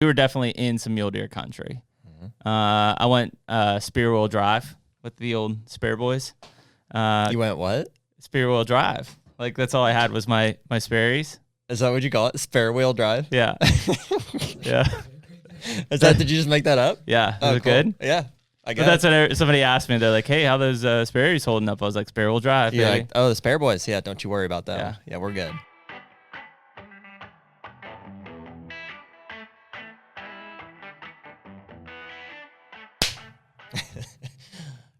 We were definitely in some mule deer country. I went spear wheel drive with the old spare boys. You went what? Spear wheel drive. Like that's all I had was my Sperry's. Is that what you call it? Spare wheel drive? Yeah. Yeah. Did you just make that up? Yeah. Oh, Is it cool. good? Yeah. I guess. But that's what somebody asked me. They're like, "Hey, how those Sperry's holding up?" I was like, "Spare wheel drive." You're like, oh, the spare boys. Yeah, don't you worry about that. Yeah. Yeah, we're good.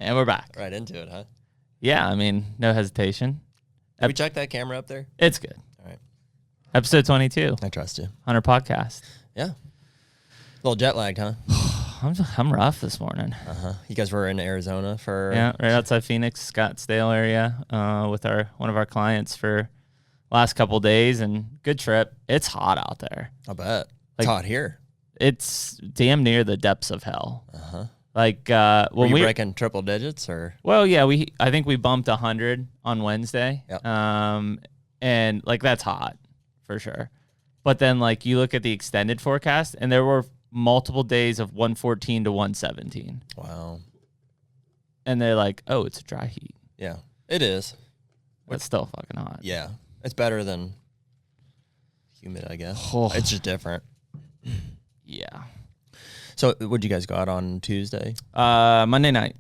And we're back. Right into it, huh? Yeah, I mean, no hesitation. Did we check that camera up there? It's good. All right. Episode 22. I trust you. HUNTR podcast. Yeah. A little jet lagged, huh? I'm rough this morning. Uh-huh. You guys were in Arizona for... Yeah, right outside Phoenix, Scottsdale area, with one of our clients for last couple days, and good trip. It's hot out there. I bet. It's hot here. It's damn near the depths of hell. Uh-huh. Like when we breaking triple digits or? Well, yeah, I think we bumped 100 on Wednesday. Yep. And like that's hot for sure. But then like you look at the extended forecast, and there were multiple days of 114 to 117. Wow. And they're like, oh, it's a dry heat. Yeah, it is. But it's still fucking hot. Yeah, it's better than humid, I guess. Oh. It's just different. Yeah. So would you guys go out on Tuesday? Monday night,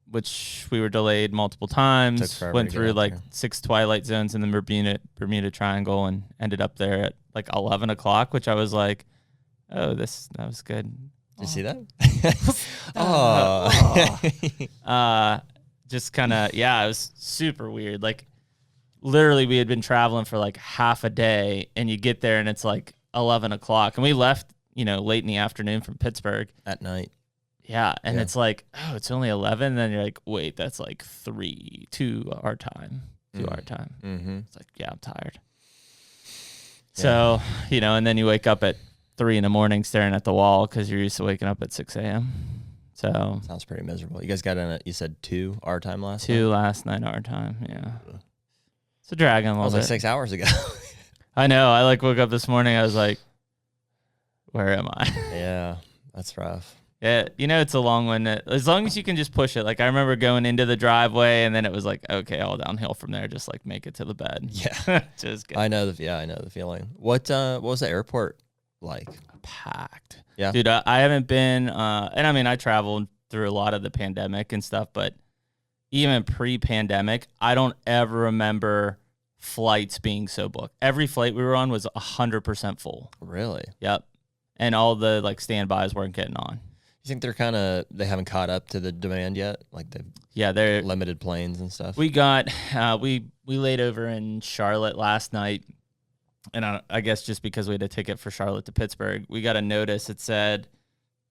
which we were delayed multiple times. Went through like 6 twilight zones in the Bermuda Triangle and ended up there at like 11 o'clock, which I was like, oh, that was good. Did you see that? Oh. Just kind of, yeah, it was super weird. Like literally we had been traveling for like half a day, and you get there and it's like 11 o'clock, and we left, late in the afternoon from Pittsburgh. At night. Yeah, and it's like, oh, it's only 11. And then you're like, wait, that's like 2 our time. 2 our time. Mm-hmm. It's like, yeah, I'm tired. So, and then you wake up at 3 in the morning staring at the wall because you're used to waking up at 6 a.m. So sounds pretty miserable. You guys got in at, you said 2 our time last night? 2 last night our time, yeah. It's a dragon a little bit. Like 6 hours ago. I know. I like woke up this morning. I was like, where am I? Yeah, that's rough. Yeah, it's a long one. As long as you can just push it. Like I remember going into the driveway, and then it was like, okay, all downhill from there. Just like make it to the bed. Yeah, just good. I know the feeling. What was the airport like? Packed. Yeah, dude. I haven't been, and I mean, I traveled through a lot of the pandemic and stuff, but even pre-pandemic, I don't ever remember flights being so booked. Every flight we were on was 100% full. Really? Yep. And all the like standbys weren't getting on. You think they haven't caught up to the demand yet? Like they're limited planes and stuff. We got we laid over in Charlotte last night, and I guess just because we had a ticket for Charlotte to Pittsburgh, we got a notice. It said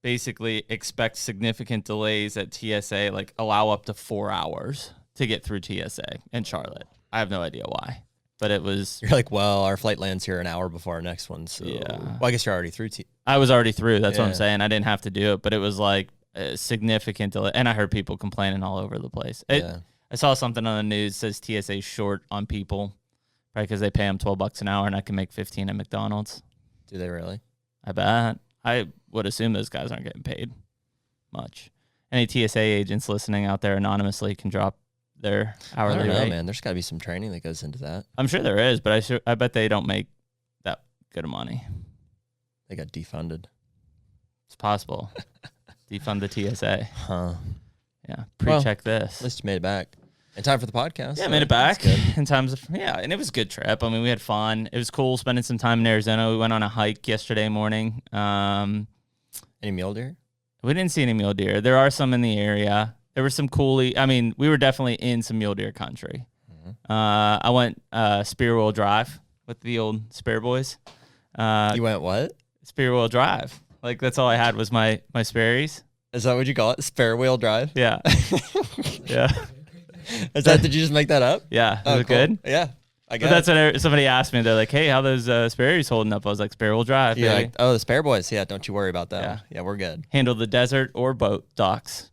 basically expect significant delays at TSA, like allow up to 4 hours to get through TSA in Charlotte. I have no idea why. But it was... You're like, well, our flight lands here an hour before our next one, so... Yeah. Well, I guess you're already through. I was already through. That's what I'm saying. I didn't have to do it, but it was like a significant delay. And I heard people complaining all over the place. I saw something on the news that says TSA short on people, probably because they pay them $12 an hour, and I can make 15 at McDonald's. Do they really? I bet. I would assume those guys aren't getting paid much. Any TSA agents listening out there anonymously can drop their hourly rate. I don't know, man. There's got to be some training that goes into that. I'm sure there is, but I bet they don't make that good of money. They got defunded. It's possible. Defund the TSA. Huh. Yeah. Pre-check this. At least you made it back. In time for the podcast. Yeah, I made it back in times of, and it was a good trip. I mean, we had fun. It was cool spending some time in Arizona. We went on a hike yesterday morning. Any mule deer? We didn't see any mule deer. There are some in the area. There were some we were definitely in some mule deer country. Mm-hmm. I went spear wheel drive with the old spare boys. You went what? Spear wheel drive. Like that's all I had was my Sperry's. Is that what you call it? Spare wheel drive? Yeah. Yeah. Did you just make that up? Yeah. Oh, Is it good? Yeah. I guess. But that's what somebody asked me. They're like, hey, how those Sperry's holding up? I was like, spare wheel drive. You're like, oh, the spare boys. Yeah, don't you worry about that. Yeah, we're good. Handle the desert or boat docks.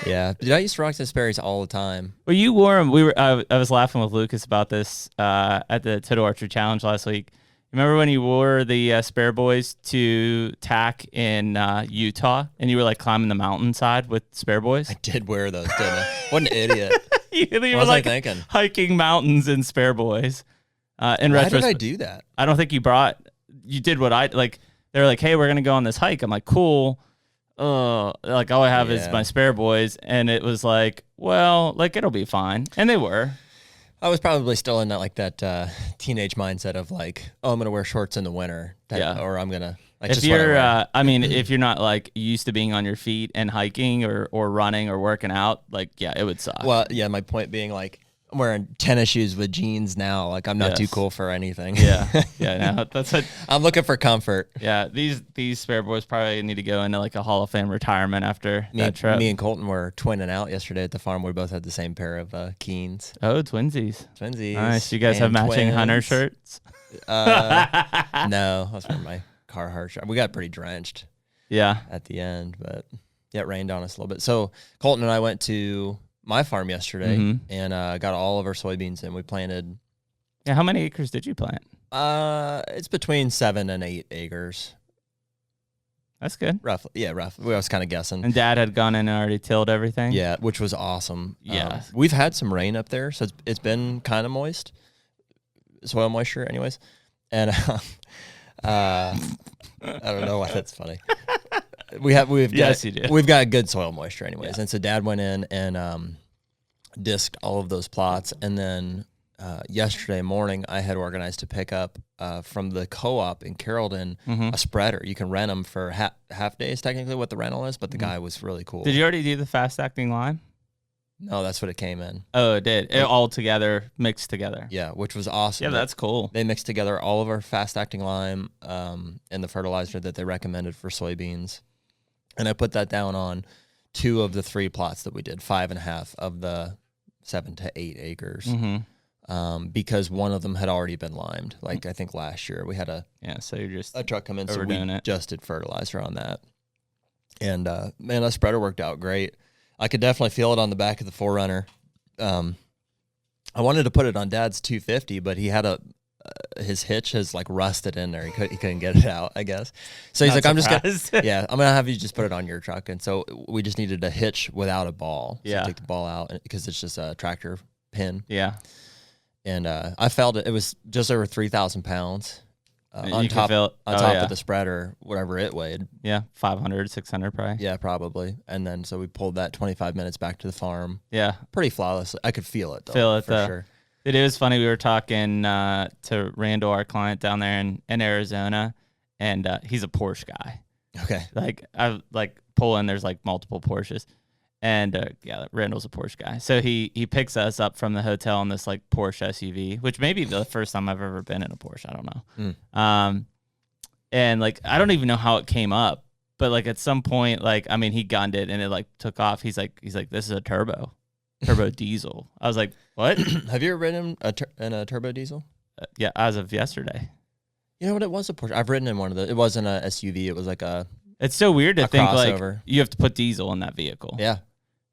Yeah, dude, I used to rock the Sperry's all the time. Well, you wore them. I was laughing with Lucas about this at the Toto Archery Challenge last week. Remember when you wore the Spare Boys to tack in Utah, and you were like climbing the mountainside with Spare Boys? I did wear those, didn't I? What an idiot. you What were was like I thinking? hiking mountains in Spare Boys. Why did I do that? I don't think you did what I like. They were like, hey, we're gonna go on this hike. I'm like, cool. Like all I have is my Spare Boys, and it was like, well, like it'll be fine, and they were. I was probably still in that teenage mindset of like, oh, I'm gonna wear shorts in the winter, or I'm gonna like. If you're, I mean, if you're not like used to being on your feet and hiking or running or working out, like it would suck. Well, yeah, my point being like, I'm wearing tennis shoes with jeans now. Like I'm not too cool for anything. Yeah. No, that's what I'm looking for comfort. Yeah, these Spare Boys probably need to go into like a Hall of Fame retirement after that trip. Me and Colton were twinning out yesterday at the farm. We both had the same pair of Keens. Oh, twinsies. Nice. You guys have matching Hunter shirts? No, that's from my Carhartt shirt. We got pretty drenched. Yeah. At the end, but it rained on us a little bit. So Colton and I went to my farm yesterday and got all of our soybeans in. We planted. Yeah, how many acres did you plant? It's between 7 and 8 acres. That's good. Roughly. Yeah, roughly. I was kind of guessing. And Dad had gone in and already tilled everything? Yeah, which was awesome. Yeah. We've had some rain up there, so it's been kind of moist. Soil moisture, anyways. And I don't know why that's funny. We've got good soil moisture anyways. And so Dad went in and disked all of those plots, and then yesterday morning I had organized to pick up from the co-op in Carrollton a spreader. You can rent them for half days technically what the rental is, but the guy was really cool. Did you already do the fast acting lime? No, that's what it came in. Oh, it did. It all together, mixed together. Yeah, which was awesome. Yeah, that's cool. They mixed together all of our fast-acting lime and the fertilizer that they recommended for soybeans. And I put that down on 2 of the 3 plots that we did, 5.5 of the 7 to 8 acres. Because one of them had already been limed. Like I think last year we had so you're just a truck come in, so we just did fertilizer on that. And man, that spreader worked out great. I could definitely feel it on the back of the 4Runner. I wanted to put it on Dad's 250, but he had his hitch has like rusted in there. He couldn't get it out, I guess. So he's like, I'm gonna have you just put it on your truck. And so we just needed a hitch without a ball. So take the ball out because it's just a tractor pin. Yeah. And I felt it. It was just over 3,000 pounds on top of the spreader, whatever it weighed. Yeah, 500, 600 probably. Yeah, probably. And then so we pulled that 25 minutes back to the farm. Yeah. Pretty flawlessly. I could feel it, though. For sure. It was funny. We were talking to Randall, our client down there in Arizona, and he's a Porsche guy. Okay. Like, I pull in, there's like multiple Porsches. And Randall's a Porsche guy. So he picks us up from the hotel in this like Porsche SUV, which may be the first time I've ever been in a Porsche. I don't know. And like, I don't even know how it came up, but like at some point, like, I mean, he gunned it and it like took off. He's like, this is a turbo diesel. I was like, what? Have you ever ridden in a turbo diesel? Yeah. As of yesterday. You know what? It was a Porsche. I've ridden in one of the, it wasn't a SUV. It was like it's so weird to think crossover. Like you have to put diesel in that vehicle. Yeah.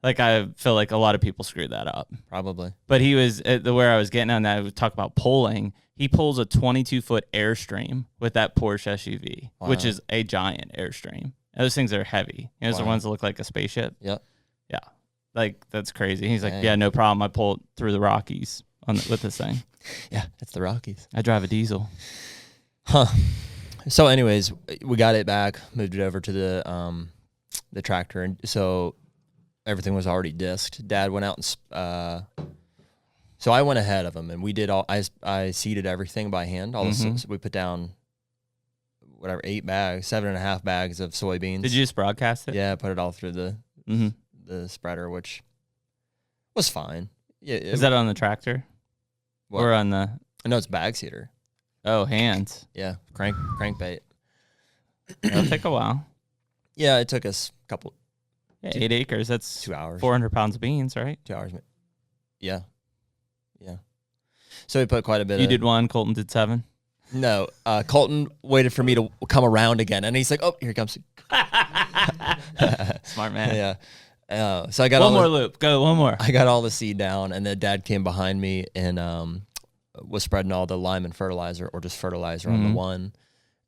Like, I feel like a lot of people screwed that up. Probably. But he was, where I was getting on that, we talk about pulling. He pulls a 22-foot Airstream with that Porsche SUV, which is a giant Airstream. And those things are heavy. Those are ones that look like a spaceship. Yep. Yeah. Like, that's crazy. He's like, yeah, no problem. I pulled through the Rockies with this thing. Yeah, it's the Rockies. I drive a diesel. Huh. So anyways, we got it back, moved it over to the tractor. And so everything was already disked. Dad went out and so I went ahead of him, and we did I seeded everything by hand. So we put down 7.5 bags of soybeans. Did you just broadcast it? Yeah, put it all through the spreader, which was fine. Yeah, is that on the tractor? What? Or on the? No, it's bag seeder. Oh, hands. Yeah, crankbait. It'll take a while. Yeah, it took us a couple. Yeah, 8 acres. That's 2 hours. 400 pounds of beans, right? 2 hours. Yeah. Yeah. So we put quite a bit You did 1, Colton did 7? No. Colton waited for me to come around again, and he's like, oh, here he comes. Smart man. Yeah. So I got one more loop. Go, one more. I got all the seed down, and then Dad came behind me, and was spreading all the lime and fertilizer, or just fertilizer on the one.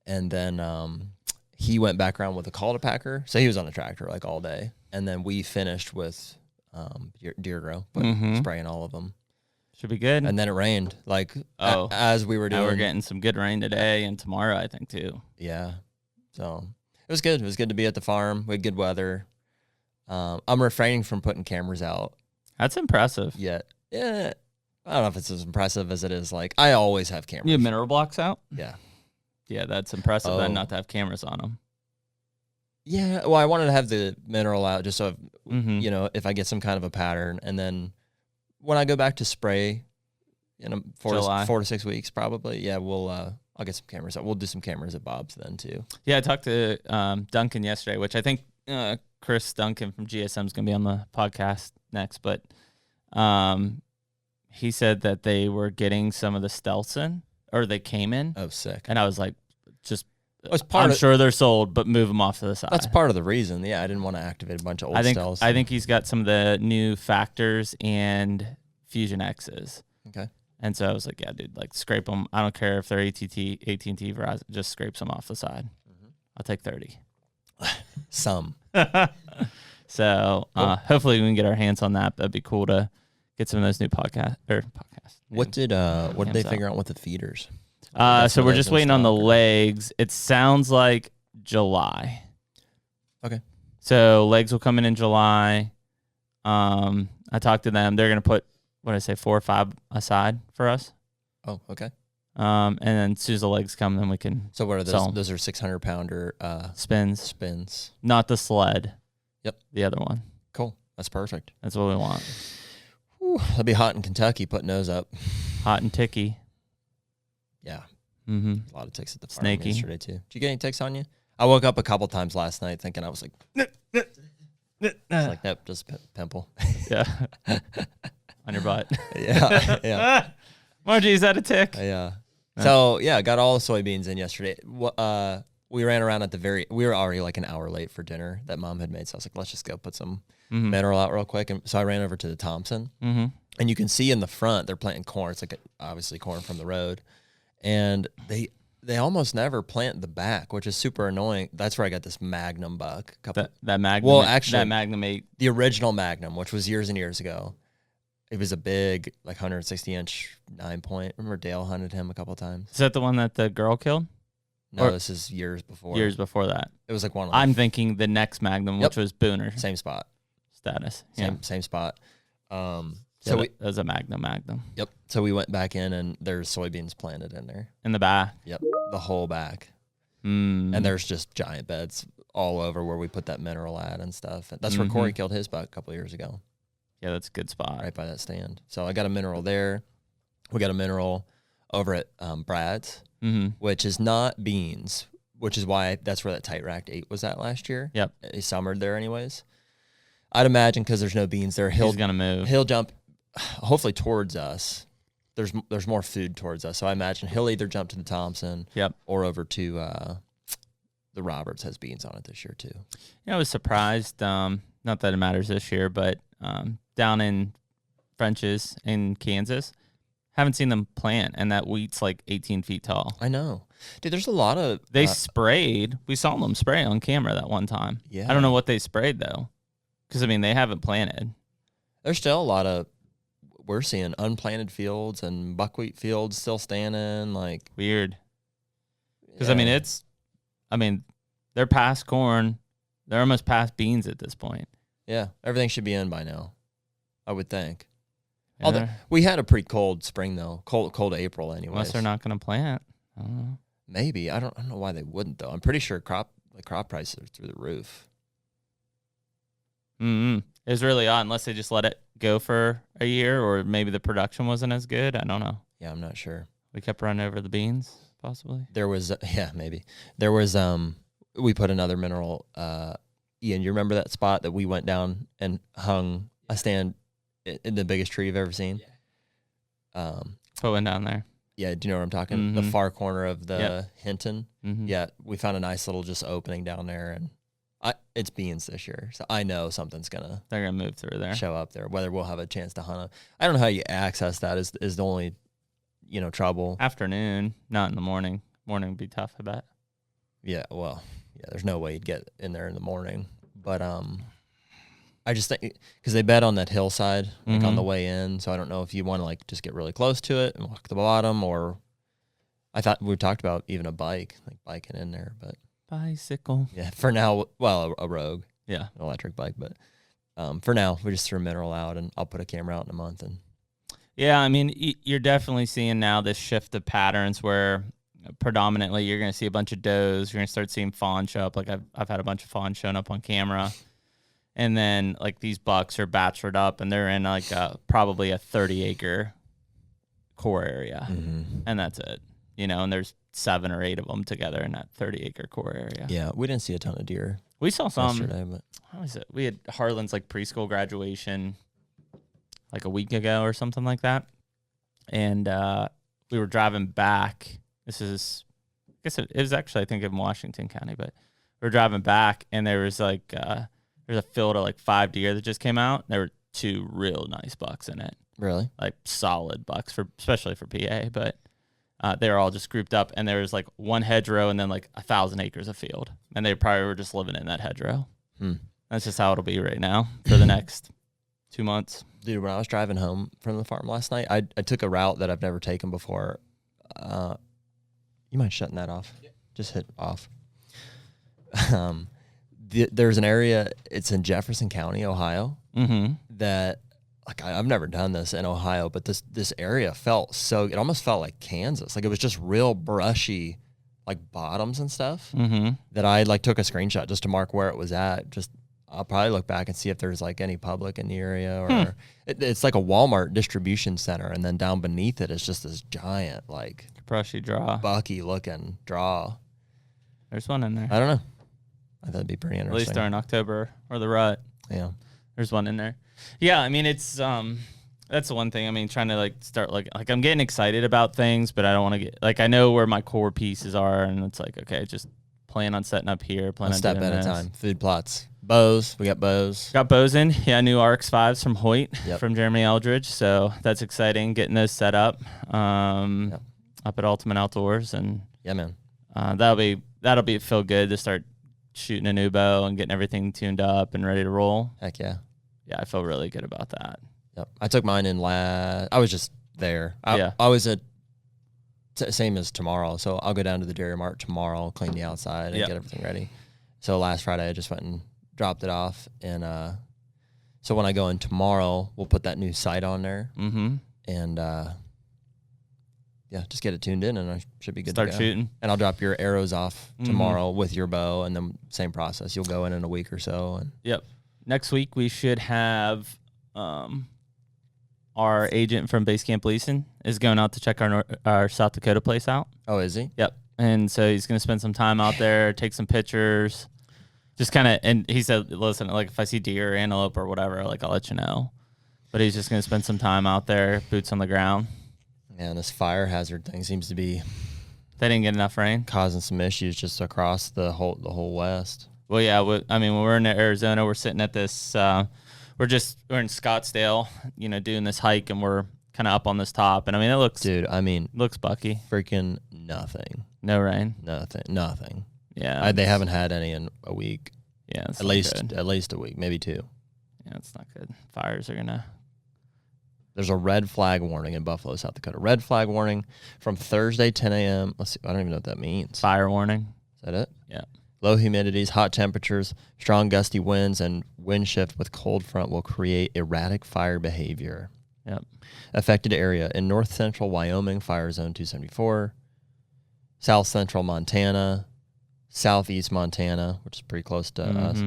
And then he went back around with a cultipacker. So he was on the tractor like all day. And then we finished with deer grow, but spraying all of them. Should be good. And then it rained like as we were doing. Now we're getting some good rain today and tomorrow, I think, too. Yeah. So it was good. It was good to be at the farm. We had good weather. I'm refraining from putting cameras out. That's impressive. Yet. Yeah. I don't know if it's as impressive as it is. Like, I always have cameras. You have mineral blocks out? Yeah. Yeah, that's impressive then not to have cameras on them. Yeah. Well, I wanted to have the mineral out just so, you know, if I get some kind of a pattern. And then when I go back to spray in 4 to 6 weeks, probably, yeah, I'll get some cameras out. We'll do some cameras at Bob's then, too. Yeah, I talked to Duncan yesterday, which I think Chris Duncan from GSM is going to be on the podcast next. But he said that they were getting some of the Stelson, or they came in. Oh, sick. And I was like, I'm sure they're sold, but move them off to the side. That's part of the reason. Yeah, I didn't want to activate a bunch of old Stels. I think he's got some of the new Factors and Fusion X's. Okay. And so I was like, yeah, dude, like scrape them. I don't care if they're AT&T, Verizon, just scrape some off the side. I'll take 30. Some. So hopefully we can get our hands on that. That'd be cool to get some of those new podcasts. What did they figure out with the feeders? So we're just waiting on the legs. It sounds like July. Okay. So legs will come in July. I talked to them. They're going to put, 4 or 5 aside for us. Oh, okay. And then as soon as the legs come, then we can. So what are those? Those are 600-pounder spins. Spins. Not the sled. Yep. The other one. Cool. That's perfect. That's what we want. Whew, it'll be hot in Kentucky putting those up. Hot and ticky. Yeah. Mm-hmm. A lot of ticks at the farm Snaky. yesterday too. Did you get any ticks on you? I woke up a couple times last night thinking I was like, nope, just pimple. Yeah. On your butt. Yeah. Yeah. Margie, is that a tick? Yeah. So yeah, got all the soybeans in yesterday. We ran around we were already like an hour late for dinner that Mom had made. So I was like, let's just go put some mineral out real quick. And so I ran over to the Thompson, and you can see in the front they're planting corn. It's like obviously corn from the road, and they almost never plant the back, which is super annoying. That's where I got this Magnum buck. That Magnum. Well, actually, that Magnum 8, the original Magnum, which was years and years ago. It was a big, like 160-inch 9-point. Remember Dale hunted him a couple times. Is that the one that the girl killed? No, this is years before. Years before that. It was like one of I'm thinking the next Magnum, which was Booner. Same spot. Status. Same spot. So it was a Magnum. Yep. So we went back in, and there's soybeans planted in there. In the back? Yep. The whole back. And there's just giant beds all over where we put that mineral at and stuff. That's where Corey killed his buck a couple of years ago. Yeah, that's a good spot. Right by that stand. So I got a mineral there. We got a mineral over at Brad's, which is not beans, which is why that's where that tight racked 8 was at last year. Yep. He summered there anyways. I'd imagine because there's no beans there, he's going to move. He'll jump hopefully towards us. There's more food towards us. So I imagine he'll either jump to the Thompson or over to the Roberts has beans on it this year too. I was surprised, not that it matters this year, but down in French's in Kansas, haven't seen them plant, and that wheat's like 18 feet tall. I know. Dude, there's a lot of... They sprayed. We saw them spray on camera that one time. Yeah. I don't know what they sprayed, though, because, they haven't planted. There's still a lot of... We're seeing unplanted fields and buckwheat fields still standing, like... Weird. Because, they're past corn. They're almost past beans at this point. Yeah, everything should be in by now, I would think. Yeah. Although we had a pretty cold spring though, cold April anyway. Unless they're not going to plant. I don't know. Maybe I don't know why they wouldn't though. I'm pretty sure crop prices are through the roof. It was really odd unless they just let it go for a year, or maybe the production wasn't as good. I don't know. Yeah, I'm not sure. We kept running over the beans, possibly. There was maybe there was we put another mineral. Ian, you remember that spot that we went down and hung a stand in the biggest tree you've ever seen? Yeah. Put one down there. Yeah, do you know what I'm talking? The far corner of the Hinton. Yeah, we found a nice little just opening down there, and it's beans this year, so I know something's they're gonna move through there, show up there. Whether we'll have a chance to hunt it, I don't know how you access that. Is the only trouble. Afternoon, not in the morning. Morning would be tough, I bet. Yeah, well, yeah, there's no way you'd get in there in the morning. But I just think because they bed on that hillside, like on the way in. So I don't know if you want to like just get really close to it and walk to the bottom, or I thought we talked about even a bike, like biking in there. But bicycle. yeah, for now, well, a Rogue, yeah, an electric bike. But for now, we just threw mineral out, and I'll put a camera out in a month. And yeah, I mean, you're definitely seeing now this shift of patterns where predominantly you're going to see a bunch of does. You're going to start seeing fawn show up. Like I've had a bunch of fawns showing up on camera. And then like these bucks are bachelored up and they're in like probably a 30-acre core area. And that's it. And there's 7 or 8 of them together in that 30-acre core area. Yeah, we didn't see a ton of deer. We saw some yesterday, but how was it? We had Harlan's like preschool graduation like a week ago or something like that. And we were driving back. I guess it was actually, I think, in Washington County, but we were driving back and there was like, there's a field of like 5 deer that just came out. There were 2 real nice bucks in it. Really? Like solid bucks, especially for PA, but they were all just grouped up and there was like 1 hedgerow and then like 1,000 acres of field. And they probably were just living in that hedgerow. That's just how it'll be right now for the next 2 months. Dude, when I was driving home from the farm last night, I took a route that I've never taken before. You mind shutting that off? Yeah. Just hit off. There's an area, it's in Jefferson County, Ohio, that like I've never done this in Ohio, but this area it almost felt like Kansas. Like it was just real brushy, like bottoms and stuff that I like took a screenshot just to mark where it was at. I'll probably look back and see if there's like any public in the area or it's like a Walmart distribution center. And then down beneath it is just this giant, like brushy draw, bucky looking draw. There's one in there. I don't know. I thought it'd be pretty interesting. At least during October or the rut. Yeah. There's one in there. Yeah, I mean, it's that's the one thing. I mean, trying to like start like I'm getting excited about things, but I don't want to get like I know where my core pieces are, and it's like okay, just plan on setting up here, plan on step doing at this. a time. Food plots, bows. We got bows. Got bows in. Yeah, new RX5s from Hoyt from Jeremy Eldridge, so that's exciting. Getting those set up up at Ultimate Outdoors, and yeah, man, that'll be feel good to start shooting a new bow and getting everything tuned up and ready to roll. Heck yeah. Yeah, I feel really good about that. Yep. I took mine in I was just there. I was at same as tomorrow, so I'll go down to the Dairy Mart tomorrow, clean the outside and get everything ready. So last Friday I just went and dropped it off, and so when I go in tomorrow, we'll put that new sight on there, and just get it tuned in, and I should be good to go. Start shooting. And I'll drop your arrows off tomorrow with your bow, and then same process. You'll go in a week or so. And yep. Next week we should have our agent from Base Camp Leasing is going out to check our South Dakota place out. Oh, is he? Yep. And so he's going to spend some time out there, take some pictures, just kind of. And he said, "Listen, like if I see deer or antelope or whatever, like I'll let you know." But he's just going to spend some time out there, boots on the ground. Yeah, and this fire hazard thing seems to be they didn't get enough rain, causing some issues just across the whole West. Well, yeah. I mean, when we're in Arizona, we're sitting at this. We're in Scottsdale, doing this hike, and we're kind of up on this top. And I mean, it looks, dude. I mean, looks bucky. Freaking nothing. No rain. Nothing. Yeah, they haven't had any in a week. Yeah, at least a week, maybe 2. Yeah, it's not good. Fires are gonna. There's a red flag warning in Buffalo, South Dakota. Red flag warning from Thursday 10 a.m. Let's see. I don't even know what that means. Fire warning. Is that it? Yeah. Low humidities, hot temperatures, strong gusty winds, and wind shift with cold front will create erratic fire behavior. Yep. Affected area in north central Wyoming, fire zone 274. South central Montana, southeast Montana, which is pretty close to us.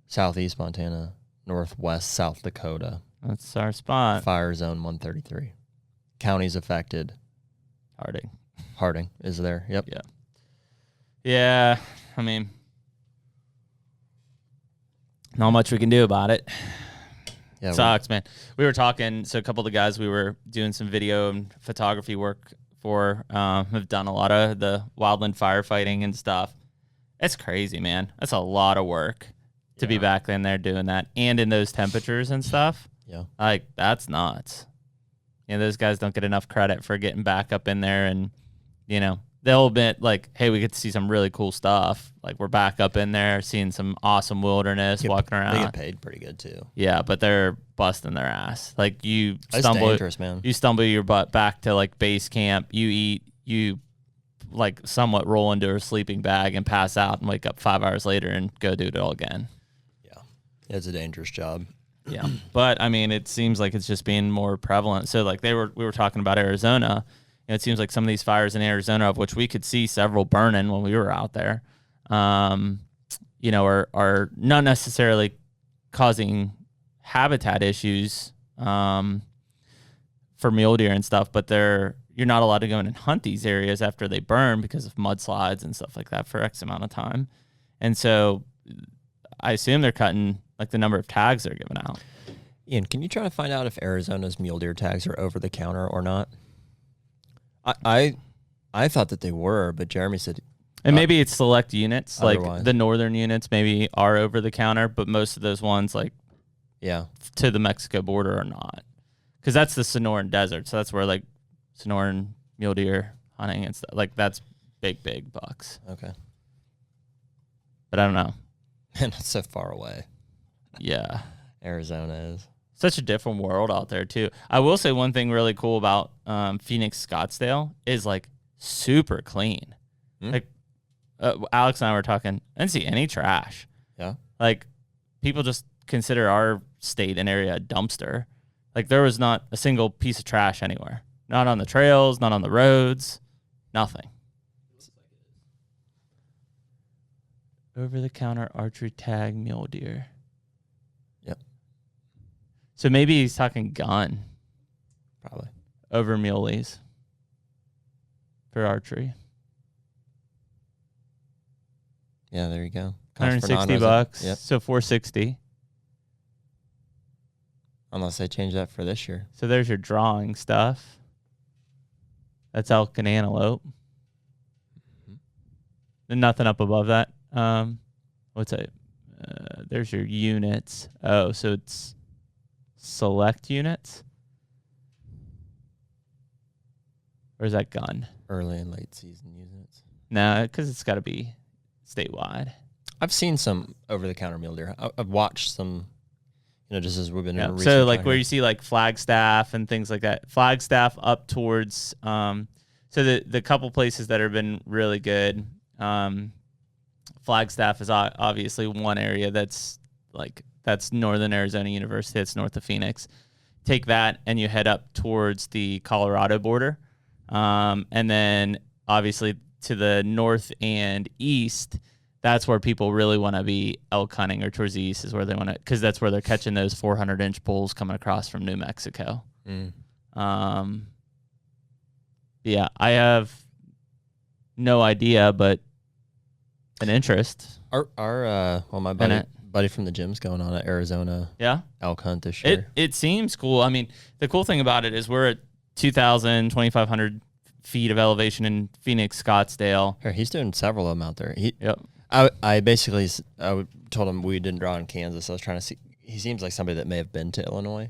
Southeast Montana, northwest South Dakota. That's our spot. Fire zone 133. Counties affected. Harding is there. Yep. Yeah. Yeah. I mean, not much we can do about it. Yeah, sucks, man. We were talking. So a couple of the guys we were doing some video and photography work for have done a lot of the wildland firefighting and stuff. It's crazy, man. That's a lot of work to be back in there doing that and in those temperatures and stuff. Yeah. Like, that's nuts. those guys don't get enough credit for getting back up in there, and they'll admit like, hey, we get to see some really cool stuff. Like we're back up in there, seeing some awesome wilderness, walking around. They get paid pretty good too. Yeah, but they're busting their ass. Like That's dangerous, man. You stumble your butt back to like base camp. You eat, you like somewhat roll into a sleeping bag and pass out and wake up 5 hours later and go do it all again. Yeah, it's a dangerous job. Yeah, but I mean, it seems like it's just being more prevalent. So like we were talking about Arizona. It seems like some of these fires in Arizona, of which we could see several burning when we were out there, are not necessarily causing habitat issues for mule deer and stuff, but you're not allowed to go in and hunt these areas after they burn because of mudslides and stuff like that for X amount of time. And so I assume they're cutting like the number of tags they're giving out. Ian, can you try to find out if Arizona's mule deer tags are over the counter or not? I thought that they were, but Jeremy said... And maybe it's select units, otherwise. like the northern units maybe are over the counter, but most of those ones like to the Mexico border are not. Because that's the Sonoran Desert, so that's where like Sonoran mule deer hunting and stuff. Like that's big bucks. Okay. But I don't know. And it's so far away. Yeah. Arizona is. Such a different world out there too. I will say one thing really cool about Phoenix Scottsdale is like super clean. Like Alex and I were talking, I didn't see any trash. Yeah. Like people just consider our state and area a dumpster. Like there was not a single piece of trash anywhere. Not on the trails, not on the roads, nothing. Over the counter archery tag mule deer. Yep. So maybe he's talking gun. Probably. Over muleys for archery. Yeah, there you go. $160. Yep. So $460. Unless they change that for this year. So there's your drawing stuff. That's elk and antelope. And nothing up above that. What's that? There's your units. Oh, so it's select units? Or is that gun? Early and late season units. No, because it's got to be statewide. I've seen some over-the-counter mule deer. I've watched some, just as we've been doing research. So like where you see like Flagstaff and things like that. Flagstaff up towards, so the couple places that have been really good, Flagstaff is obviously one area that's Northern Arizona University. It's north of Phoenix. Take that and you head up towards the Colorado border. And then obviously to the north and east, that's where people really want to be elk hunting, or towards the east is where they want to, because that's where they're catching those 400-inch bulls coming across from New Mexico. Yeah, I have no idea, but an interest. My buddy from the gym's going on an Arizona elk hunt this year. It seems cool. I mean, the cool thing about it is we're at 2,000, 2,500 feet of elevation in Phoenix, Scottsdale. He's doing several of them out there. Yep. I basically told him we didn't draw in Kansas. I was trying to see. He seems like somebody that may have been to Illinois.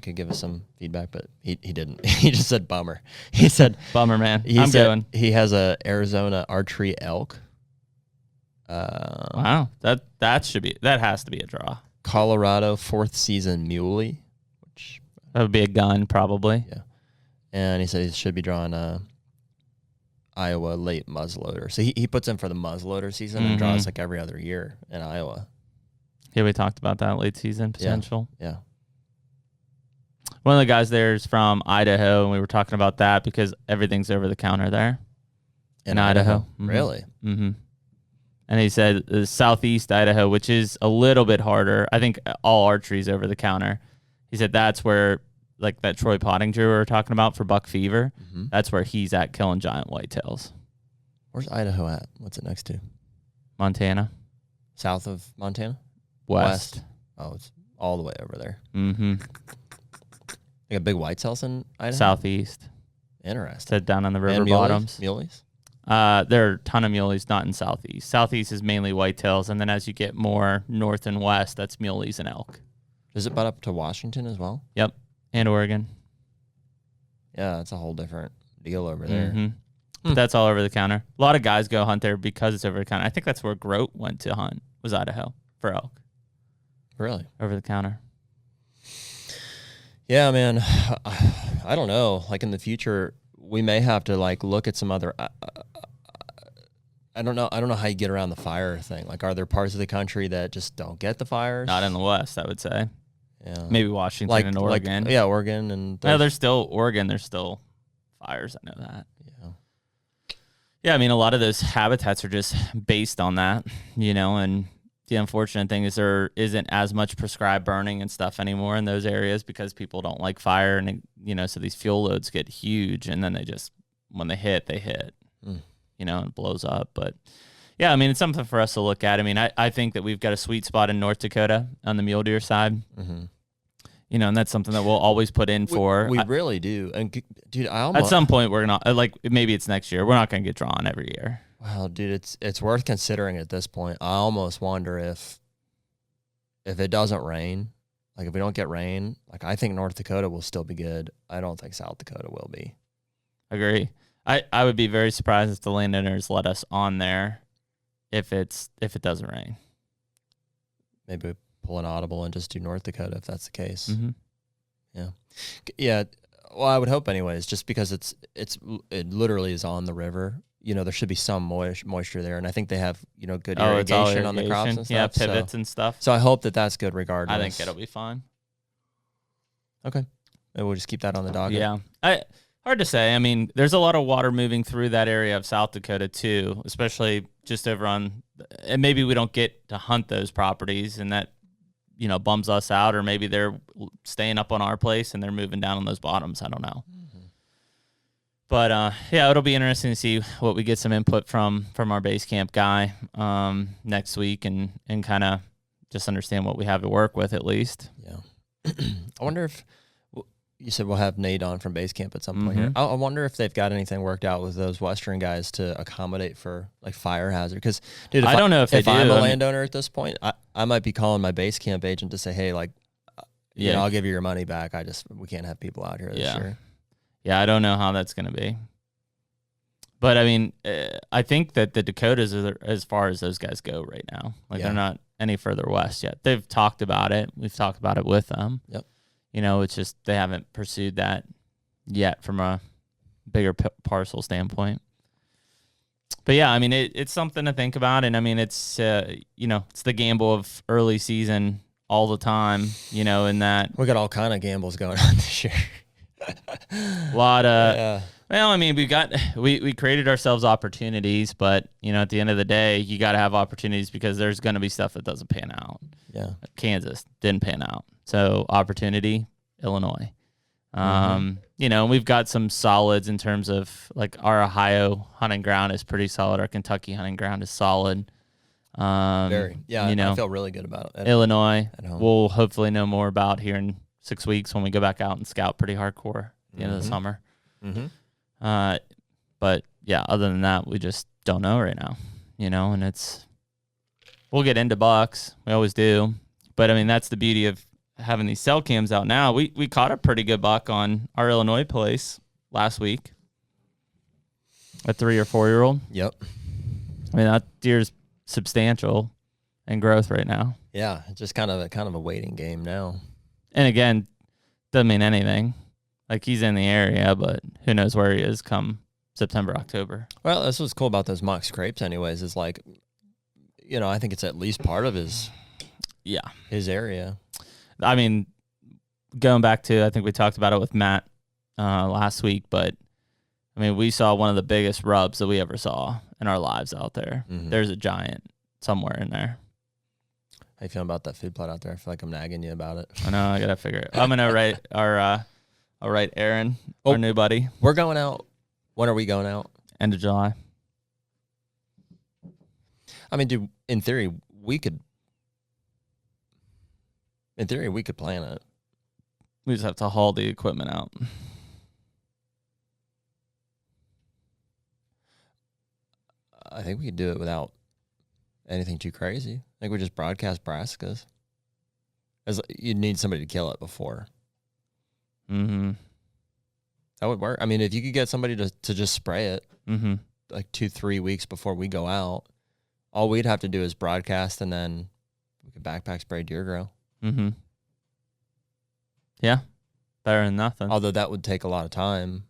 Could give us some feedback, but he didn't. He just said bummer. He said bummer, man. I'm going. He has a Arizona archery elk. Wow, that has to be a draw. Colorado 4th season muley, which that would be a gun probably. Yeah, and he said he should be drawing a Iowa late muzzleloader. So he puts in for the muzzleloader season and draws like every other year in Iowa. Yeah, we talked about that late season potential. Yeah. One of the guys there is from Idaho, and we were talking about that because everything's over the counter there in Idaho. Really? Mm-hmm. And he said southeast Idaho, which is a little bit harder. I think all archery's over the counter. He said that's where, like that Troy Pottinger we were talking about for buck fever, that's where he's at killing giant whitetails. Where's Idaho at? What's it next to? Montana. South of Montana? West. Oh, it's all the way over there. Mm-hmm. You got big whitetails in Idaho? Southeast. Interesting. Said down on the river bottoms. Muleys? There are a ton of muleys, not in southeast. Southeast is mainly whitetails, and then as you get more north and west, that's muleys and elk. Does it butt up to Washington as well? Yep, and Oregon. Yeah, it's a whole different deal over there. Mm-hmm. But that's all over the counter. A lot of guys go hunt there because it's over the counter. I think that's where Grote went to hunt, was Idaho, for elk. Really? Over the counter. Yeah, man. I don't know. Like in the future, we may have to like look at some other. I don't know. I don't know how you get around the fire thing. Like, are there parts of the country that just don't get the fires? Not in the West, I would say. Yeah. Maybe Washington and Oregon. Yeah, Oregon and. No, there's still Oregon. There's still fires. I know that. Yeah. Yeah, I mean, a lot of those habitats are just based on that, and the unfortunate thing is there isn't as much prescribed burning and stuff anymore in those areas because people don't like fire, and so these fuel loads get huge, and then they just, when they hit, and it blows up. But yeah, I mean, it's something for us to look at. I mean, I think that we've got a sweet spot in North Dakota on the mule deer side. Mm-hmm. And that's something that we'll always put in for. We really do. And dude, I almost, at some point we're gonna maybe it's next year. We're not gonna get drawn every year. Well, dude, it's worth considering at this point. I almost wonder if it doesn't rain, like if we don't get rain, like I think North Dakota will still be good. I don't think South Dakota will be. Agree. I would be very surprised if the landowners let us on there if it doesn't rain. Maybe pull an audible and just do North Dakota if that's the case. Mm-hmm. Yeah. Well, I would hope anyways, just because it literally is on the river. There should be some moisture there, and I think they have good irrigation on the crops and stuff. Yeah, pivots and stuff. So I hope that's good regardless. I think it'll be fine. Okay, and we'll just keep that on the docket. Yeah, hard to say. I mean, there's a lot of water moving through that area of South Dakota too, especially just over on. And maybe we don't get to hunt those properties, and that bums us out, or maybe they're staying up on our place and they're moving down on those bottoms. I don't know. Mm-hmm. But yeah, it'll be interesting to see what we get some input from our base camp guy next week, and kind of just understand what we have to work with at least. Yeah. I wonder if you said we'll have Nate on from base camp at some point here. I wonder if they've got anything worked out with those Western guys to accommodate for like fire hazard. Because, dude, I don't know if I'm a landowner at this point, I might be calling my base camp agent to say, hey, like, I'll give you your money back. We can't have people out here this year. Yeah, I don't know how that's going to be. But I mean, I think that the Dakotas are as far as those guys go right now. Like they're not any further west yet. They've talked about it. We've talked about it with them. Yep. It's just they haven't pursued that yet from a bigger parcel standpoint. But yeah, I mean, it's something to think about, and I mean, it's it's the gamble of early season all the time, in that we got all kind of gambles going on this year. A lot of well, I mean, we created ourselves opportunities, but at the end of the day, you got to have opportunities because there's going to be stuff that doesn't pan out. Yeah, Kansas didn't pan out. So opportunity, Illinois. We've got some solids in terms of like our Ohio hunting ground is pretty solid. Our Kentucky hunting ground is solid. Very. Yeah, I feel really good about it. Illinois, we'll hopefully know more about here in 6 weeks when we go back out and scout pretty hardcore at the end of the summer. Mm-hmm. But yeah, other than that, we just don't know right now, and we'll get into bucks. We always do. But I mean, that's the beauty of having these cell cams out now. We caught a pretty good buck on our Illinois place last week. A 3 or 4 year old. Yep. I mean, that deer's substantial in growth right now. Yeah, it's just kind of a waiting game now. And again, doesn't mean anything. Like he's in the area, but who knows where he is come September, October. Well, that's what's cool about those mock scrapes anyways, is like, I think it's at least part of his area. I mean, going back to, I think we talked about it with Matt last week, but I mean, we saw one of the biggest rubs that we ever saw in our lives out there. Mm-hmm. There's a giant somewhere in there. How you feeling about that food plot out there? I feel like I'm nagging you about it. I know, I gotta figure it. I'm gonna write I'll write Aaron, our new buddy. We're going out. When are we going out? End of July. I mean, dude, in theory, we could plan it. We just have to haul the equipment out. I think we could do it without anything too crazy. I think we just broadcast Braskas. You'd need somebody to kill it before. Mm-hmm. That would work. I mean, if you could get somebody to just spray it Mm-hmm. like 2-3 weeks before we go out, all we'd have to do is broadcast, and then we could backpack spray deer grow. Mm-hmm. Yeah. Better than nothing. Although that would take a lot of time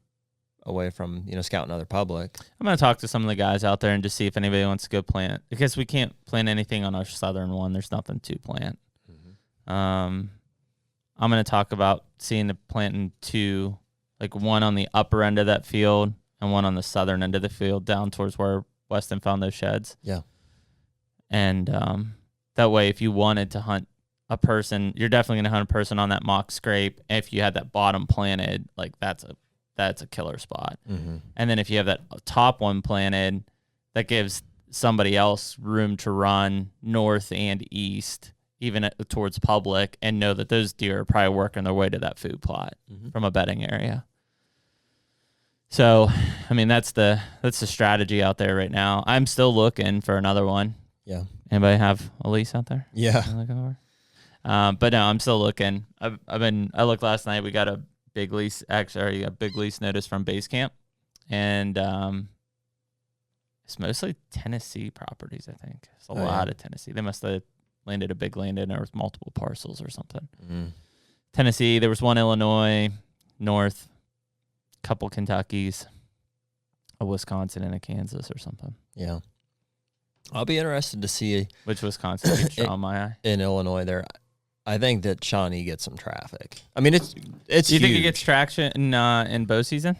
away from, scouting other public. I'm going to talk to some of the guys out there and just see if anybody wants to go plant. Because we can't plant anything on our southern one. There's nothing to plant. Mm-hmm. I'm going to talk about seeing the planting two, like one on the upper end of that field and one on the southern end of the field down towards where Weston found those sheds. Yeah. And that way, if you wanted to hunt a person, you're definitely going to hunt a person on that mock scrape. If you had that bottom planted, like that's a killer spot. Mm-hmm. And then if you have that top one planted, that gives somebody else room to run north and east, even towards public, and know that those deer are probably working their way to that food plot from a bedding area. So, I mean, that's the strategy out there right now. I'm still looking for another one. Yeah. Anybody have a lease out there? Yeah. Looking for? But no, I'm still looking. I looked last night. We got a big lease, actually a big lease notice from base camp, and it's mostly Tennessee properties. I think it's a lot of Tennessee. They must have landed a big land in there with multiple parcels or something. Mm. Tennessee. There was one Illinois, North, couple Kentuckys, a Wisconsin, and a Kansas or something. Yeah. I'll be interested to see which Wisconsin keeps drawing my eye. In Illinois there. I think that Shawnee gets some traffic. I mean, it's Do you huge. think it gets traction in bow season?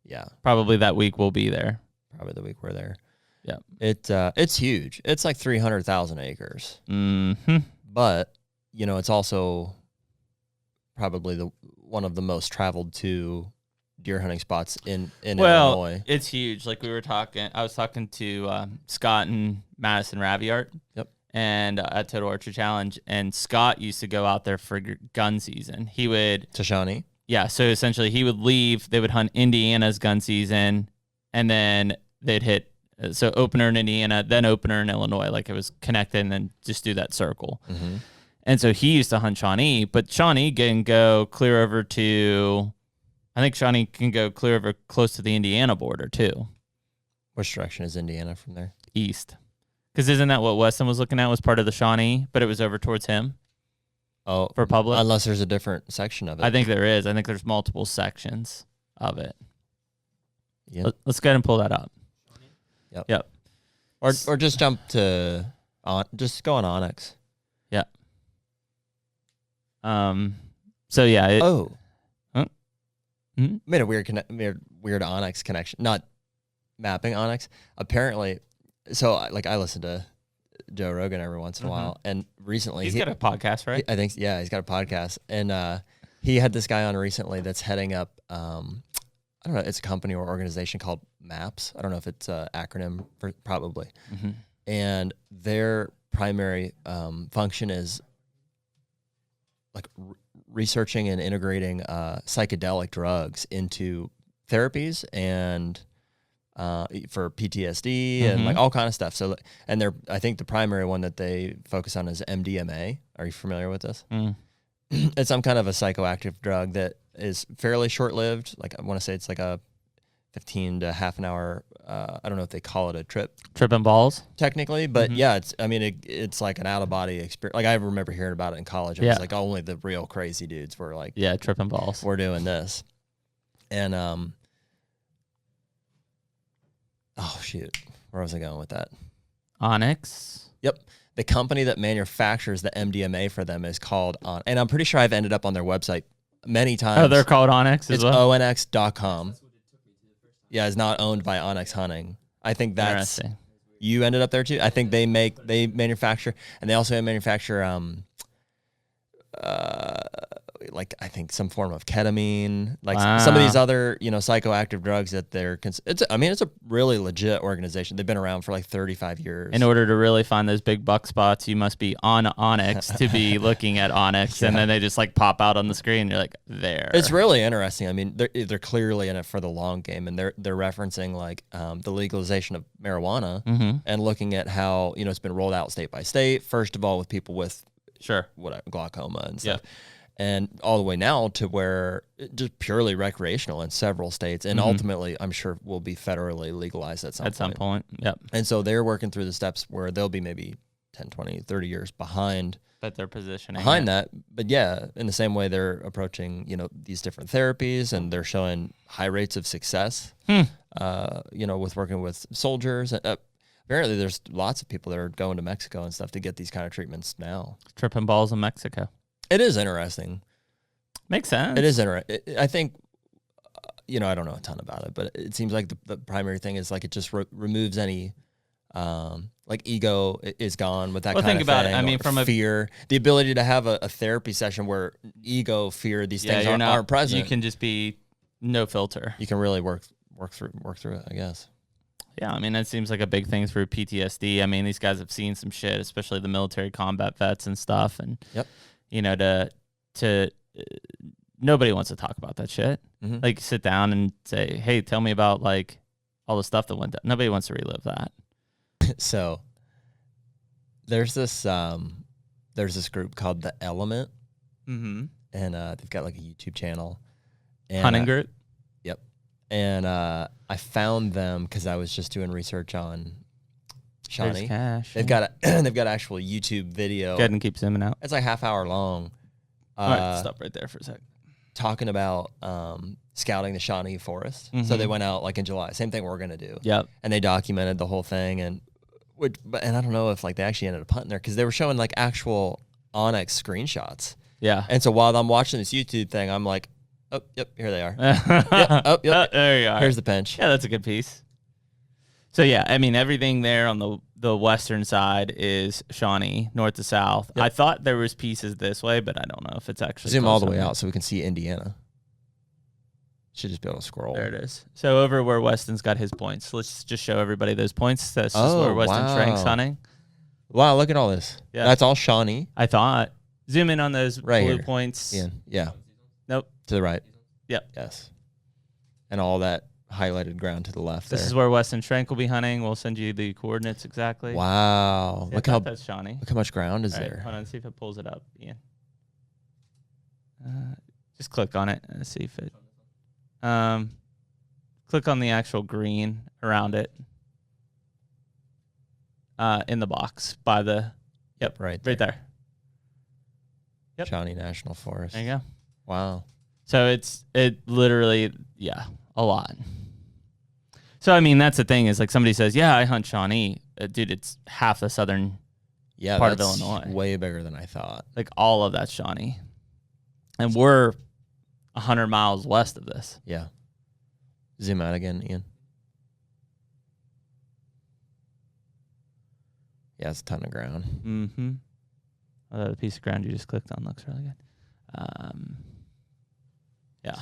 Yeah. Probably that week we'll be there. Probably the week we're there. Yeah. It's huge. It's like 300,000 acres. Mm-hmm. But, it's also probably one of the most traveled to deer hunting spots in Illinois. It's huge. Like I was talking to Scott and Madison Raviart. Yep. And at Total Archer Challenge, and Scott used to go out there for gun season. He would to Shawnee. Yeah, so essentially he would leave. They would hunt Indiana's gun season, and then they'd hit opener in Indiana, then opener in Illinois. Like it was connected, and then just do that circle. Mm-hmm. And so he used to hunt Shawnee, but Shawnee can go clear over to. I think Shawnee can go clear over close to the Indiana border too. Which direction is Indiana from there? East. Because isn't that what Weston was looking at was part of the Shawnee, but it was over towards him? Oh, for public? Unless there's a different section of it. I think there is. I think there's multiple sections of it. Yeah. Let's go ahead and pull that up. Yep. Or just jump to just go on Onyx. Yeah. So yeah. Made a weird Onyx connection. Not mapping Onyx. Apparently. So, I listen to Joe Rogan every once in a while, and recently he's got a podcast, right? I think, yeah, he's got a podcast, and he had this guy on recently that's heading up. I don't know, it's a company or organization called MAPS. I don't know if it's an acronym for probably, and their primary function is like researching and integrating psychedelic drugs into therapies and. For PTSD and like all kind of stuff. So, and I think the primary one that they focus on is MDMA. Are you familiar with this? It's some kind of a psychoactive drug that is fairly short-lived. Like I want to say it's like a 15 to half an hour. I don't know if they call it a tripping balls technically, but yeah, it's like an out-of-body experience. Like I remember hearing about it in college. It was like only the real crazy dudes were like, tripping balls. We're doing this, and oh, shoot. Where was I going with that? Onyx. Yep. The company that manufactures the MDMA for them is called Onyx. And I'm pretty sure I've ended up on their website many times. Oh, they're called Onyx as well? It's onx.com. Yeah, it's not owned by Onyx Hunting. I think that's... You ended up there too? I think they manufacture... And they also manufacture... like I think some form of ketamine, like some of these other, psychoactive drugs that it's a really legit organization. They've been around for like 35 years. In order to really find those big buck spots, you must be on Onyx to be looking at Onyx, and then they just like pop out on the screen. And you're like, there. It's really interesting. I mean, they're clearly in it for the long game, and they're referencing like the legalization of marijuana and looking at how it's been rolled out state by state. First of all, with people with glaucoma and stuff. and all the way now to where just purely recreational in several states, and ultimately I'm sure will be federally legalized at some point. Yep. And so they're working through the steps where they'll be maybe 10, 20, 30 years behind. But they're positioning behind that. But yeah, in the same way they're approaching, these different therapies, and they're showing high rates of success, with working with soldiers. Apparently there's lots of people that are going to Mexico and stuff to get these kind of treatments now. Tripping balls in Mexico. It is interesting. Makes sense. It is interesting. I think, I don't know a ton about it, but it seems like the primary thing is like it just removes any, like ego is gone with that kind of thing. Well, think about it. I mean, from fear, the ability to have a therapy session where ego, fear, these things aren't present. You can just be no filter. You can really work through it, I guess. Yeah, I mean, that seems like a big thing through PTSD. I mean, these guys have seen some shit, especially the military combat vets and stuff. And, nobody wants to talk about that shit. Mm-hmm. Like, sit down and say, hey, tell me about, like, all the stuff that went down. Nobody wants to relive that. So, there's this group called The Element. Mm-hmm. And they've got, like, a YouTube channel. And, hunting group? Yep. And I found them because I was just doing research on Shawnee. They've got an actual YouTube video. Go ahead and keep zooming out. It's like half hour long. All right, stop right there for a sec. Talking about scouting the Shawnee forest. Mm-hmm. So they went out like in July. Same thing we're gonna do. Yep. And they documented the whole thing, and I don't know if like they actually ended up hunting there because they were showing like actual Onyx screenshots. Yeah. And so while I'm watching this YouTube thing, I'm like, oh, yep, here they are. Yep. There you are. Here's the pinch. Yeah, that's a good piece. So, yeah, I mean, everything there on the western side is Shawnee, north to south. Yep. I thought there was pieces this way, but I don't know if it's actually zoom all the way out so we can see Indiana. Should just be able to scroll. There it is. So over where Weston's got his points. Let's just show everybody those points. That's just where Weston Trank's hunting. Wow, look at all this. Yeah. That's all Shawnee. I thought. Zoom in on those blue here. points. Yeah. Nope. To the right. Yep. Yes. And all that highlighted ground to the left. This is where Weston Trank will be hunting. We'll send you the coordinates exactly. Wow. Look how that's Shawnee. Look how much ground is there. Hold on, see if it pulls it up, Ian. Just click on it and see if it. Click on the actual green around it. In the box by the. Yep. Right there. Yep. Shawnee National Forest. There you go. Wow. So it literally, a lot. So, I mean, that's the thing is like somebody says, yeah, I hunt Shawnee. Dude, it's half the southern part of Illinois. Way bigger than I thought. Like all of that's Shawnee. And we're 100 miles west of this. Yeah. Zoom out again, Ian. Yeah, it's a ton of ground. Mm-hmm. The piece of ground you just clicked on looks really good. Yeah.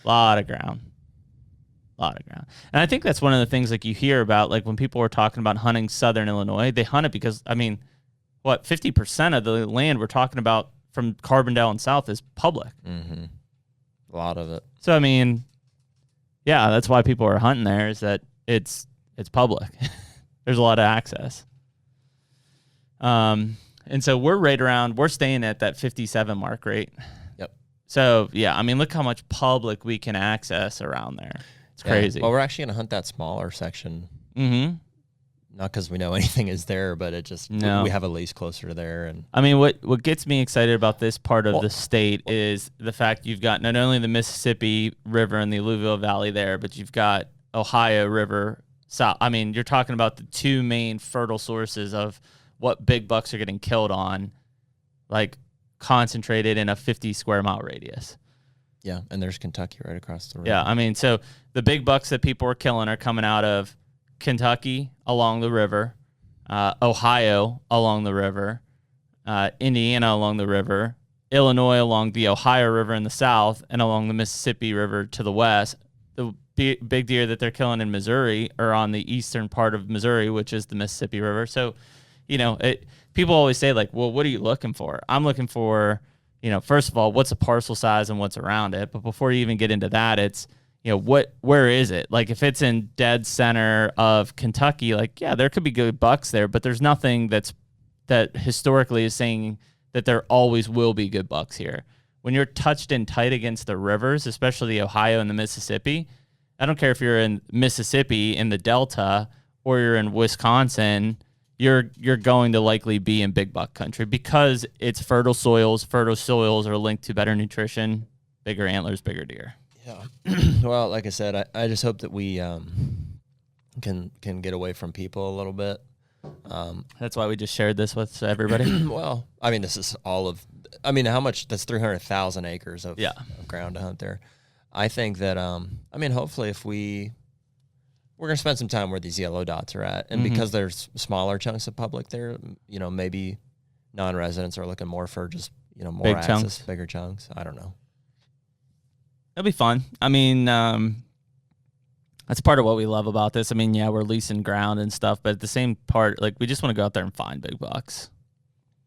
A lot of ground. And I think that's one of the things like you hear about, like when people were talking about hunting southern Illinois, they hunt it because, I mean, 50% of the land we're talking about from Carbondale and south is public. Mm-hmm. A lot of it. So, I mean, yeah, that's why people are hunting there is that it's public. There's a lot of access. And so we're staying at that 57 mark rate. Yep. So, yeah, I mean, look how much public we can access around there. It's crazy. Well, we're actually going to hunt that smaller section. Mm-hmm. Not because we know anything is there, but it just, we have a lease closer to there. And I mean, what gets me excited about this part of the state is the fact you've got not only the Mississippi River and the Alluvial Valley there, but you've got Ohio River south. I mean, you're talking about the two main fertile sources of what big bucks are getting killed on, like concentrated in a 50 square mile radius. Yeah, and there's Kentucky right across the river. Yeah, I mean, so the big bucks that people are killing are coming out of Kentucky along the river, Ohio along the river, Indiana along the river, Illinois along the Ohio River in the south, and along the Mississippi River to the west. The big deer that they're killing in Missouri are on the eastern part of Missouri, which is the Mississippi River. So, people always say, like, well, what are you looking for? I'm looking for, first of all, what's the parcel size and what's around it? But before you even get into that, it's, where is it? Like, if it's in dead center of Kentucky, like, yeah, there could be good bucks there, but there's nothing that historically is saying that there always will be good bucks here. when you're touched in tight against the rivers, especially the Ohio and the Mississippi, I don't care if you're in Mississippi in the Delta or you're in Wisconsin, you're going to likely be in big buck country because it's fertile soils. Fertile soils are linked to better nutrition, bigger antlers, bigger deer. Yeah. Well, like I said, I just hope that we can get away from people a little bit. That's why we just shared this with everybody. Well, I mean, this is how much? That's 300,000 acres of ground to hunt there. I think that, hopefully if we're going to spend some time where these yellow dots are at. And because there's smaller chunks of public there, maybe non-residents are looking more for just, more big access, chunks. Bigger chunks. I don't know. It'll be fun. I mean, that's part of what we love about this. I mean, yeah, we're leasing ground and stuff, but at the same part, like, we just want to go out there and find big bucks.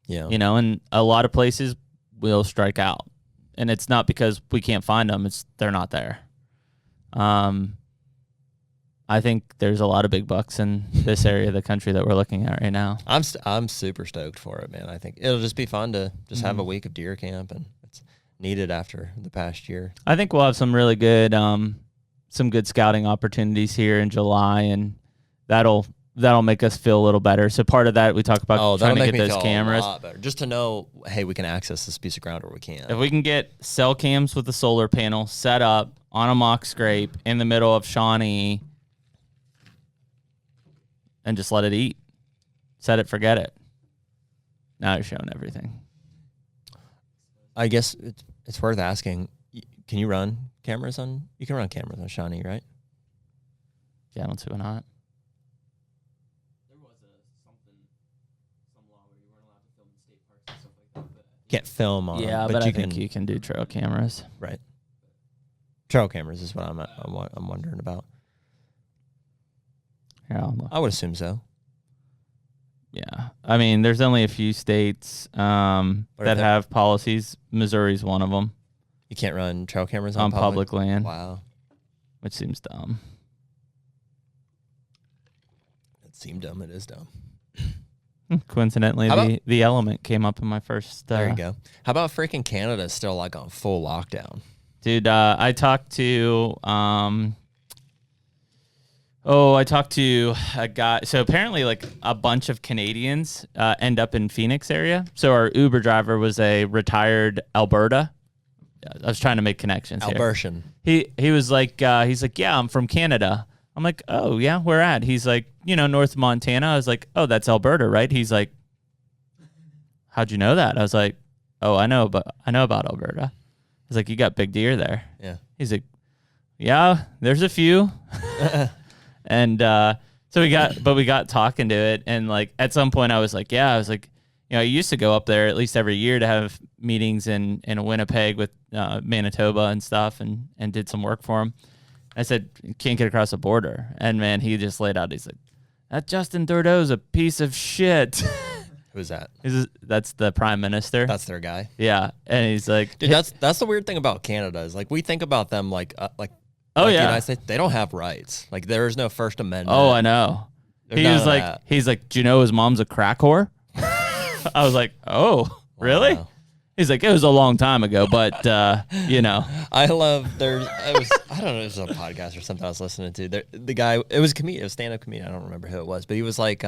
Yeah. And a lot of places will strike out. And it's not because we can't find them, they're not there. I think there's a lot of big bucks in this area of the country that we're looking at right now. I'm super stoked for it, man. I think it'll just be fun to just have a week of deer camp, and it's needed after the past year. I think we'll have some really good scouting opportunities here in July, and that'll make us feel a little better. So part of that, we talk about trying to get those cameras. A lot better. Just to know, hey, we can access this piece of ground where we can. If we can get cell cams with the solar panel set up on a mock scrape in the middle of Shawnee and just let it eat. Set it, forget it. Now you're showing everything. I guess it's worth asking. Can you run cameras on? You can run cameras on Shawnee, right? Yeah, I don't see why not. There was some law where you weren't allowed to film in state parks and stuff like that. Can't film on. Yeah, them, but I think you can do trail cameras. Right. Trail cameras is what I'm wondering about. Yeah, I would assume so. Yeah, I mean, there's only a few states that have policies. Missouri's one of them. You can't run trail cameras on public land. Wow, which seems dumb. It seemed dumb. It is dumb. Coincidentally, the element came up in my first. There you go. How about freaking Canada still like on full lockdown? Dude, I talked to a guy. So apparently, like, a bunch of Canadians end up in Phoenix area. So our Uber driver was a retired Alberta. I was trying to make connections here. Albertian. He was like, yeah, I'm from Canada. I'm like, oh yeah, where at? He's like, north of Montana. I was like, oh, that's Alberta, right? He's like, how'd you know that? I was like, oh, I know about Alberta. He's like, you got big deer there. Yeah. He's like, yeah, there's a few. And so we got talking to it, and like at some point I was like, I used to go up there at least every year to have meetings in Winnipeg with Manitoba and stuff, and did some work for him. I said, can't get across the border, and man, he just laid out. He's like, that Justin Trudeau's a piece of shit. Who's that? That's the prime minister. That's their guy. Yeah, and he's like, dude, that's the weird thing about Canada is like we think about them like. Oh, like yeah. The United States, they don't have rights. Like, there is no First Amendment. Oh, I know. He's like, do you know his mom's a crack whore? I was like, oh, really? Wow. He's like, it was a long time ago, but, I love, I don't know, it was a podcast or something I was listening to. The guy, it was a stand-up comedian. I don't remember who it was, but he was like,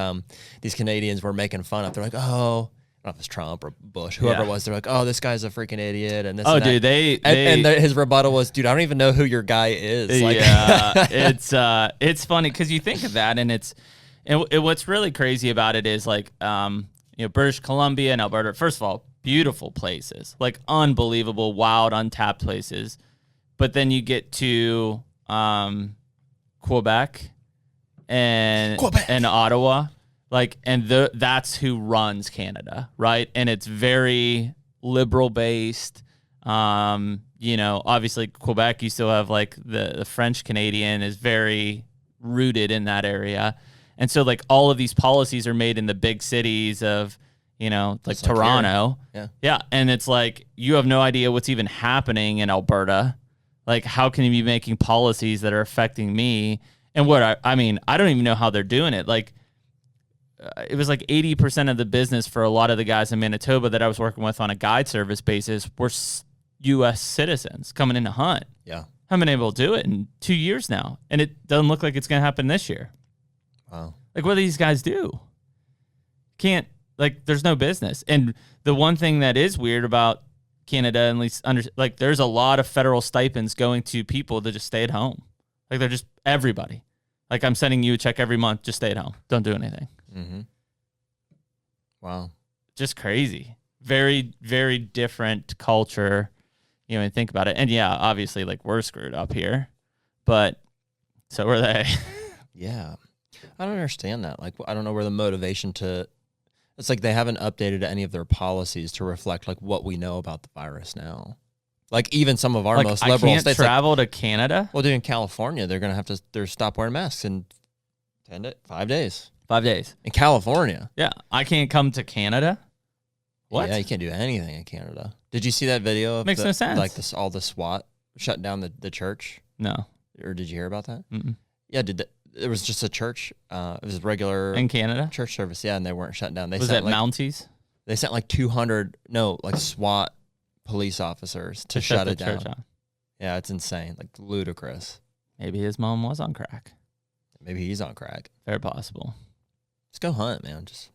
these Canadians were making fun of. They're like, oh, I don't know if it's Trump or Bush, whoever it was. They're like, oh, this guy's a freaking idiot. And this and dude, that. His rebuttal was, dude, I don't even know who your guy is. Like, yeah, it's funny because you think of that, and what's really crazy about it is like, British Columbia and Alberta. First of all, beautiful places, like unbelievable, wild, untapped places. But then you get to Quebec and Ottawa. Like, and that's who runs Canada, right? And it's very liberal based. Obviously Quebec, you still have like the French Canadian is very rooted in that area. And so like all of these policies are made in the big cities of, like Toronto. Yeah. Yeah. And it's like, you have no idea what's even happening in Alberta. Like, how can you be making policies that are affecting me? And I don't even know how they're doing it. Like, it was like 80% of the business for a lot of the guys in Manitoba that I was working with on a guide service basis were, U.S. citizens coming in to hunt. Yeah. Haven't been able to do it in 2 years now, and it doesn't look like it's going to happen this year. Wow. Like, what do these guys do? Can't, like, there's no business. And the one thing that is weird about Canada, at least, like, there's a lot of federal stipends going to people to just stay at home. Like, they're just everybody. Like, I'm sending you a check every month, just stay at home. Don't do anything. Mm-hmm. Wow. Just crazy. Very, very different culture, you know, and think about it. And yeah, obviously, like, we're screwed up here, but so are they. Yeah. I don't understand that. Like, I don't know where the motivation to, it's like they haven't updated any of their policies to reflect like what we know about the virus now. Like even some of our Like, most I liberal can't states, travel to Canada. well, dude, in California, they're going to have to, they're stop wearing masks in 5 days. 5 days. In California. Yeah, I can't come to Canada. What? Yeah, you can't do anything in Canada. Did you see that video of Makes no sense. like this, all the SWAT shut down the church? No. Or did you hear about that? Mm-mm. Yeah, it was just a church. It was a regular In Canada? church service. Yeah, and they weren't shut down. They Was sent it like, Mounties? They sent like 200, like SWAT police officers to shut it down. church down. Yeah, it's insane, like ludicrous. Maybe his mom was on crack. Maybe he's on crack. Very possible. Just go hunt, man. Just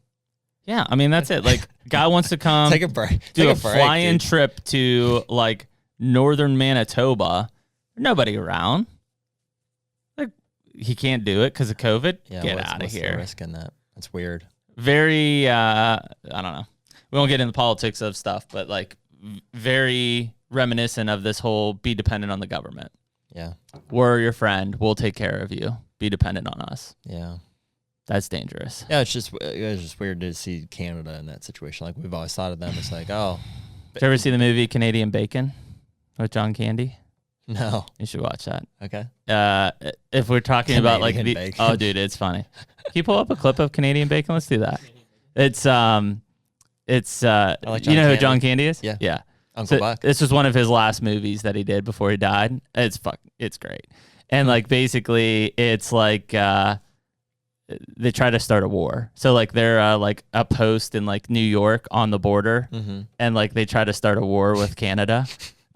Yeah, I mean, that's it. Like, guy wants to come take a break. do Take a a break, fly-in dude. trip to, like, northern Manitoba. Nobody around. Like, he can't do it because of COVID. Yeah, Get what's out of the here. risk in that? That's weird. Very, I don't know. We won't get into the politics of stuff, but, like, very reminiscent of this whole be dependent on the government. Yeah, We're your friend. We'll take care of you. Be dependent on us. yeah, That's dangerous. yeah. It's just weird to see Canada in that situation. Like we've always thought of them as like, oh, Did you ever see the movie Canadian Bacon with John Candy? no, You should watch that. okay, If we're talking about like Canadian the bacon. oh, dude, it's funny. Can you pull up a clip of Canadian Bacon? Let's do that. It's like you John know who Candy. John Candy is? Yeah. yeah. Uncle So Buck. this was one of his last movies that he did before he died. It's great, and like basically it's like they try to start a war. So like they're like a post in like New York on the border, Mm-hmm. and like they try to start a war with Canada.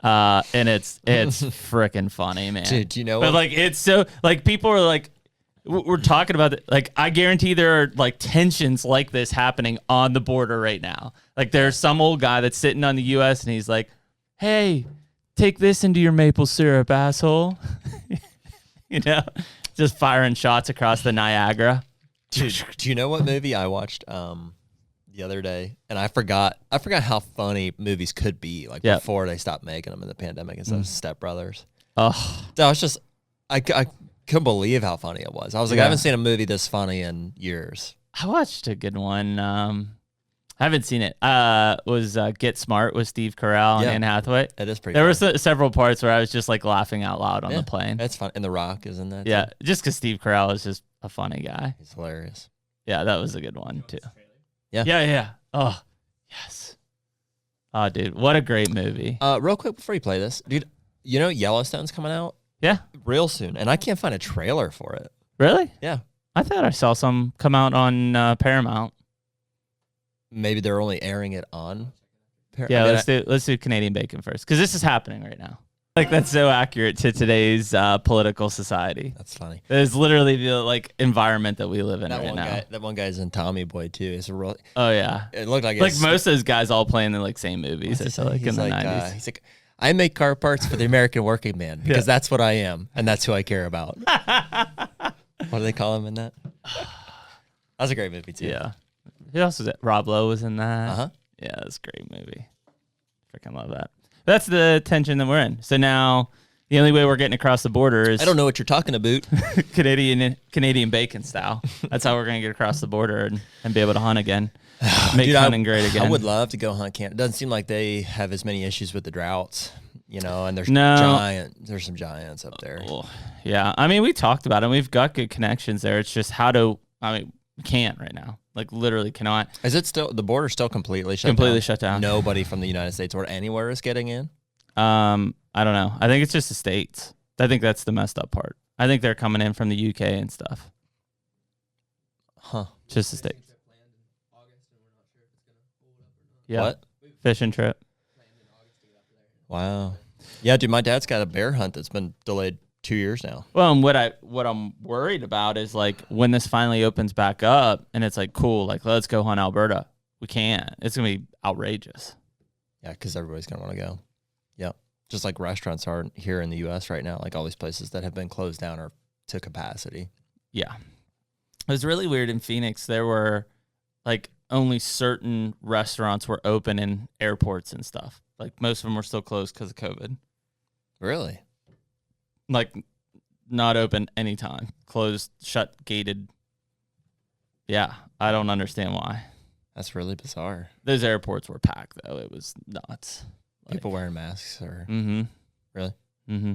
And it's freaking funny, man. Dude, do you know But what? like it's so like people are like we're talking about it. Like I guarantee there are like tensions like this happening on the border right now. Like there's some old guy that's sitting on the U.S. and he's like, "Hey, take this into your maple syrup, asshole." You know, just firing shots across the Niagara. Dude, do you know what movie I watched the other day? And I forgot how funny movies could be like Yeah. before they stopped making them in the pandemic and stuff. Step Brothers. Oh, That was just I couldn't believe how funny it was. I was like, Yeah. I haven't seen a movie this funny in years. I watched a good one. I haven't seen it. Was Get Smart with Steve Carell Yeah. and Anne Hathaway. It is pretty. There funny. were several parts where I was just like laughing out loud on Yeah. the plane. It's fun. And The Rock is in that. Yeah, too. just because Steve Carell is just a funny guy. He's hilarious. Yeah, that was a good one too. Yeah. Yeah. Oh, yes. Oh, dude, what a great movie. Real quick before you play this, dude, you know Yellowstone's coming out Yeah, real soon, and I can't find a trailer for it. really? Yeah. I thought I saw some come out on Paramount. Maybe they're only airing it on. Yeah, I mean, let's do Canadian Bacon first because this is happening right now. Like that's so accurate to today's political society. that's funny. That is literally the like environment that we live in right now. That one guy's in Tommy Boy too. It's a real. Oh yeah, It looked like like it's, most of those guys all playing the like same movies. I feel like in he's the like, 90s. he's like, I make car parts for the American working man because that's what I am and that's who I care about. What do they call him in that? That was a great movie too. Yeah. Who else was it? Rob Lowe was in that. Uh huh. Yeah, that's a great movie. Freaking love that. That's the tension that we're in. So now the only way we're getting across the border is I don't know what you're talking about. Canadian bacon style. That's how we're gonna get across the border and be able to hunt again. Make Dude, hunting great again. I would love to go hunt Canada. It doesn't seem like they have as many issues with the droughts, you know, and there's there's some giants up there. Well, yeah, I mean we talked about it. We've got good connections there. It's just we can't right now. Like literally cannot. Is it still the border still completely shut Completely down? shut down. Nobody from the United States or anywhere is getting in. I don't know. I think it's just the States. I think that's the messed up part. I think they're coming in from the UK and stuff. Huh. Just the States. Yeah. What? Fishing trip. Wow. Yeah, dude, my dad's got a bear hunt that's been delayed 2 years now. Well, and what I'm worried about is like when this finally opens back up and it's like cool, like let's go hunt Alberta. We can't. It's gonna be outrageous. Yeah, because everybody's gonna want to go. Yeah, just like restaurants are here in the U.S. right now. Like all these places that have been closed down are to capacity. Yeah, it was really weird in Phoenix. There were like only certain restaurants were open in airports and stuff. Like most of them were still closed because of COVID. Really? Like not open anytime, closed, shut, gated. Yeah, I don't understand why. That's really bizarre. Those airports were packed though. It was nuts. People wearing masks or Mm-hmm. really? Mm-hmm.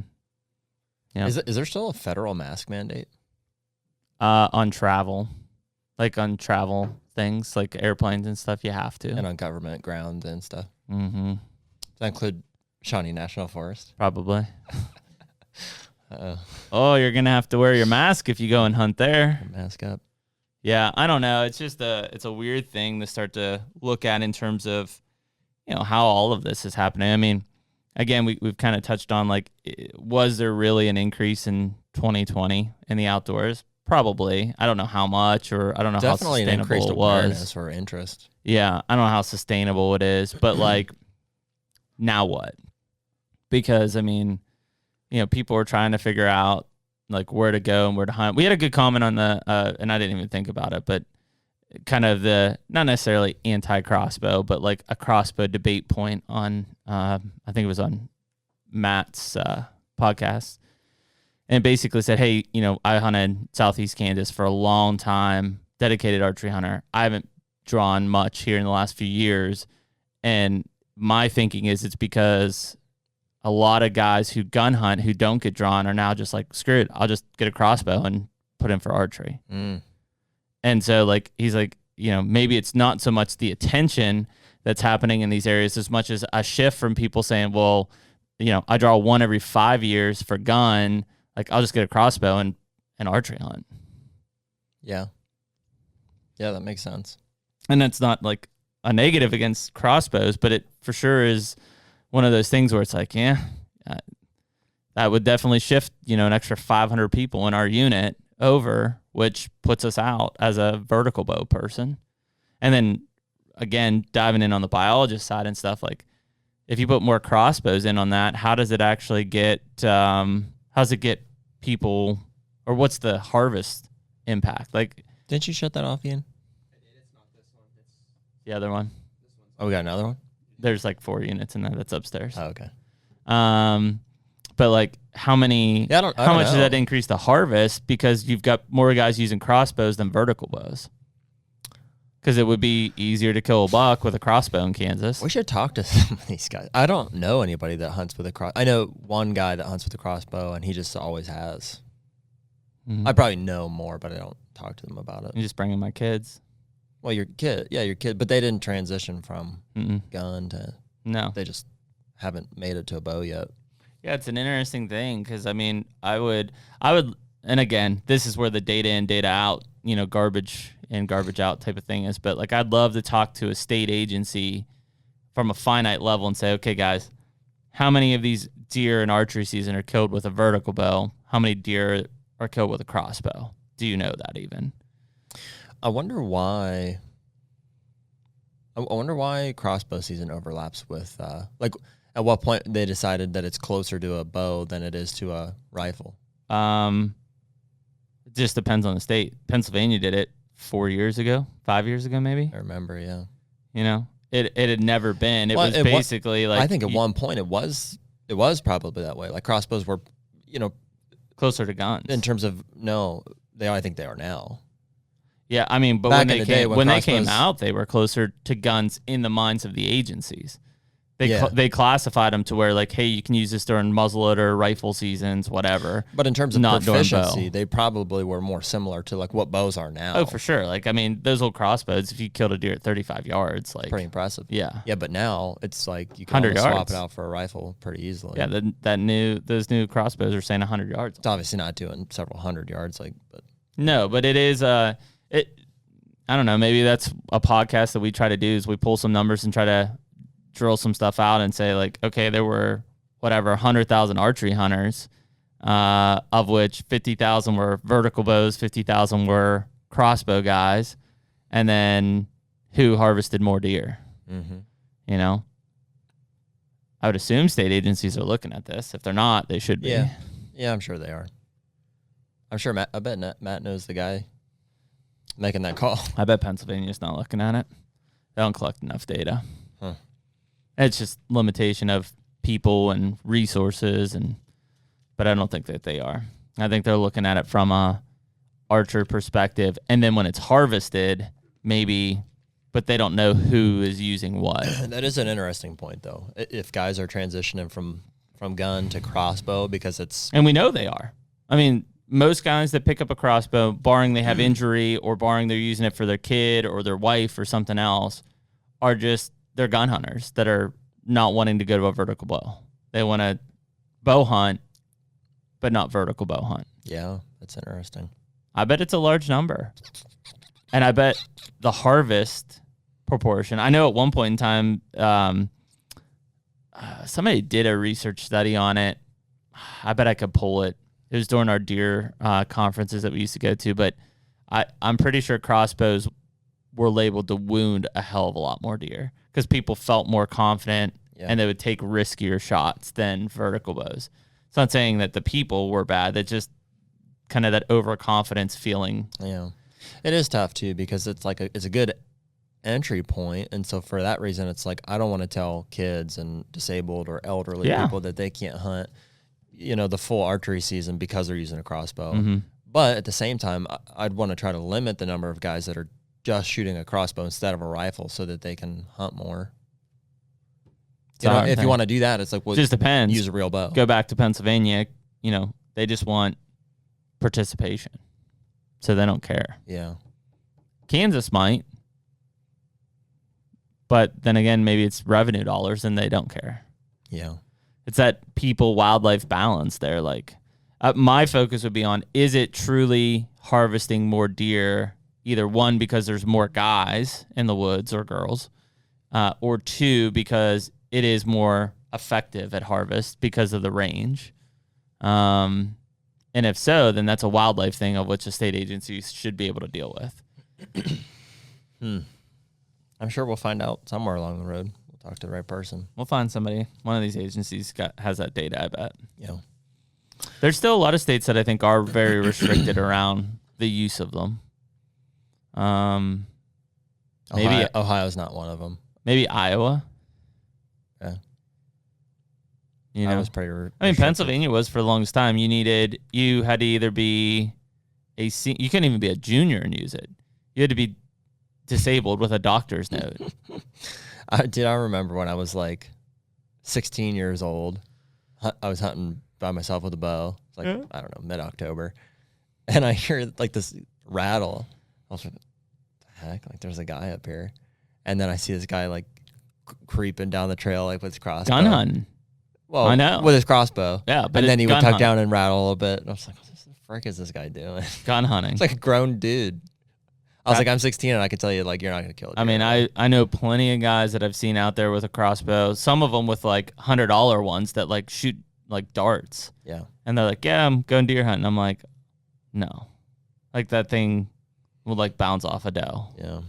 Yeah. Is there still a federal mask mandate? On travel, like on travel things, like airplanes and stuff, you have to. And on government grounds and stuff? Mm-hmm. Does that include Shawnee National Forest? Probably. Uh-oh. Oh, you're gonna have to wear your mask if you go and hunt there. Mask up. Yeah, I don't know. It's just it's a weird thing to start to look at in terms of, how all of this is happening. I mean, again, we've kind of touched on like, was there really an increase in 2020 in the outdoors? Probably. I don't know how much, or I don't know Definitely how an increased sustainable it was. awareness or interest. Yeah, I don't know how sustainable it is, but like, now what? Because I mean, people are trying to figure out like where to go and where to hunt. We had a good comment on the, and I didn't even think about it, but kind of the, not necessarily anti-crossbow, but like a crossbow debate point on, I think it was on Matt's podcast. And basically said, hey, I hunted Southeast Kansas for a long time, dedicated archery hunter. I haven't drawn much here in the last few years. And my thinking is it's because a lot of guys who gun hunt who don't get drawn are now just like, screw it, I'll just get a crossbow and put in for archery. Mm. And so like, he's like, maybe it's not so much the attention that's happening in these areas as much as a shift from people saying, well, I draw one every 5 years for gun. Like I'll just get a crossbow and archery hunt. Yeah. Yeah, that makes sense. And that's not like a negative against crossbows, but it for sure is one of those things where it's like, that would definitely shift, an extra 500 people in our unit over, which puts us out as a vertical bow person. And then again, diving in on the biologist side and stuff, like if you put more crossbows in on that, how does it actually get, how's it get people, or what's the harvest impact? Like, Didn't you shut that off, Ian? I did. It's not this one. It's the other one, this one's. Oh, we got another one? there's like 4 units in there that's upstairs. Oh, okay. But like how many, Yeah, I how don't much does know. that increase the harvest? Because you've got more guys using crossbows than vertical bows. Because it would be easier to kill a buck with a crossbow in Kansas. We should talk to some of these guys. I don't know anybody that hunts with a cross. I know one guy that hunts with a crossbow, and he just always has. Mhm. I probably know more, but I don't talk to them about it. I'm just bringing my kids. Well, your kid, but they didn't transition from Mm-mm. gun to. No. They just haven't made it to a bow yet. Yeah, it's an interesting thing because I mean, I would, and again, this is where the data in, data out, garbage in, garbage out type of thing is. But like, I'd love to talk to a state agency from a finite level and say, okay, guys, how many of these deer in archery season are killed with a vertical bow? How many deer are killed with a crossbow? Do you know that even? I wonder why. I wonder why crossbow season overlaps with at what point they decided that it's closer to a bow than it is to a rifle. It just depends on the state. Pennsylvania did it 4 years ago, 5 years ago, maybe. I remember, yeah. It had never been. It Well, was it basically like I think at one point it was probably that way. Like crossbows were, closer to guns. in terms of I think they are now. Yeah, I mean, but Back when in they the day, came when when they came crossbows- out, they were closer to guns in the minds of the agencies. They Yeah. they classified them to where like, hey, you can use this during muzzleloader, rifle seasons, whatever. But in terms of Not during proficiency, bow. they probably were more similar to like what bows are now. Oh, for sure. Like, I mean, those old crossbows, if you killed a deer at 35 yards, like, Pretty impressive. yeah. Yeah, but now it's like you can 100 almost swap yards. it out for a rifle pretty easily. Yeah, those new crossbows are saying 100 yards. It's obviously not doing several hundred yards, but No, but it is I don't know, maybe that's a podcast that we try to do is we pull some numbers and try to drill some stuff out and say like, okay, there were whatever 100,000 archery hunters, of which 50,000 were vertical bows, 50,000 were crossbow guys, and then who harvested more deer? Mm-hmm. You know, I would assume state agencies are looking at this. If they're not, they should be. Yeah, I'm sure they are. I'm sure I bet Matt knows the guy making that call. I bet Pennsylvania's not looking at it. They don't collect enough data. Huh. It's just limitation of people and resources, but I don't think that they are. I think they're looking at it from a archer perspective, and then when it's harvested, maybe, but they don't know who is using what. That is an interesting point, though. If guys are transitioning from gun to crossbow, because it's... And we know they are. I mean, most guys that pick up a crossbow, barring they have injury or barring they're using it for their kid or their wife or something else, they're gun hunters that are not wanting to go to a vertical bow. They want to bow hunt, but not vertical bow hunt. Yeah, that's interesting. I bet it's a large number. And I bet the harvest proportion, I know at one point in time, somebody did a research study on it. I bet I could pull it. It was during our deer conferences that we used to go to, but I'm pretty sure crossbows were labeled to wound a hell of a lot more deer because people felt more confident and they would take riskier shots than vertical bows. It's not saying that the people were bad. That just kind of that overconfidence feeling. Yeah, it is tough too because it's like it's a good entry point, and so for that reason, it's like I don't want to tell kids and disabled or elderly people that they can't hunt, the full archery season because they're using a crossbow. Mm-hmm. But at the same time, I'd want to try to limit the number of guys that are just shooting a crossbow instead of a rifle so that they can hunt more. If you want to do that, it's like, well, just depends. Use a real bow. Go back to Pennsylvania, they just want participation. So they don't care. Yeah. Kansas might. But then again, maybe it's revenue dollars and they don't care. Yeah. It's that people-wildlife balance there. Like, my focus would be on, is it truly harvesting more deer, either one, because there's more guys in the woods or girls, or two, because it is more effective at harvest because of the range. And if so, then that's a wildlife thing of which the state agencies should be able to deal with. I'm sure we'll find out somewhere along the road. We'll talk to the right person. We'll find somebody. One of these agencies has that data, I bet. Yeah. There's still a lot of states that I think are very restricted around the use of them. Maybe Ohio's not one of them. Maybe Iowa. Yeah. Iowa's pretty restricted. I mean, Pennsylvania was for the longest time. You had to either be you couldn't even be a junior and use it. You had to be disabled with a doctor's note. I remember when I was like 16 years old, I was hunting by myself with a bow. It's like, I don't know, mid-October. And I hear like this rattle. I was like, what the heck? Like there's a guy up here. And then I see this guy like creeping down the trail like with his crossbow. Gun hunting. Well, I know. with his crossbow. Yeah, but and then he would tuck hunting. down and rattle a little bit. And I was like, what the frick is this guy doing? Gun hunting. It's like a grown dude. I was like, I'm 16 and I can tell you, like, you're not going to kill it. I mean, I know plenty of guys that I've seen out there with a crossbow, some of them with like $100 ones that like shoot like darts. Yeah. And they're like, yeah, I'm going deer hunting. I'm like, no. Like that thing will like bounce off a doe. Yeah.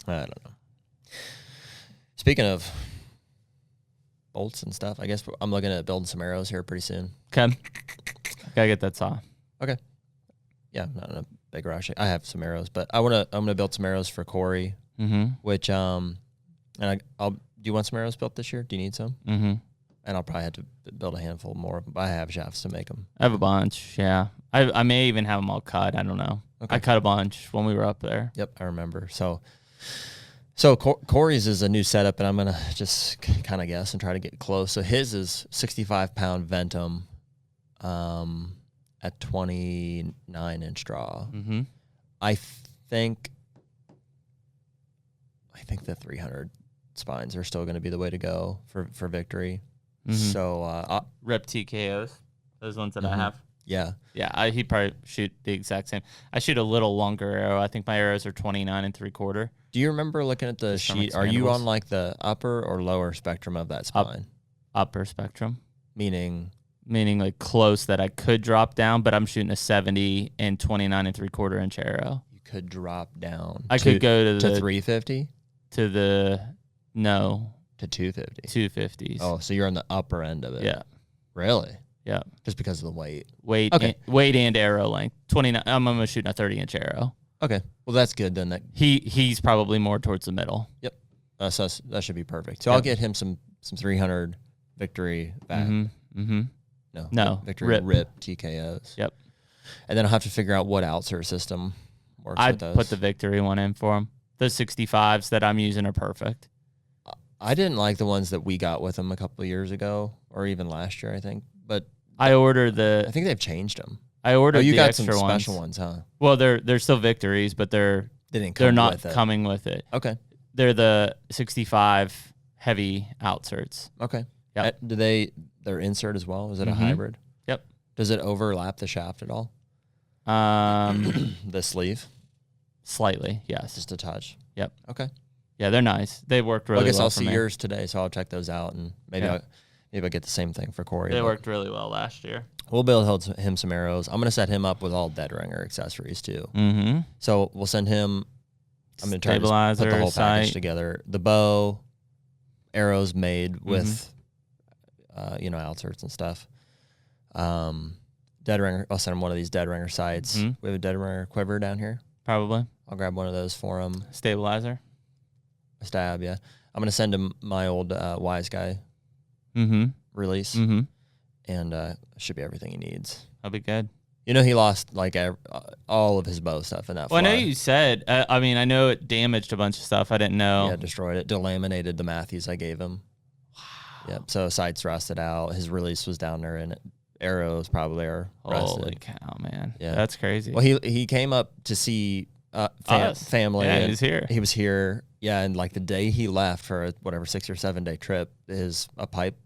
I don't know. Speaking of bolts and stuff, I guess I'm looking at building some arrows here pretty soon. Okay. Gotta get that saw. Okay. Yeah, I'm not in a big rush. I have some arrows, but I'm gonna build some arrows for Corey. Mm-hmm. Which and I'll. Do you want some arrows built this year? Do you need some? Mm-hmm. And I'll probably have to build a handful more. But I have shafts to make them. I have a bunch. Yeah. I may even have them all cut. I don't know. Okay. I cut a bunch when we were up there. Yep, I remember. So Corey's is a new setup, and I'm gonna just kind of guess and try to get close. So his is 65-pound Ventum, at 29-inch draw. Mm-hmm. I think the 300 spines are still going to be the way to go for victory. Mm-hmm. So Rep TKOs, those ones that I Mhm. have. yeah, He probably shoot the exact same. I shoot a little longer arrow. I think my arrows are 29 3/4. do you remember looking at the Just some sheet? Are you expandables. on like the upper or lower spectrum of that spine? upper spectrum, Meaning like close that I could drop down, but I'm shooting a 70 and 29 and 3/4 inch arrow. you could drop down. I could go to to the 350 to the no to 250. 250s. Oh, so you're on the upper end of it. Yeah, Really? yeah. Just because of the weight. Weight, Okay. weight and arrow length. 29. I'm almost shooting a 30 inch arrow. Okay. Well, that's good then. He's probably more towards the middle. Yep. So that should be perfect. So Yep. I'll get him some 300 victory back. Mm-hmm. No, victory rip. TKOs. Yep. And then I'll have to figure out what outsert system works I'd with those. put the victory one in for him. The 65s that I'm using are perfect. I didn't like the ones that we got with them a couple of years ago, or even last year, I think. But I ordered I think they've changed them. I ordered you the got extra some ones. special ones, huh? Well, they're still victories, but they're not with it. coming with it. Okay. They're the 65 heavy outserts. Okay. Yep. Do their insert as well? Is it a Mhm. hybrid? Yep. Does it overlap the shaft at all? The sleeve, Slightly, yes. just a touch. Yep. Okay. Yeah, they're nice. They worked really I guess well. I'll for see me. yours today, so I'll check those out, and maybe Yeah. I'll get the same thing for Corey. They but worked really well last year. We'll build him some arrows. I'm gonna set him up with all dead ringer accessories too. Mm-hmm. So we'll send him. I'm gonna try to just Stabilizer, put the whole package sight. together. The bow, arrows made Mm-hmm. with, outserts and stuff. Dead ringer. I'll send him one of these dead ringer sights. Mhm. We have a dead ringer quiver down here. Probably. I'll grab one of those for him. Stabilizer. A stab, yeah. I'm gonna send him my old Wise Guy Mm-hmm. release, Mm-hmm. and should be everything he needs. That'll be good. He lost like all of his bow stuff in that. Well, I know fly. you said, I know it damaged a bunch of stuff. I didn't know. Yeah, destroyed it. Delaminated the Matthews I gave him. Wow. Yep. So sights rusted out. His release was down there, and arrows probably are rusted. Holy cow, man. Yeah. That's crazy. Well, he came up to see Us. family. Yeah, and he was here. He was here. Yeah, and like the day he left for a 6 or 7 day trip, a pipe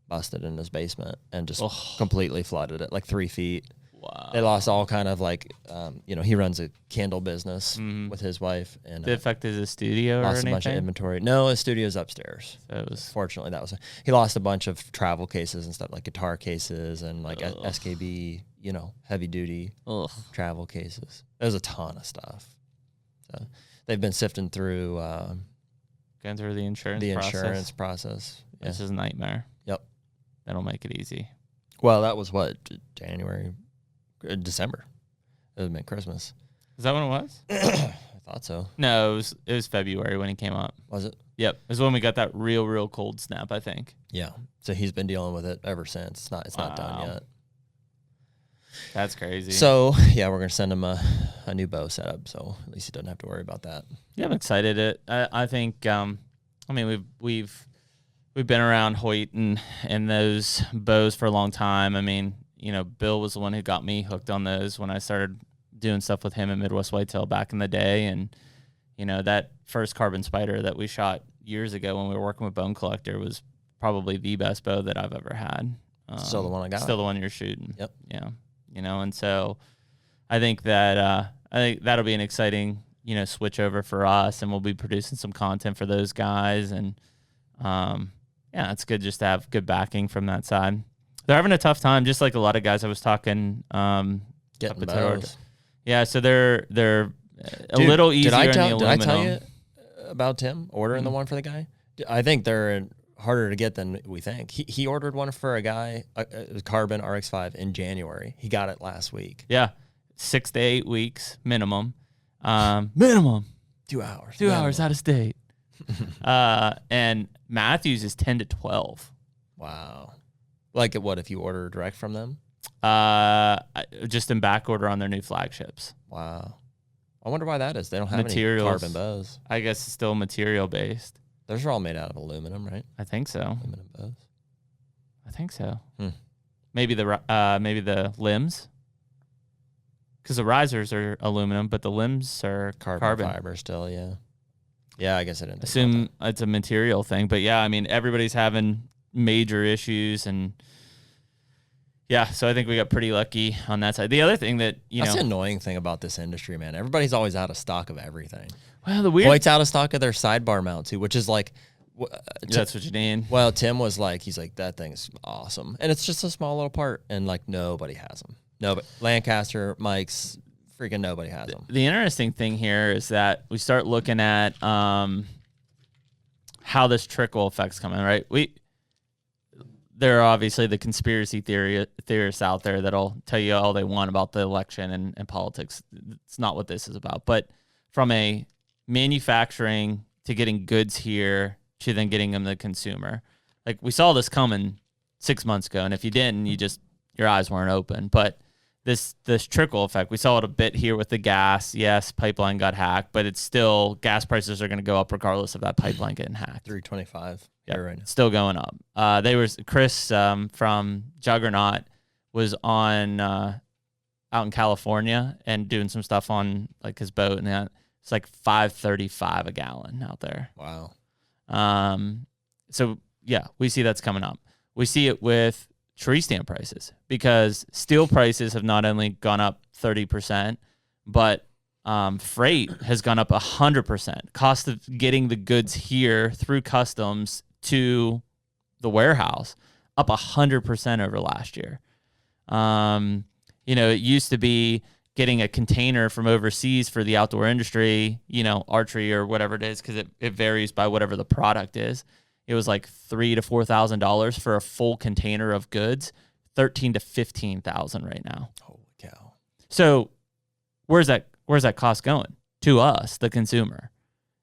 busted in his basement and just completely flooded it, like 3 feet. Wow. They lost all kind of like, he runs a candle business with his wife, and Did it affect his studio or lost anything? a bunch of inventory. No, his studio's upstairs. So it was. Fortunately, he lost a bunch of travel cases and stuff, like guitar cases and like SKB, heavy duty Ugh. travel cases. There's a ton of stuff. So they've been sifting through Going through the insurance process. Yeah. This is a nightmare. Yep. That'll make it easy. Well, that was what, December. It was mid-Christmas. Is that when it was? I thought so. No, it was February when he came up. Was it? Yep. It was when we got that real cold snap, I think. Yeah. So he's been dealing with it ever since. It's not done Wow. yet. That's crazy. So yeah, we're gonna send him a new bow setup, so at least he doesn't have to worry about that. Yeah, I'm excited. I think we've been around Hoyt and those bows for a long time. I mean, Bill was the one who got me hooked on those when I started doing stuff with him at Midwest Whitetail back in the day. And that first carbon spider that we shot years ago when we were working with Bone Collector was probably the best bow that I've ever had. Still the one I got. Still the one you're shooting. Yep. Yeah. And so I think that'll be an exciting, switch over for us, and we'll be producing some content for those guys. And it's good just to have good backing from that side. They're having a tough time, just like a lot of guys I was talking. Getting up at bows. Yeah, so they're a little easier in the aluminum. Did I tell you about Tim ordering the one for the guy? I think they're harder to get than we think. He ordered one for a guy, a Carbon RX-5 in January. He got it last week. Yeah, 6 to 8 weeks minimum. Minimum. 2 hours. 2 hours out of state. And Matthews is 10 to 12. Wow. Like what if you order direct from them? Just in back order on their new flagships. Wow. I wonder why that is. They don't have Materials. any carbon bows. I guess it's still material based. Those are all made out of aluminum, right? I think so. Aluminum bows. I think so. Hmm. Maybe the limbs, because the risers are aluminum, but the limbs are carbon. Fiber still, yeah. Yeah, I guess I didn't think Assume about that. it's a material thing, but yeah, I mean everybody's having major issues, and yeah, so I think we got pretty lucky on that side. The other thing that That's the annoying thing about this industry, man. Everybody's always out of stock of everything. well, the weird Hoyt's out of stock of their sidebar mount too, which is like That's what you need. Well, Tim was like, he's like, that thing's awesome, and it's just a small little part, and like nobody has them. Nobody, Lancaster, Mike's, freaking nobody has them. The interesting thing here is that we start looking at how this trickle effect's coming, right? There are obviously the conspiracy theorists out there that'll tell you all they want about the election and politics. It's not what this is about. But from a manufacturing to getting goods here to then getting them to the consumer, like we saw this coming 6 months ago, and if you didn't, your eyes weren't open. But this trickle effect, we saw it a bit here with the gas. Yes, pipeline got hacked, but it's still, gas prices are going to go up regardless of that pipeline getting hacked. 325. Yeah, right now. Still going up. Chris from Juggernaut was on out in California and doing some stuff on like his boat, and that it's like $5.35 a gallon out there. Wow. So yeah, we see that's coming up. We see it with tree stand prices because steel prices have not only gone up 30%, but freight has gone up 100%. Cost of getting the goods here through customs to the warehouse up 100% over last year. It used to be getting a container from overseas for the outdoor industry, archery or whatever it is, because it varies by whatever the product is. It was like $3,000 to $4,000 for a full container of goods, $13,000 to $15,000 right now. Holy cow! So where's that cost going? To us, the consumer.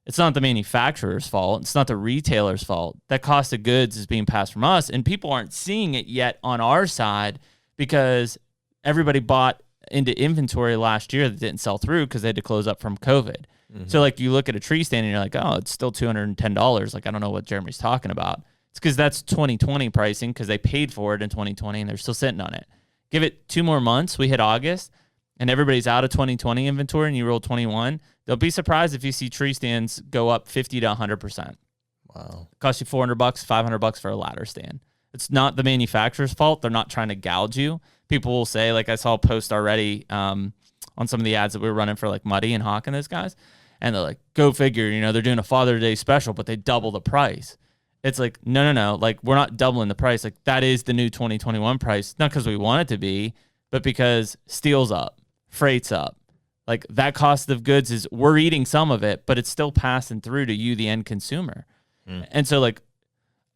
It's not the manufacturer's fault. It's not the retailer's fault. That cost of goods is being passed from us, and people aren't seeing it yet on our side because everybody bought into inventory last year that didn't sell through because they had to close up from COVID. Mm-hmm. So like you look at a tree stand and you're like, oh, it's still $210. Like, I don't know what Jeremy's talking about. It's because that's 2020 pricing because they paid for it in 2020 and they're still sitting on it. Give it 2 more months. We hit August and everybody's out of 2020 inventory and you roll 21. Don't be surprised if you see tree stands go up 50 to 100%. Wow. It costs you $400, $500 for a ladder stand. It's not the manufacturer's fault. They're not trying to gouge you. People will say, like I saw a post already on some of the ads that we were running for like Muddy and Hawk and those guys. And they're like, go figure, they're doing a Father's Day special, but they double the price. It's like, no. Like, we're not doubling the price. Like, that is the new 2021 price. Not because we want it to be, but because steel's up, freight's up. Like, that cost of goods we're eating some of it, but it's still passing through to you, the end consumer. And so, like,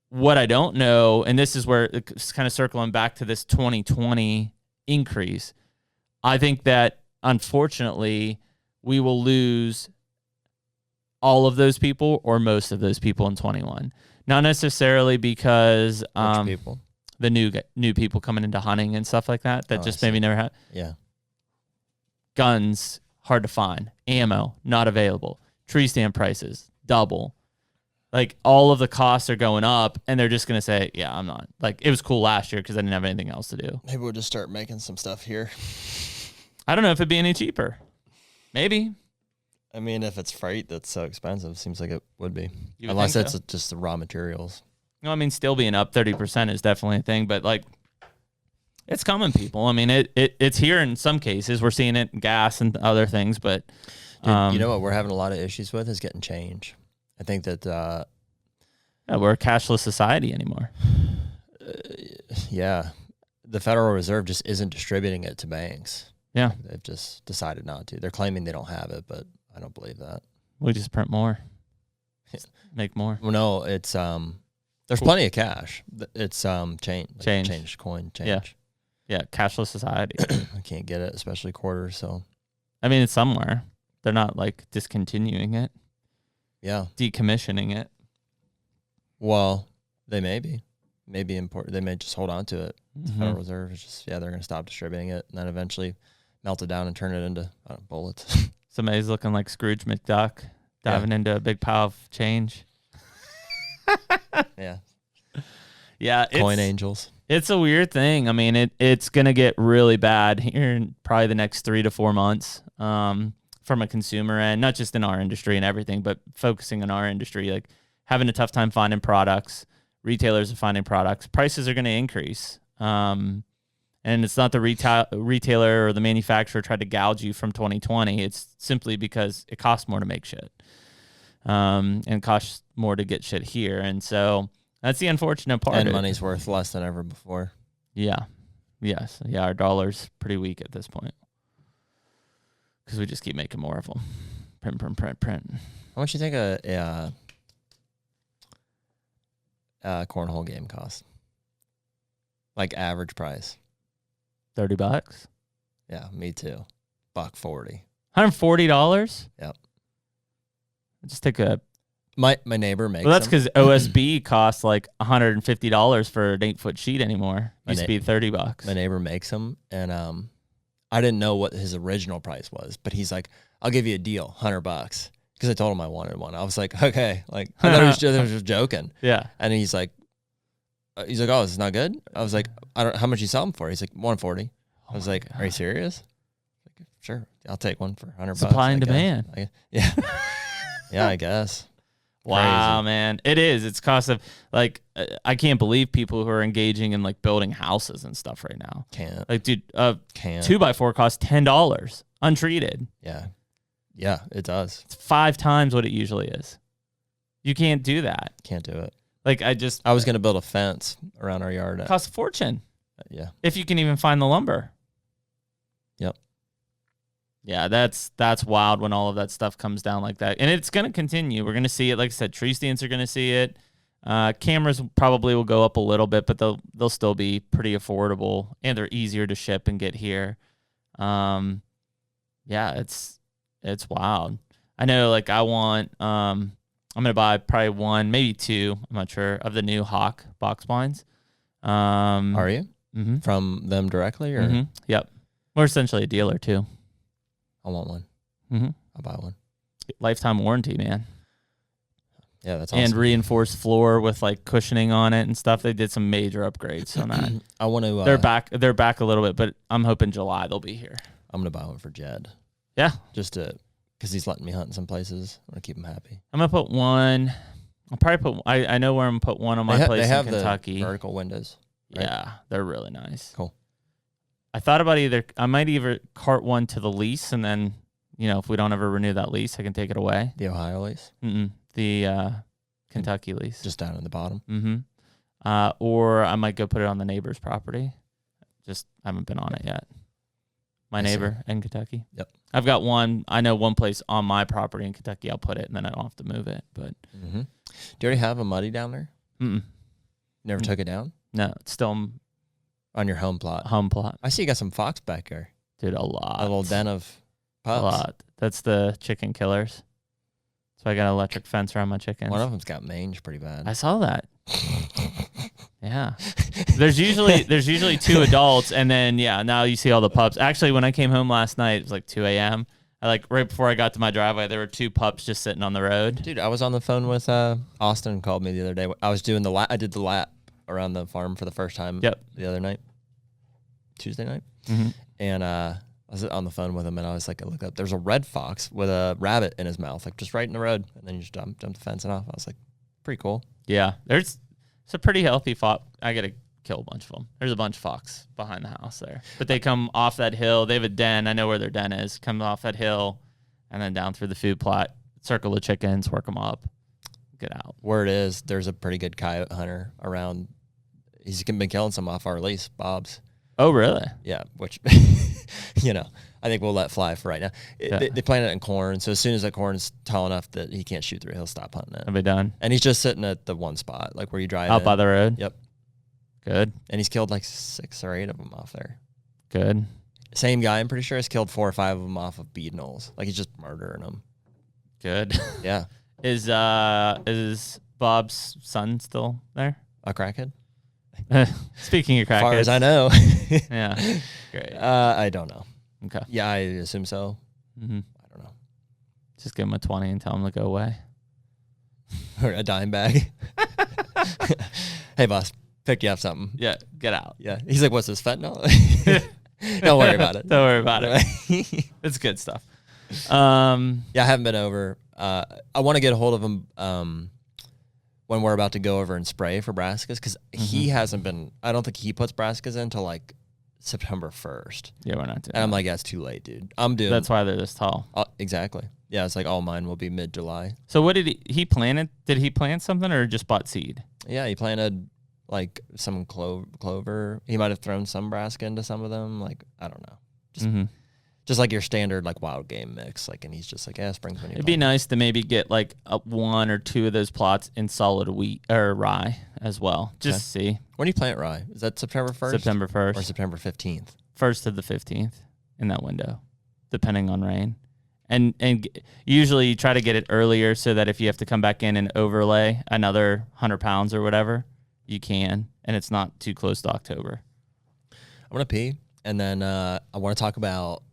what I don't know, and this is where it's kind of circling back to this 2020 increase, I think that, unfortunately, we will lose all of those people or most of those people in 21. Not necessarily because people? The new people coming into hunting and stuff like that just maybe never had. Yeah. Guns, hard to find. Ammo, not available. Tree stand prices, double. Like, all of the costs are going up, and they're just going to say, yeah, I'm not. Like, it was cool last year because I didn't have anything else to do. Maybe we'll just start making some stuff here. I don't know if it'd be any cheaper. Maybe. I mean, if it's freight that's so expensive, seems like it would be. Unless it's just the raw materials. No, I mean, still being up 30% is definitely a thing, but like, it's coming, people. I mean, it's here in some cases. We're seeing it in gas and other things, but Dude, you know what we're having a lot of issues with is getting change. I think that we're a cashless society anymore. Yeah, the Federal Reserve just isn't distributing it to banks. Yeah, they've just decided not to. They're claiming they don't have it, but I don't believe that. We just print more, make more. Well, no, it's there's plenty of cash. It's change, coin, change. Yeah, cashless society. I can't get it, especially quarters. So, I mean, it's somewhere. They're not like discontinuing it. Yeah, decommissioning it. Well, they may be. Maybe important. They may just hold on to it. The Federal Reserve is just they're going to stop distributing it and then eventually melt it down and turn it into bullets. Somebody's looking like Scrooge McDuck diving into a big pile of change. Yeah. Coin angels. It's a weird thing. I mean, it's going to get really bad here in probably the next 3 to 4 months from a consumer end, not just in our industry and everything, but focusing on our industry, like having a tough time finding products. Retailers are finding products. Prices are going to increase. And it's not the retailer or the manufacturer tried to gouge you from 2020. It's simply because it costs more to make shit. and costs more to get shit here. And so that's the unfortunate part. And money's worth less than ever before. Yeah. Yes. Yeah, our dollar's pretty weak at this point because we just keep making more of them. Print. How much do you think a cornhole game costs? Like average price? $30. Yeah, me too. $140. $140? Yep. Just take a... My neighbor makes Well, that's them. because OSB costs like $150 for an 8-foot sheet anymore. Used to be $30. My neighbor makes them, and I didn't know what his original price was, but he's like, "I'll give you a deal, $100." Because I told him I wanted one. I was like, "Okay," like I thought he was just joking. Yeah. And he's like, "Oh, this is not good." I was like, "I don't. How much you sell them for?" He's like, $140. I was like, "Are you serious?" Like, sure, I'll take one for $100. Supply and demand. Yeah, yeah, I guess. Wow, Crazy. man. It is. It's cost of, like, I can't believe people who are engaging in, like, building houses and stuff right now. Can't. Like, dude, Can't. 2x4 costs $10 untreated. Yeah. Yeah, it does. It's 5 times what it usually is. You can't do that. Can't do it. Like, I was going to build a fence around our yard. It costs a fortune. Yeah. If you can even find the lumber. Yep. Yeah, that's wild when all of that stuff comes down like that. And it's going to continue. We're going to see it. Like I said, tree stands are going to see it. Cameras probably will go up a little bit, but they'll still be pretty affordable, and they're easier to ship and get here. Yeah, it's wild. I know, like, I'm going to buy probably 1, maybe 2, I'm not sure, of the new Hawk box blinds. Are you? Mm-hmm. From them directly? Or Mm-hmm. Yep. We're essentially a dealer, too. I want one. Mm-hmm. I'll buy one. Lifetime warranty, man. Yeah, that's awesome. And reinforced floor with, like, cushioning on it and stuff. They did some major upgrades on that. I want to. They're back a little bit, but I'm hoping July they'll be here. I'm gonna buy one for Jed. Yeah, just because he's letting me hunt in some places. I want to keep him happy. I'm gonna put one. I'll probably put. I know where I'm gonna put one on my place they have in Kentucky. The vertical windows. Right? Yeah, they're really nice. Cool. I thought about I might either cart one to the lease, and then, you know, if we don't ever renew that lease, I can take it away. The Ohio lease. The Kentucky lease. Just down in the bottom. Mm-hmm. Or I might go put it on the neighbor's property. Just haven't been on it yet. My neighbor in Kentucky. Yep. I've got one. I know one place on my property in Kentucky. I'll put it, and then I don't have to move it. But do you already have a muddy down there? Never took it down? No, it's still on your home plot. I see you got some fox back there. Dude, a lot. A little den of pups. A lot. That's the chicken killers. So I got an electric fence around my chickens. One of them's got mange pretty bad. I saw that. Yeah. There's usually 2 adults, and then now you see all the pups. Actually, when I came home last night, it was like 2 a.m. Right before I got to my driveway, there were 2 pups just sitting on the road. Dude, I was on the phone with Austin. Called me the other day. I was doing I did the lap around the farm for the first time. Yep. The other night, Tuesday night, and I was on the phone with him, and I was like, I look up. There's a red fox with a rabbit in his mouth, like just right in the road, and then you just jump the fence and off. I was like, pretty cool. Yeah, it's a pretty healthy fox. I gotta kill a bunch of them. There's a bunch of fox behind the house there, but they come off that hill. They have a den. I know where their den is. Come off that hill, and then down through the food plot. Circle the chickens, work them up, get out. Word is there's a pretty good coyote hunter around. He's been killing some off our lease, Bob's. Oh, really? Yeah, which, I think we'll let fly for right now. They plant it in corn, so as soon as that corn's tall enough that he can't shoot through, he'll stop hunting it. I'll be done. And he's just sitting at the one spot, like where you drive out in. by the road? Yep. Good. And he's killed like 6 or 8 of them off there. Good. Same guy, I'm pretty sure, has killed 4 or 5 of them off of bead knolls. Like, he's just murdering them. Good. Yeah. Is Bob's son still there? A crackhead? Speaking of crackheads. As far as I know. Yeah. Great. I don't know. Okay. Yeah, I assume so. I don't know. Just give him a 20 and tell him to go away. Or a dime bag. Hey, boss, picked you up something. Yeah, get out. Yeah. He's like, what's this, fentanyl? Don't worry about it. Don't worry about it. It's good stuff. Yeah, I haven't been over. I want to get a hold of him when we're about to go over and spray for Braskas, because he hasn't been. I don't think he puts Braskas in until like September 1st. Yeah, we're not doing And I'm like, yeah, it's too late, dude. I'm doing. That's why they're this tall. Exactly. Yeah, it's like all mine will be mid-July. So what did he planted? Did he plant something or just bought seed? Yeah, he planted like some clover. He might have thrown some brassica into some of them. Like, I don't know. Just like your standard like wild game mix. Like, and he's just like, yeah, spring's when you It'd be nice to maybe get like 1 or 2 of those plots in solid wheat or rye as well. Just see. When do you plant rye? Is that September 1st? September 1st. Or September 15th? 1st to the 15th in that window, depending on rain. And usually you try to get it earlier so that if you have to come back in and overlay another 100 pounds or whatever, you can, and it's not too close to October. I'm going to pee, and then I want to talk about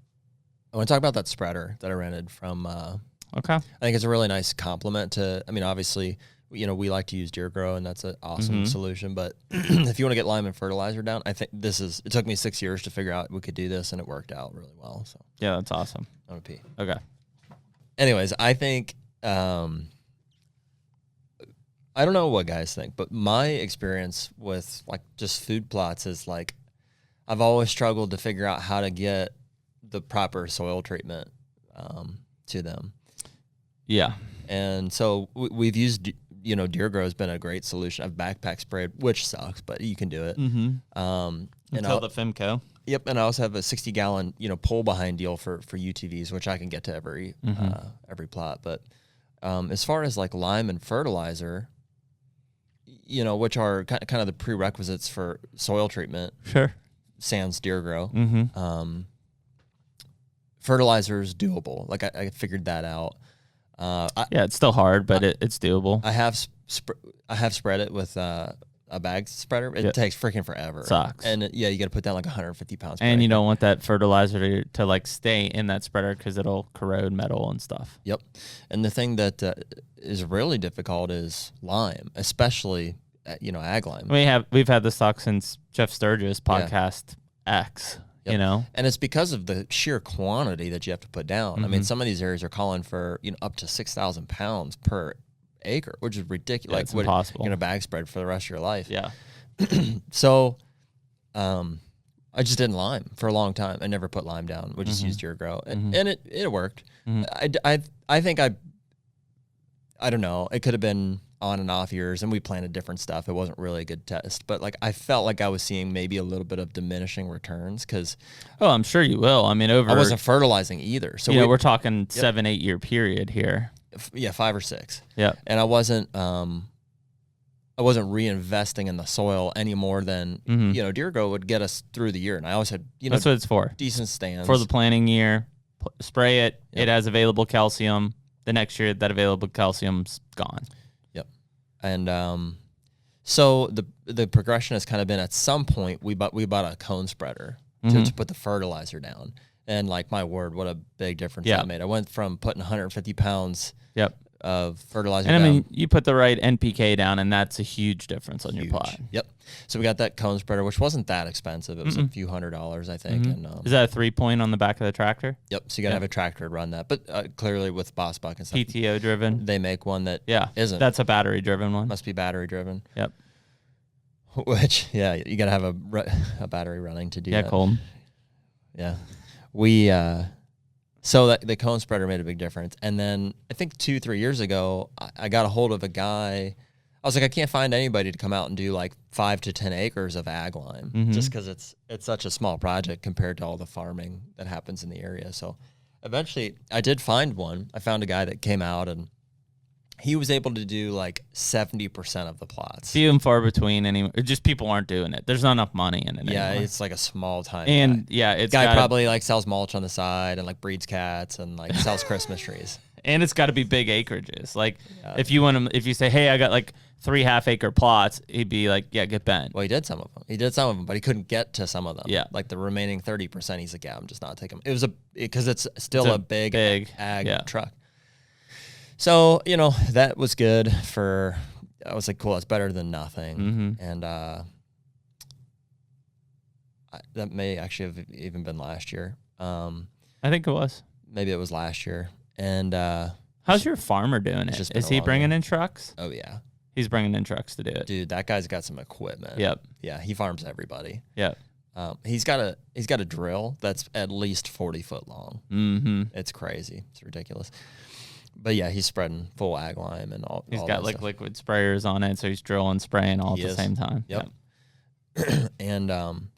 that spreader that I rented from. Okay. I think it's a really nice complement to. I mean, obviously, we like to use Deer Grow, and that's an awesome solution. But if you want to get lime and fertilizer down, I think it took me 6 years to figure out we could do this, and it worked out really well. So yeah, that's awesome. I'm gonna pee. Okay. Anyways, I think I don't know what guys think, but my experience with like just food plots is like I've always struggled to figure out how to get the proper soil treatment to them. Yeah. And so we've used, Deer Grow has been a great solution. I've backpack sprayed, which sucks, but you can do it. Until the Femco. Yep, and I also have a 60-gallon, pull behind deal for UTVs, which I can get to every plot. But as far as like lime and fertilizer, which are kind of the prerequisites for soil treatment. Sure. Sans Deer Grow. Fertilizer is doable. Like I figured that out. Yeah, it's still hard, but it's doable. I have spread it with a bag spreader. It takes freaking forever. Sucks. And you got to put down like 150 pounds. And you don't want that fertilizer to like stay in that spreader because it'll corrode metal and stuff. Yep. And the thing that is really difficult is lime, especially ag lime. We've had this talk since Jeff Sturgis podcast X. Yep. And it's because of the sheer quantity that you have to put down. I mean, some of these areas are calling for up to 6,000 pounds per acre, which is ridiculous. Yeah, it's impossible. You're gonna bag spread for the rest of your life. Yeah. So, I just didn't lime for a long time. I never put lime down. We just used Deer Grow, and it worked. I think I don't know. It could have been on and off years, and we planted different stuff. It wasn't really a good test, but like I felt like I was seeing maybe a little bit of diminishing returns because I'm sure you will. I mean, I wasn't fertilizing either. So we're talking 7-8 year period here. 5 or 6. Yeah, and I wasn't reinvesting in the soil any more than Deer Grow would get us through the year, and I always had that's what it's for. Decent stands for the planting year. Spray it. Yep. It has available calcium. The next year, that available calcium's gone. And so the progression has kind of been at some point we bought a cone spreader to put the fertilizer down. And like my word, what a big difference that made. I went from putting 150 pounds of fertilizer down. And I mean, you put the right NPK down, and that's a huge difference on your plot. Yep. So we got that cone spreader, which wasn't that expensive. It was a few $100s, I think. And is that a 3-point on the back of the tractor? Yep. So you got to have a tractor to run that. But clearly with Boss Buck and stuff, PTO driven. They make one that isn't. That's a battery driven one. Must be battery driven. Yep. Which you got to have a battery running to do that. Yeah, Colton. Yeah. We so that the cone spreader made a big difference. And then I think 2-3 years ago, I got a hold of a guy. I was like, I can't find anybody to come out and do like 5 to 10 acres of ag lime, just because it's such a small project compared to all the farming that happens in the area. So eventually, I did find one. I found a guy that came out, and he was able to do like 70% of the plots. Few and far between. Just people aren't doing it. There's not enough money in it. Yeah, anymore. It's like a small time. And guy. It's guy probably like sells mulch on the side and like breeds cats and like sells Christmas trees. And it's got to be big acreages. Like if you say, hey, I got like 3 half-acre plots, he'd be like, yeah, get bent. Well, he did some of them, but he couldn't get to some of them. Yeah, like the remaining 30%, he's like, yeah, I'm just not taking them. Because it's still a big ag truck. So, that was good for, I was like, cool, that's better than nothing. And that may actually have even been last year. I think it was. Maybe it was last year. And how's your farmer doing it? Is he bringing in trucks? Oh, yeah. He's bringing in trucks to do it. Dude, that guy's got some equipment. Yep. Yeah, he farms everybody. Yep. He's got a drill that's at least 40 foot long. Mm-hmm. It's crazy. It's ridiculous. But yeah, he's spreading full ag lime and all. He's all got that like stuff. liquid sprayers on it, so he's drilling, spraying all He at the is. same time. Yep. And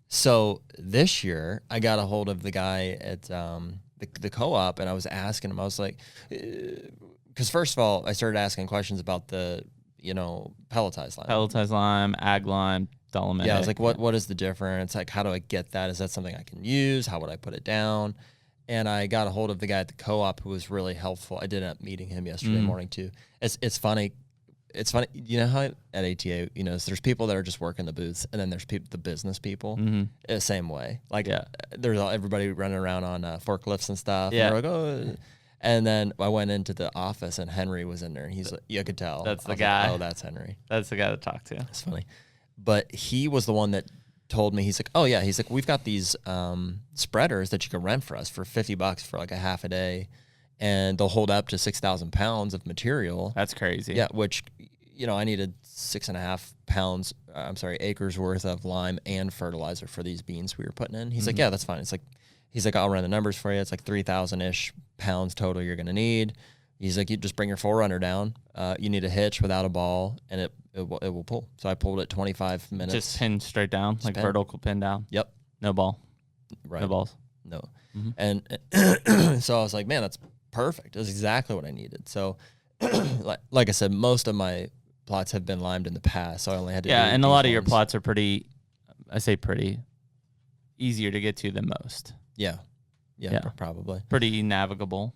so this year I got a hold of the guy at the co-op, and I was asking him. I was like, because first of all, I started asking questions about the pelletized lime. Pelletized lime, ag lime, dolomite. Yeah, I was like, what is the difference? Like, how do I get that? Is that something I can use? How would I put it down? And I got a hold of the guy at the co-op who was really helpful. I did end up meeting him yesterday morning too. It's funny. It's funny. You know how at ATA, there's people that are just working the booths, and then there's the business people. The same way. Like there's everybody running around on forklifts and stuff. Yeah. And they're like, oh. And then I went into the office, and Henry was in there, and he's like, you could tell. That's the I was guy. like, oh, that's Henry. That's the guy to talk to. It's funny. But he was the one that told me, he's like, oh yeah, he's like, we've got these spreaders that you can rent for us for $50 for like a half a day, and they'll hold up to 6,000 pounds of material. That's crazy. Yeah, which I needed 6.5 acres worth of lime and fertilizer for these beans we were putting in. He's like, yeah, that's fine. He's like, I'll run the numbers for you. It's like 3,000-ish pounds total you're gonna need. He's like, you just bring your 4Runner down. You need a hitch without a ball, and it will pull. So I pulled it 25 minutes. Just pin straight down, like vertical pin down. Yep. No ball. Right. No balls. No. And so I was like, man, that's perfect. That's exactly what I needed. So like I said, most of my plots have been limed in the past, so I only had to do and a these lot of your ones. plots are pretty easier to get to than most. Yeah. Yeah. Probably. Pretty navigable.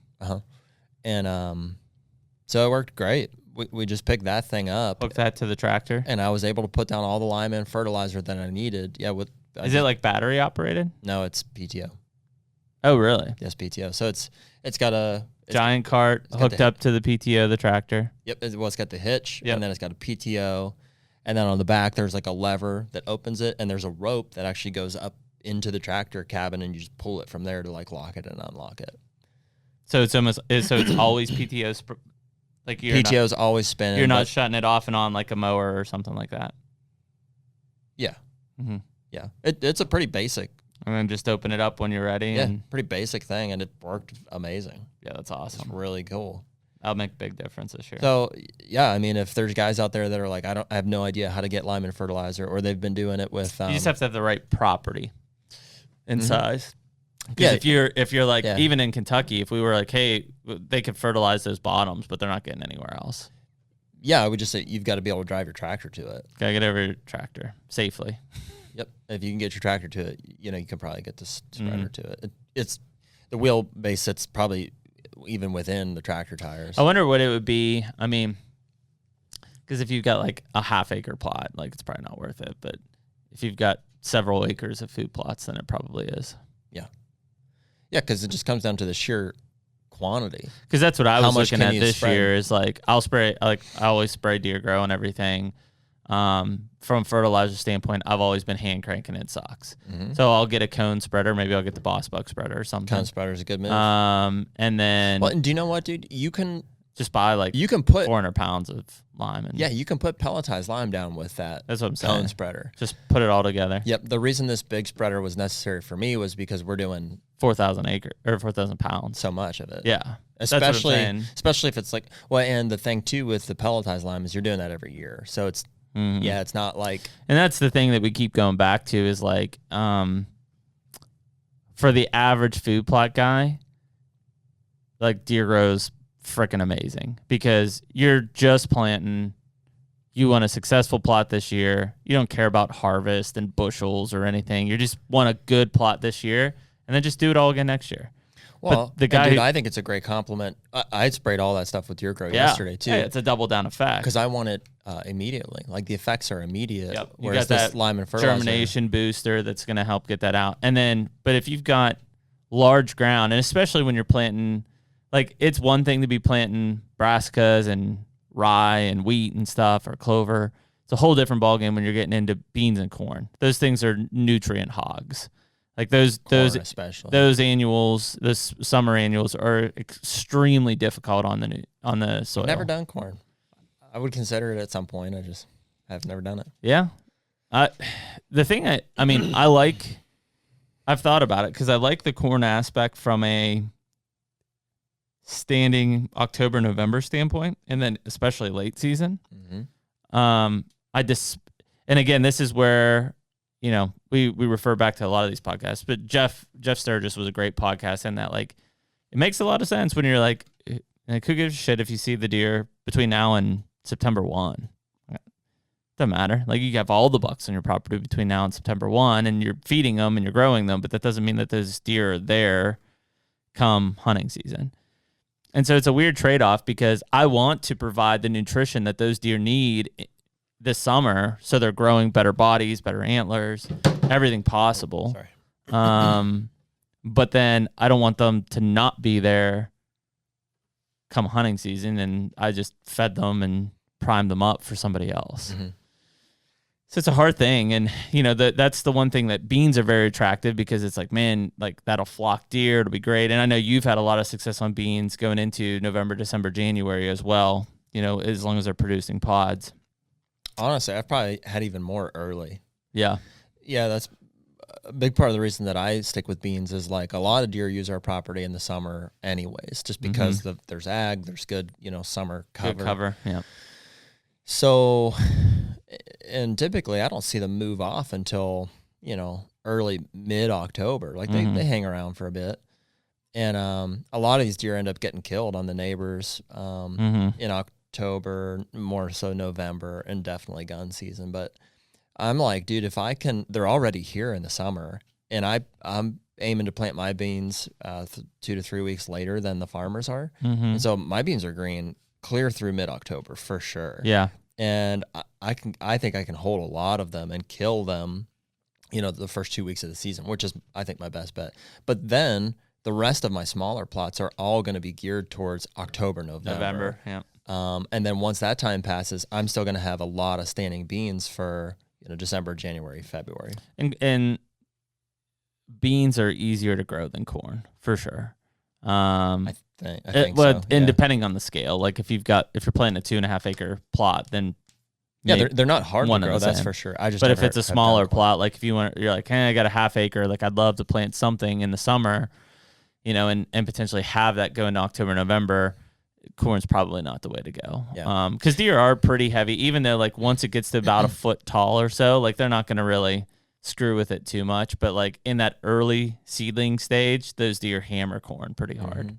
And so it worked great. We just picked that thing up. Hook that to the tractor. And I was able to put down all the lime and fertilizer that I needed. Yeah, Is it like battery operated? No, it's PTO. Oh, really? Yes, PTO. So it's got a Giant cart hooked up to the PTO of the tractor. Yep. It's got the hitch, Yep. and then it's got a PTO, and then on the back there's like a lever that opens it, and there's a rope that actually goes up into the tractor cabin, and you just pull it from there to like lock it and unlock it. So it's always PTO. Like PTO's always spinning. You're not shutting it off and on like a mower or something like that. Yeah. Mm-hmm. Yeah. It's a pretty basic. And then just open it up when you're ready. Yeah, And pretty basic thing, and it worked amazing. yeah, that's It's awesome. really cool. That'll make a big difference this year. So yeah, I mean, if there's guys out there that are like, I have no idea how to get lime and fertilizer, or they've been doing it with. You just have to have the right property and size. Yeah. Because if you're like, Yeah. even in Kentucky, if we were like, hey, they could fertilize those bottoms, but they're not getting anywhere else. Yeah, I would just say you've got to be able to drive your tractor to it. Gotta get over your tractor safely. Yep. If you can get your tractor to it, you can probably get the spreader to it. It's the wheelbase sits probably even within the tractor tires. I wonder what it would be. I mean, because if you've got like a half-acre plot, like it's probably not worth it. But if you've got several acres of food plots, then it probably is. Yeah, because it just comes down to the sheer quantity. Because that's what I How was much looking can at you this spread? year is like I'll spray, like I always spray deer grow and everything. From fertilizer standpoint, I've always been hand cranking in socks. So I'll get a cone spreader, maybe I'll get the Boss Buck spreader or something. Cone spreader is a good move. And then Well, and do you know what, dude? You can buy like put 400 pounds of lime. And you can put pelletized lime down with that. that's what I'm cone saying. spreader. Just put it all together. Yep. The reason this big spreader was necessary for me was because we're doing 4,000 pounds. so much of it. Yeah. That's what I'm saying. Especially if it's like, well, and the thing too with the pelletized lime is you're doing that every year. So it's, it's not like. And that's the thing that we keep going back to is like, for the average food plot guy, like deer grow's freaking amazing because you're just planting. You want a successful plot this year. You don't care about harvest and bushels or anything. You just want a good plot this year and then just do it all again next year. Well, but the guy, dude, I think it's a great compliment. I sprayed all that stuff with deer grow yesterday too. Yeah, it's a double down effect. Because I want it immediately. Like the effects are immediate. Yep. You Whereas got this that lime and fertilizer. germination booster that's going to help get that out. And then, but if you've got large ground, and especially when you're planting, like it's one thing to be planting brassicas and rye and wheat and stuff or clover. It's a whole different ballgame when you're getting into beans and corn. Those things are nutrient hogs. Like those especially. those annuals, those summer annuals are extremely difficult on the soil. Never done corn. I would consider it at some point. I've never done it. Yeah. The thing I mean, I like I've thought about it because I like the corn aspect from a standing October, November standpoint, and then especially late season. And again, this is where, we refer back to a lot of these podcasts, but Jeff Sturgis was a great podcast in that, like, it makes a lot of sense when you're like, and who gives a shit if you see the deer between now and September 1? Doesn't matter. Like, you have all the bucks on your property between now and September 1, and you're feeding them and you're growing them, but that doesn't mean that those deer are there come hunting season. And so it's a weird trade-off because I want to provide the nutrition that those deer need this summer so they're growing better bodies, better antlers, everything possible. Sorry. But then I don't want them to not be there come hunting season, and I just fed them and primed them up for somebody else. So it's a hard thing. And, that's the one thing that beans are very attractive because it's like, man, like that'll flock deer. It'll be great. And I know you've had a lot of success on beans going into November, December, January as well, as long as they're producing pods. Honestly, I've probably had even more early. Yeah. Yeah, that's a big part of the reason that I stick with beans is like a lot of deer use our property in the summer anyways, just because there's ag, there's good, summer cover. Good cover, yeah. So, and typically I don't see them move off until, early mid-October. Like they hang around for a bit. And a lot of these deer end up getting killed on the neighbors in October, more so November, and definitely gun season. But I'm like, dude, if I can, they're already here in the summer, and I'm aiming to plant my beans 2 to 3 weeks later than the farmers are. And so my beans are green clear through mid-October for sure. Yeah. And I think I can hold a lot of them and kill them, the first 2 weeks of the season, which is, I think, my best bet. But then the rest of my smaller plots are all going to be geared towards October, November. Yeah. And then once that time passes, I'm still going to have a lot of standing beans for December, January, February. And beans are easier to grow than corn for sure. I think so. And Yeah. depending on the scale, like if you're planting a 2.5 acre plot, then they're not hard to one grow. of the That's same. for sure. But if it's a smaller plot, like if you're like, hey, I got a half acre, like I'd love to plant something in the summer, and potentially have that go into October, November. Corn's probably not the way to go. Yeah. Because deer are pretty heavy, even though like once it gets to about a foot tall or so, like they're not going to really screw with it too much. But like in that early seedling stage, those deer hammer corn pretty hard.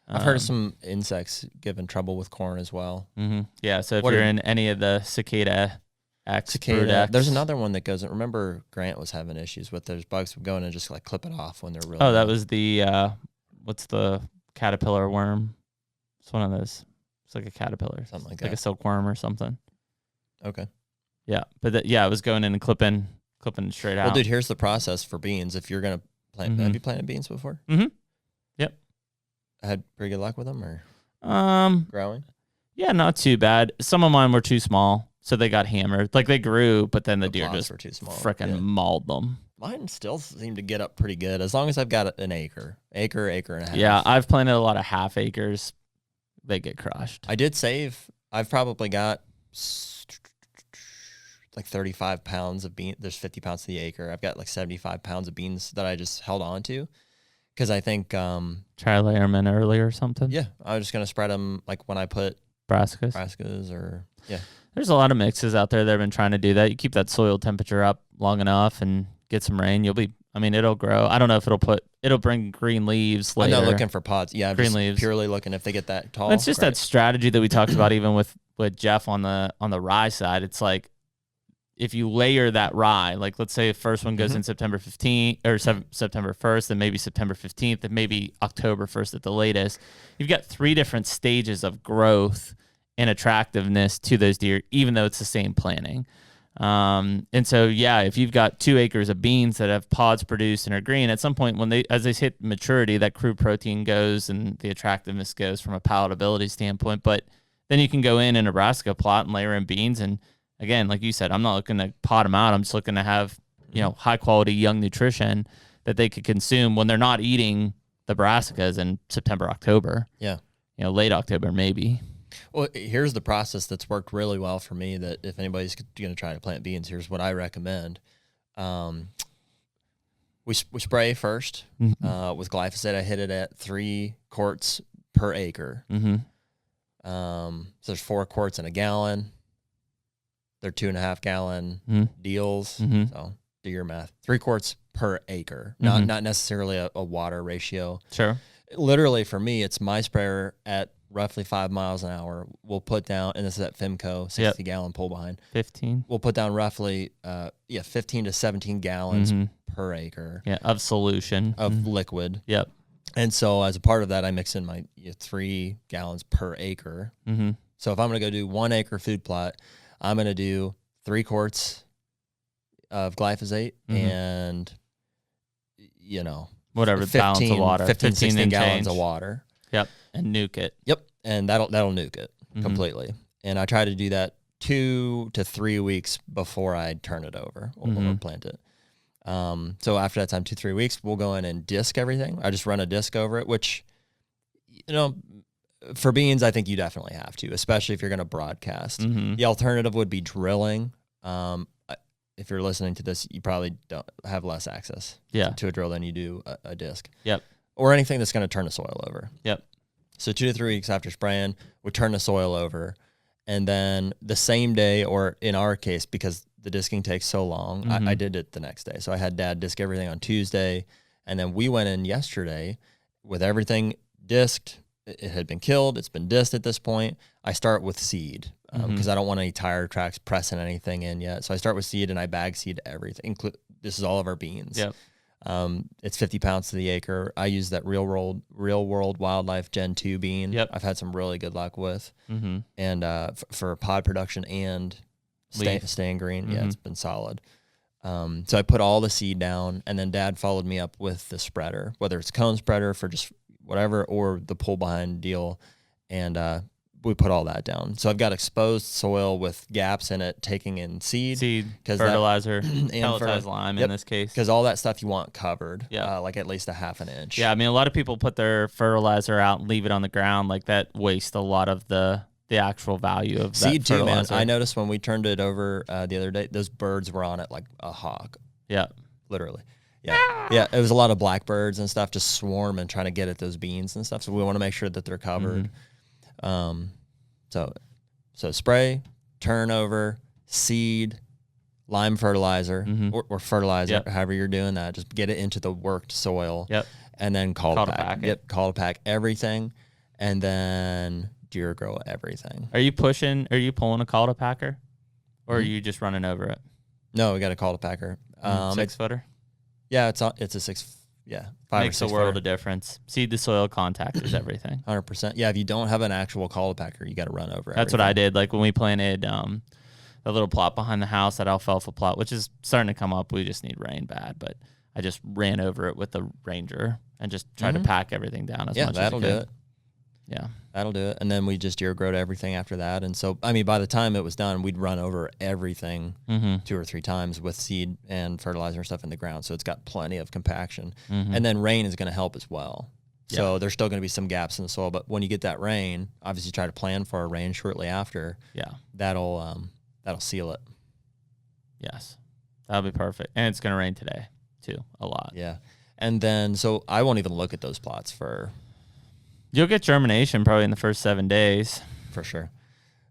I've heard of some insects giving trouble with corn as well. Yeah. So if you're in any of the cicada, brood X. There's another one that goes. Remember, Grant was having issues with those bugs going and just like clip it off when they're really. Oh, that was the what's the caterpillar worm? It's one of those. It's like a caterpillar, something like that, like a silkworm or something. Okay. Yeah, but it was going in and clipping straight out. Well, dude, here's the process for beans. If you're gonna plant, have you planted beans before? Yep. Had pretty good luck with them, or growing? Yeah, not too bad. Some of mine were too small, so they got hammered. Like they grew, but then the deer just were too small. Freaking mauled them. Mine still seem to get up pretty good as long as I've got an acre and a half. Yeah, I've planted a lot of half acres. They get crushed. I did save. I've probably got like 35 pounds of beans. There's 50 pounds to the acre. I've got like 75 pounds of beans that I just held on to because I think try to layer them in early or something. Yeah, I was just gonna spread them like when I put Braskas or There's a lot of mixes out there that have been trying to do that. You keep that soil temperature up long enough and get some rain. It'll grow. I don't know if it'll bring green leaves later. I'm not looking for pods. Yeah, I'm green just leaves. Purely looking if they get that tall. It's just that strategy that we talked about even with Jeff on the rye side. It's like if you layer that rye, like let's say the first one goes in September 15th or September 1st, then maybe September 15th, then maybe October 1st at the latest. You've got 3 different stages of growth and attractiveness to those deer, even though it's the same planting. And so, if you've got 2 acres of beans that have pods produced and are green, at some point as they hit maturity, that crude protein goes and the attractiveness goes from a palatability standpoint. But then you can go in a Braska plot and layer in beans. And again, like you said, I'm not looking to pot them out. I'm just looking to have, high quality young nutrition that they could consume when they're not eating the brassicas in September, October. Yeah. Late October, maybe. Well, here's the process that's worked really well for me that if anybody's going to try to plant beans, here's what I recommend. We spray first with glyphosate. I hit it at 3 quarts per acre. Mm-hmm. So there's 4 quarts in a gallon. They're 2.5 gallon deals. Mm-hmm. So do your math. 3 quarts per acre, Mm-hmm. not necessarily a water ratio. Sure. Literally for me, it's my sprayer at roughly 5 miles an hour. We'll put down, and this is at Fimco, 60 gallon pull behind. 15. We'll put down roughly 15 to 17 gallons per acre. Yeah, of solution. Of liquid. Yep. And so as a part of that, I mix in my 3 gallons per acre. Mm-hmm. So if I'm going to go do 1 acre food plot, I'm going to do 3 quarts of glyphosate and, whatever the balance of water. 15 16 gallons change. of water. Yep. And nuke it. Yep. And that'll nuke it completely. And I try to do that 2 to 3 weeks before I turn it over or plant it. So after that time, 2-3 weeks, we'll go in and disc everything. I just run a disc over it, which, for beans, I think you definitely have to, especially if you're going to broadcast. The alternative would be drilling. If you're listening to this, you probably don't have less access to a drill than you do a disc. Yep. Or anything that's going to turn the soil over. Yep. So 2 to 3 weeks after spraying, we turn the soil over. And then the same day, or in our case, because the disking takes so long, I did it the next day. So I had Dad disc everything on Tuesday. And then we went in yesterday with everything disked. It had been killed. It's been disked at this point. I start with seed because I don't want any tire tracks pressing anything in yet. So I start with seed and I bag seed everything. This is all of our beans. Yep. It's 50 pounds to the acre. I use that real world wildlife Gen 2 bean. Yep. I've had some really good luck with. And for pod production and staying green, it's been solid. So I put all the seed down, and then Dad followed me up with the spreader, whether it's cone spreader for just whatever, or the pull behind deal. And we put all that down. So I've got exposed soil with gaps in it, taking in seed, fertilizer, pelletized lime in this case. Because all that stuff you want covered, yeah, like at least a half an inch. Yeah, I mean, a lot of people put their fertilizer out and leave it on the ground. Like that wastes a lot of the actual value of seed that too, man. fertilizer. I noticed when we turned it over the other day, those birds were on it like a hawk. Yeah. Literally. Yeah. Yeah. It was a lot of blackbirds and stuff just swarming, trying to get at those beans and stuff. So we want to make sure that they're covered. So spray, turnover, seed, lime fertilizer or fertilizer, however you're doing that. Just get it into the worked soil. Yep. And then call to pack. Yep. Call to pack everything. And then deer grow everything. Are you pulling a call to packer? Or are you just running over it? No, we got a call to packer. 6 footer? Yeah, it's a 6. Yeah, 5 Makes or 6 a world footer. of difference. Seed to soil contact is everything. 100%. Yeah, if you don't have an actual call to packer, you got to run over. That's what I did. Like when we planted a little plot behind the house, that alfalfa plot, which is starting to come up. We just need rain bad, but I just ran over it with the Ranger and just tried to pack everything down as much as I could. That'll do it. Yeah. That'll do it. And then we just deer growed everything after that. And so, I mean, by the time it was done, we'd run over everything 2 or 3 times with seed and fertilizer and stuff in the ground. So it's got plenty of compaction. And then rain is going to help as well. So there's still going to be some gaps in the soil. But when you get that rain, obviously try to plan for a rain shortly after. Yeah. That'll seal it. Yes. That'll be perfect. And it's going to rain today too, a lot. Yeah. And then, so I won't even look at those plots for... You'll get germination probably in the first 7 days. For sure.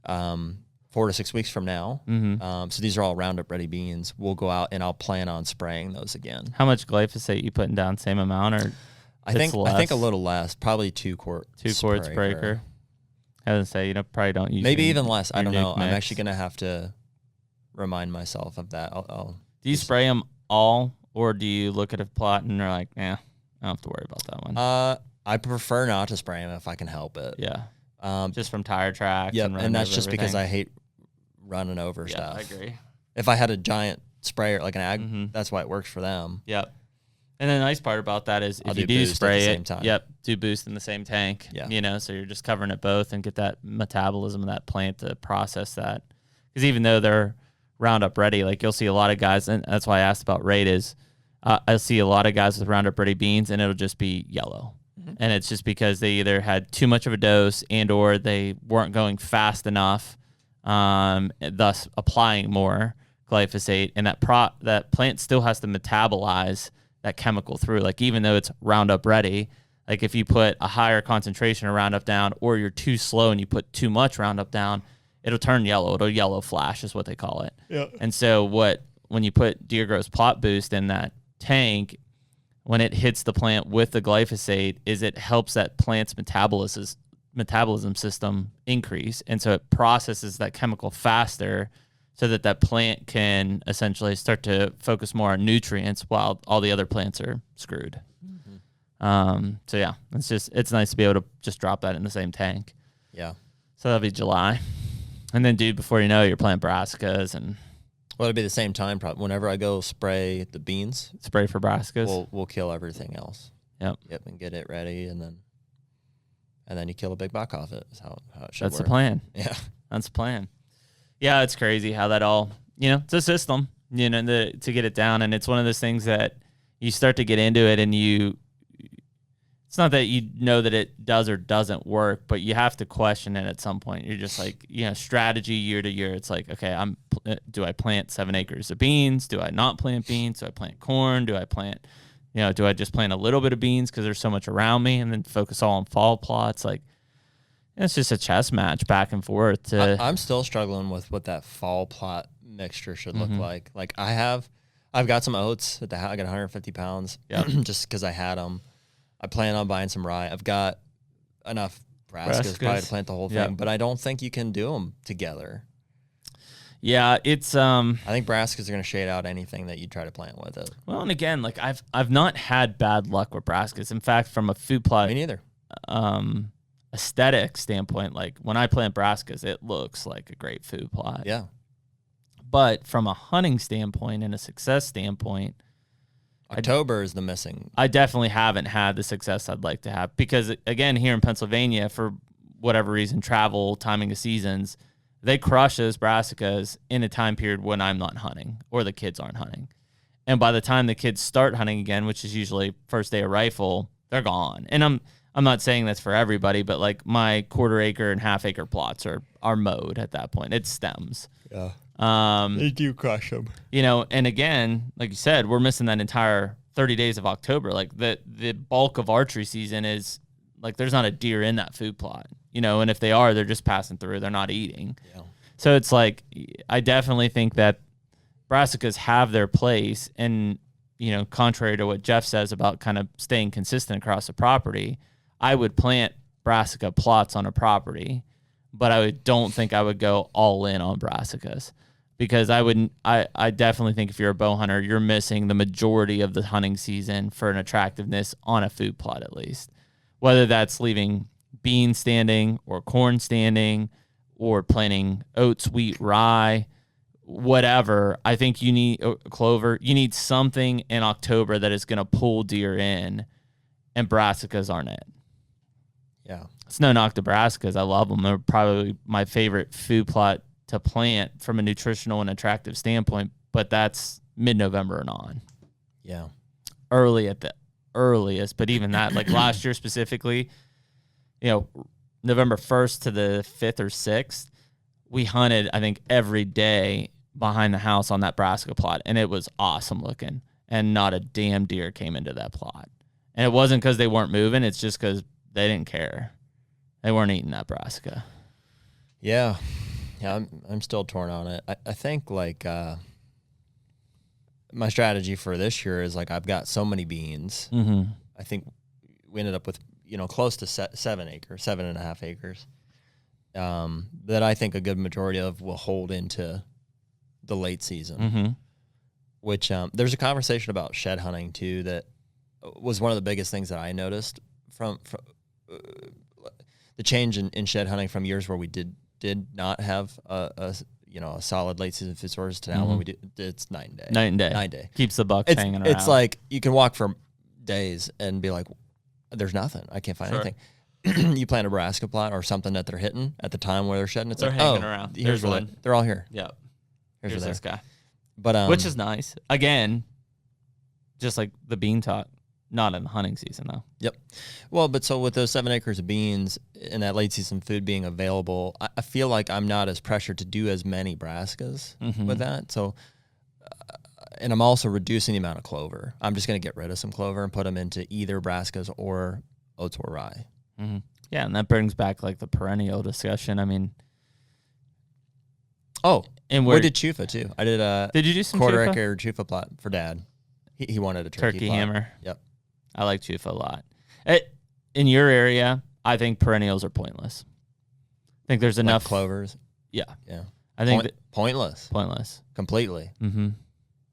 4 to 6 weeks from now. So these are all Roundup ready beans. We'll go out and I'll plan on spraying those again. How much glyphosate you putting down? Same amount or I think a little less, probably 2 quarts. 2 quarts per acre. I was gonna say, probably don't use maybe even less. I don't know. Mix. I'm actually gonna have to remind myself of that. Do you spray them all, or do you look at a plot and you're like, I don't have to worry about that one? I prefer not to spray them if I can help it. Yeah. Just from tire tracks. Yep, and and that's just everything. because I hate running over Yeah, stuff. I agree. If I had a giant sprayer like an ag, that's why it works for them. Yep. And the nice part about that is I'll if you do do boost at spray the it, same time. do boost in the same tank. Yeah. So you're just covering it both and get that metabolism of that plant to process that. Because even though they're Roundup ready, like you'll see a lot of guys, and that's why I asked about rate is I see a lot of guys with Roundup ready beans and it'll just be yellow. And it's just because they either had too much of a dose and or they weren't going fast enough, thus applying more glyphosate. And that plant still has to metabolize that chemical through. Like even though it's Roundup ready, like if you put a higher concentration of Roundup down, or you're too slow and you put too much Roundup down, it'll turn yellow. It'll yellow flash is what they call it. Yeah. And so when you put Deer Grow's Plot Boost in that tank, when it hits the plant with the glyphosate, is it helps that plant's metabolism system increase. And so it processes that chemical faster so that plant can essentially start to focus more on nutrients while all the other plants are screwed. So yeah, it's nice to be able to just drop that in the same tank. Yeah. So that'll be July. And then, dude, before you know it, you're planting brassicas and Well, it'll be the same time. Probably whenever I go spray the beans, spray for brassicas. we'll kill everything else. Yep, and get it ready, and then you kill a big buck off it. Is how it should that's work. the plan. Yeah, That's the plan. Yeah, it's crazy how that all, it's a system, to get it down. And it's one of those things that you start to get into it and it's not that you know that it does or doesn't work, but you have to question it at some point. You're just like, strategy year to year. It's like, okay, do I plant 7 acres of beans? Do I not plant beans? Do I plant corn? Do I plant, do I just plant a little bit of beans because there's so much around me and then focus all on fall plots? Like, it's just a chess match back and forth. I'm still struggling with what that fall plot mixture should look like. Like I've got some oats at the house. I got 150 pounds just because I had them. I plan on buying some rye. I've got enough brassicas probably to plant the whole thing, but I don't think you can do them together. Yeah, it's I think brassicas are going to shade out anything that you try to plant with it. well, and again, like I've not had bad luck with brassicas. In fact, from a food plot Me neither. Aesthetic standpoint, like when I plant brassicas, it looks like a great food plot. Yeah. But from a hunting standpoint and a success standpoint, October is the missing. I definitely haven't had the success I'd like to have because, again, here in Pennsylvania, for whatever reason, travel, timing of seasons, they crush those brassicas in a time period when I'm not hunting or the kids aren't hunting. And by the time the kids start hunting again, which is usually first day of rifle, they're gone. And I'm not saying that's for everybody, but like my 1/4 acre and 1/2 acre plots are mowed at that point. It's stems. Yeah. They do crush them. And again, like you said, we're missing that entire 30 days of October. Like the bulk of archery season is like there's not a deer in that food plot, and if they are, they're just passing through. They're not eating. Yeah. So it's like I definitely think that brassicas have their place. And, contrary to what Jeff says about kind of staying consistent across the property, I would plant brassica plots on a property, but I don't think I would go all in on brassicas. Because I definitely think if you're a bow hunter, you're missing the majority of the hunting season for an attractiveness on a food plot at least. Whether that's leaving beans standing or corn standing or planting oats, wheat, rye, whatever. I think you need clover. You need something in October that is going to pull deer in, and brassicas aren't it. Yeah. It's no knock to brassicas. I love them. They're probably my favorite food plot to plant from a nutritional and attractive standpoint, but that's mid-November and on. Yeah. Early at the earliest, but even that, like last year specifically, November 1st to the 5th or 6th, we hunted, I think, every day behind the house on that brassica plot, and it was awesome looking, and not a damn deer came into that plot. And it wasn't because they weren't moving, it's just because they didn't care. They weren't eating that brassica. Yeah. Yeah, I'm still torn on it. I think like my strategy for this year is like I've got so many beans. Mm-hmm. I think we ended up with close to 7.5 acres. That I think a good majority of will hold into the late season. Mm-hmm. Which there's a conversation about shed hunting too that was one of the biggest things that I noticed from the change in shed hunting from years where we did not have a solid late season food source to now when we do. It's night and day. Night and day. Keeps the bucks hanging around. It's like you can walk for days and be like, there's nothing. I can't find anything. You plant a Braska plot or something that they're hitting at the time where they're shedding. It's they're like, hanging around. Here's where they're all here. Yep. Here's this guy. But which is nice. Again, just like the bean talk, not in the hunting season though. Yep. Well, but so with those 7 acres of beans and that late season food being available, I feel like I'm not as pressured to do as many brassicas with that. So and I'm also reducing the amount of clover. I'm just going to get rid of some clover and put them into either braskas or oats or rye. Mm-hmm. Yeah, and that brings back like the perennial discussion. I mean, And we did chufa too. I did you do some quarter chufa? acre chufa plot for Dad. He wanted a turkey plot. Hammer. Yep. I like chufa a lot. In your area, I think perennials are pointless. I think there's enough clovers. Yeah. Yeah. I think pointless. Pointless. Completely. Mm-hmm.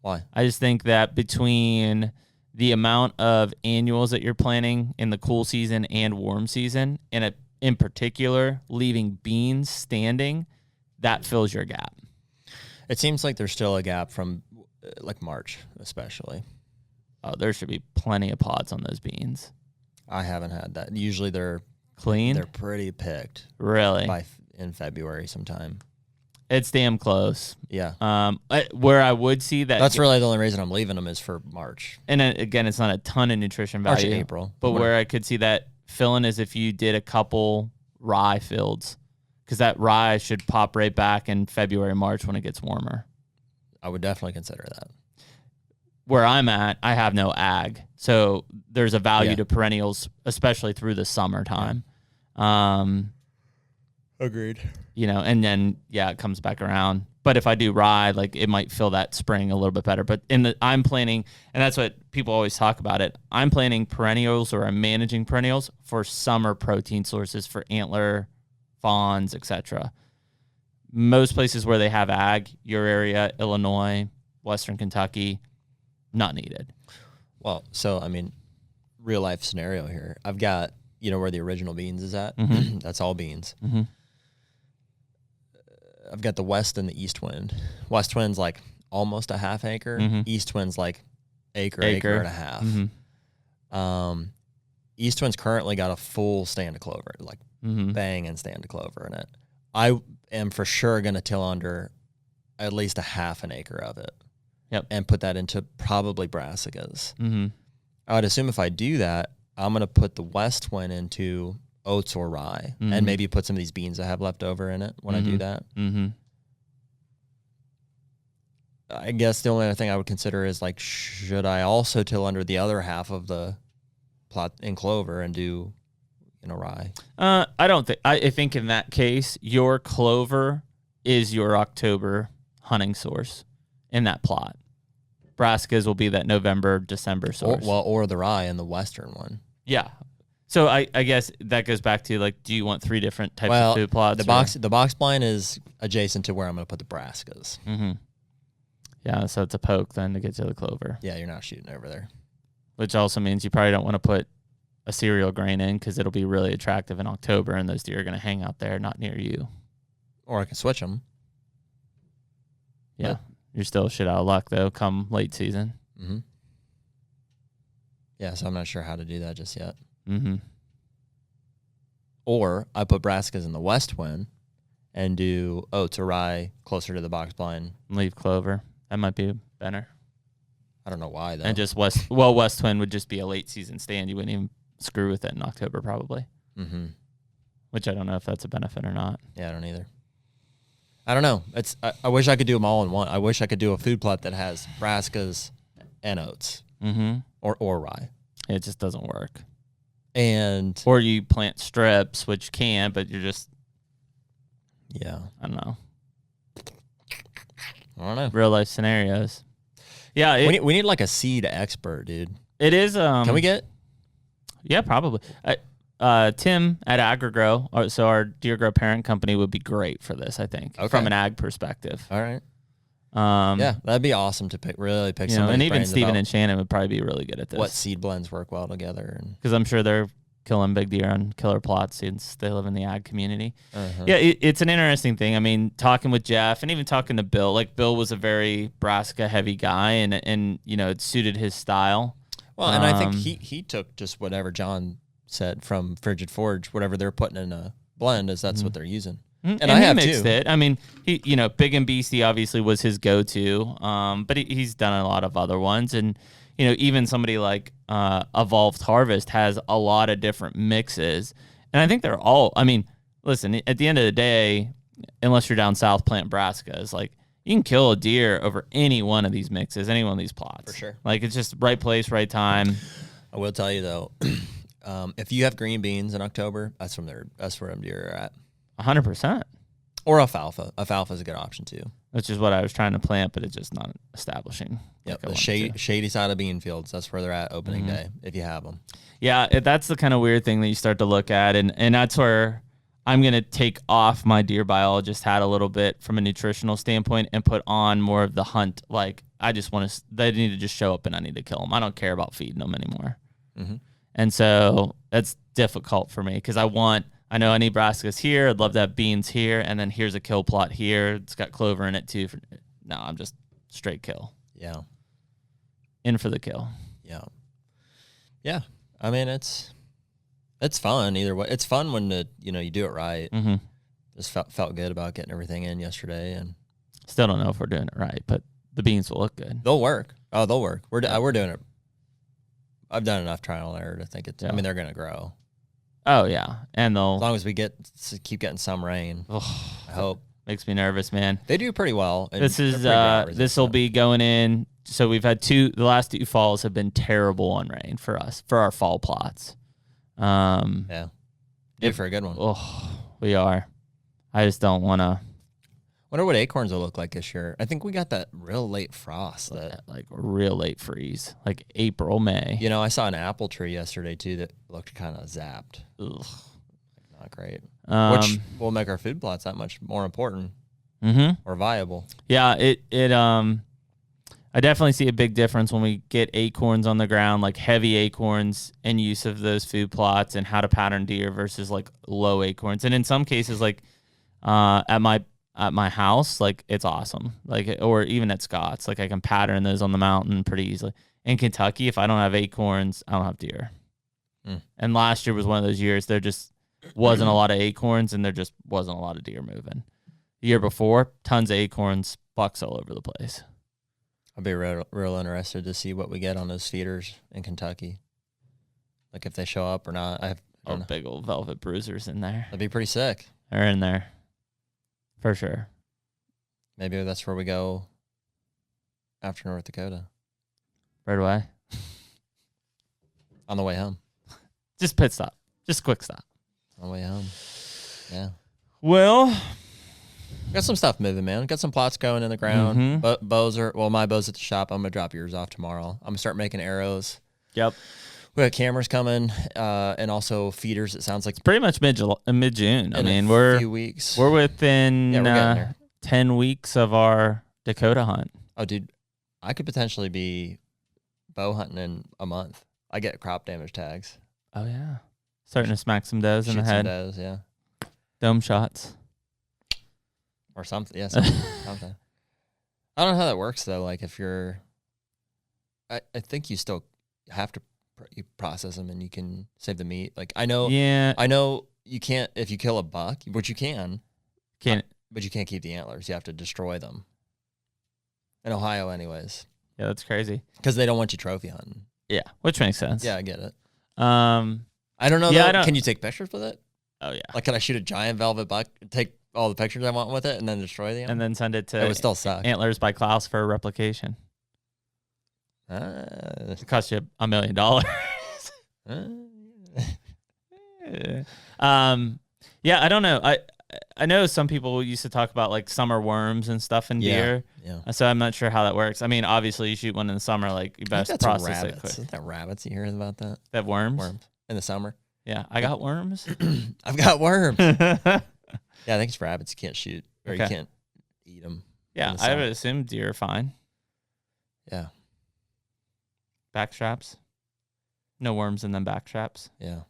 Why? I just think that between the amount of annuals that you're planting in the cool season and warm season, and in particular, leaving beans standing, that fills your gap. It seems like there's still a gap from like March, especially. Oh, there should be plenty of pods on those beans. I haven't had that. Usually they're clean. They're pretty picked. Really? In February sometime. It's damn close. Yeah. Where I would see that. That's really the only reason I'm leaving them is for March. And again, it's not a ton of nutrition value. March and April. But where I could see that filling is if you did a couple rye fields, because that rye should pop right back in February, March when it gets warmer. I would definitely consider that. Where I'm at, I have no ag. So there's a value to perennials, especially through the summertime. Agreed. And then, it comes back around. But if I do rye, like it might fill that spring a little bit better. But I'm planning, and that's what people always talk about it. I'm planning perennials, or I'm managing perennials for summer protein sources for antler, fawns, etc. Most places where they have ag, your area, Illinois, Western Kentucky, not needed. Well, so I mean, real life scenario here. I've got, where the original beans is at. Mm-hmm. That's all beans. Mm-hmm. I've got the west and the east wind. West wind's like almost a half acre. Mm-hmm. East wind's like acre and a half. Mm-hmm. East wind's currently got a full stand of clover, like mm-hmm. bang and stand of clover in it. I am for sure going to till under at least a half an acre of it. Yep. And put that into probably brassicas. Mm-hmm. I would assume if I do that, I'm going to put the west wind into oats or rye, mm-hmm. and maybe put some of these beans I have left over in it when mm-hmm. I do that. Mm-hmm. I guess the only other thing I would consider is like, should I also till under the other half of the plot in clover and do, rye? I don't think. I think in that case, your clover is your October hunting source in that plot. Brassicas will be that November, December source. Or the rye in the western one. Yeah. So I guess that goes back to like, do you want 3 different types of food plots? The box blind is adjacent to where I'm going to put the brassicas. Mm-hmm. Yeah, so it's a poke then to get to the clover. Yeah, you're not shooting over there. Which also means you probably don't want to put a cereal grain in because it'll be really attractive in October, and those deer are going to hang out there, not near you. Or I can switch them. Yeah, you're still shit out of luck though come late season. Mm-hmm. Yeah, so I'm not sure how to do that just yet. Mm-hmm. Or I put brassicas in the west wind and do oats or rye closer to the box blind. Leave clover. That might be better. I don't know why though. And just west wind would just be a late season stand. You wouldn't even screw with it in October probably. Mm-hmm. Which I don't know if that's a benefit or not. Yeah, I don't either. I don't know. I wish I could do them all in one. I wish I could do a food plot that has brassicas and oats. Mm-hmm. Or rye. It just doesn't work. Or you plant strips, which can, but you're just, yeah. I don't know. I don't know. Real life scenarios. Yeah. We need like a seed expert, dude. It is. Can we get? Yeah, probably. Tim at AgriGrow, so our Deer Grow parent company, would be great for this, I think, from an ag perspective. All right. Yeah, that'd be awesome to pick somebody. And even Steven and Shannon would probably be really good at this. What seed blends work well together? Because I'm sure they're killing big deer on killer plots since they live in the ag community. Uh-huh. Yeah, it's an interesting thing. I mean, talking with Jeff and even talking to Bill, like Bill was a very Braska heavy guy, and it suited his style. Well, and I think he took just whatever John said from Frigid Forge, whatever they're putting in a blend, is that's what they're using. And I have mixed it. I mean, he, Big and Beastie obviously was his go-to, but he's done a lot of other ones, and even somebody like Evolved Harvest has a lot of different mixes, and I think they're all. I mean, listen, at the end of the day, unless you're down south planting brassicas, like you can kill a deer over any one of these mixes, any one of these plots. For sure. Like, it's just right place, right time. I will tell you though, if you have green beans in October, that's where them deer are at. 100%. Or alfalfa. Alfalfa is a good option too. Which is what I was trying to plant, but it's just not establishing. Yep, like the shady side of bean fields. That's where they're at opening day, if you have them. Yeah, that's the kind of weird thing that you start to look at, and that's where I'm going to take off my deer biologist hat a little bit from a nutritional standpoint and put on more of the hunt. Like, I just want to, they need to just show up and I need to kill them. I don't care about feeding them anymore. Mm-hmm. And so that's difficult for me because I know I need brassicas here. I'd love to have beans here. And then here's a kill plot here. It's got clover in it too. No, I'm just straight kill. Yeah. In for the kill. Yeah. Yeah. I mean, it's fun either way. It's fun when you do it right. Mm-hmm. Just felt good about getting everything in yesterday, and still don't know if we're doing it right, but the beans will look good. They'll work. Oh, they'll work. We're doing it. I've done enough trial and error to think it's. Yeah. I mean, they're gonna grow. Oh yeah, and they'll as long as we keep getting some rain. I hope. Makes me nervous, man. They do pretty well. This will be going in. So we've had the last 2 falls have been terrible on rain for us for our fall plots. Yeah, due for a good one. Oh, we are. I just don't want to. Wonder what acorns will look like this year. I think we got that real late frost, like real late freeze, like April, May. I saw an apple tree yesterday too that looked kind of zapped. Ugh. Not great. Which will make our food plots that much more important or viable. Yeah, I definitely see a big difference when we get acorns on the ground, like heavy acorns, and use of those food plots and how to pattern deer versus like low acorns. And in some cases, like at my house, like it's awesome. Like, or even at Scott's, like I can pattern those on the mountain pretty easily. In Kentucky, if I don't have acorns, I don't have deer. And last year was one of those years there just wasn't a lot of acorns and there just wasn't a lot of deer moving. The year before, tons of acorns, bucks all over the place. I'll be real interested to see what we get on those feeders in Kentucky. Like if they show up or not. I don't know. Big old velvet bruisers in there. That'd be pretty sick. They're in there. For sure. Maybe that's where we go after North Dakota. Right away. On the way home. Just pit stop. Just quick stop. On the way home. Yeah. Well, got some stuff moving, man. Got some plots going in the ground. But my bow's at the shop. I'm gonna drop yours off tomorrow. I'm gonna start making arrows. Yep. We got cameras coming, and also feeders. It sounds like it's pretty much mid-June. I mean, we're a few weeks. We're within 10 weeks of our Dakota hunt. Oh, dude, I could potentially be bow hunting in a month. I get crop damage tags. Oh yeah, starting to smack some does in the head. Some does, yeah. Dome shots. Or something, yeah, something. I don't know how that works though. Like if you're, I think you still have to process them and you can save the meat. Like I know you can't if you kill a buck, which you can, but you can't keep the antlers. You have to destroy them. In Ohio, anyways. Yeah, that's crazy. Because they don't want you trophy hunting. Yeah, which makes sense. Yeah, I get it. I don't know. Yeah, can you take pictures with it? Oh yeah. Like, can I shoot a giant velvet buck, take all the pictures I want with it, and then destroy them? And then send it to it would still suck. Antlers by Klaus for a replication. It costs you $1 million. Yeah, I don't know. I know some people used to talk about like summer worms and stuff in deer. Yeah. So I'm not sure how that works. I mean, obviously you shoot one in the summer, like you best process it quick. Isn't that rabbits? You hear about that? That worms? Worms in the summer. Yeah, I got worms. I've got worms. Yeah, I think it's rabbits. You can't shoot or you can't eat them. Yeah, I would assume deer are fine. Yeah. Back straps. No worms in them back straps. Yeah.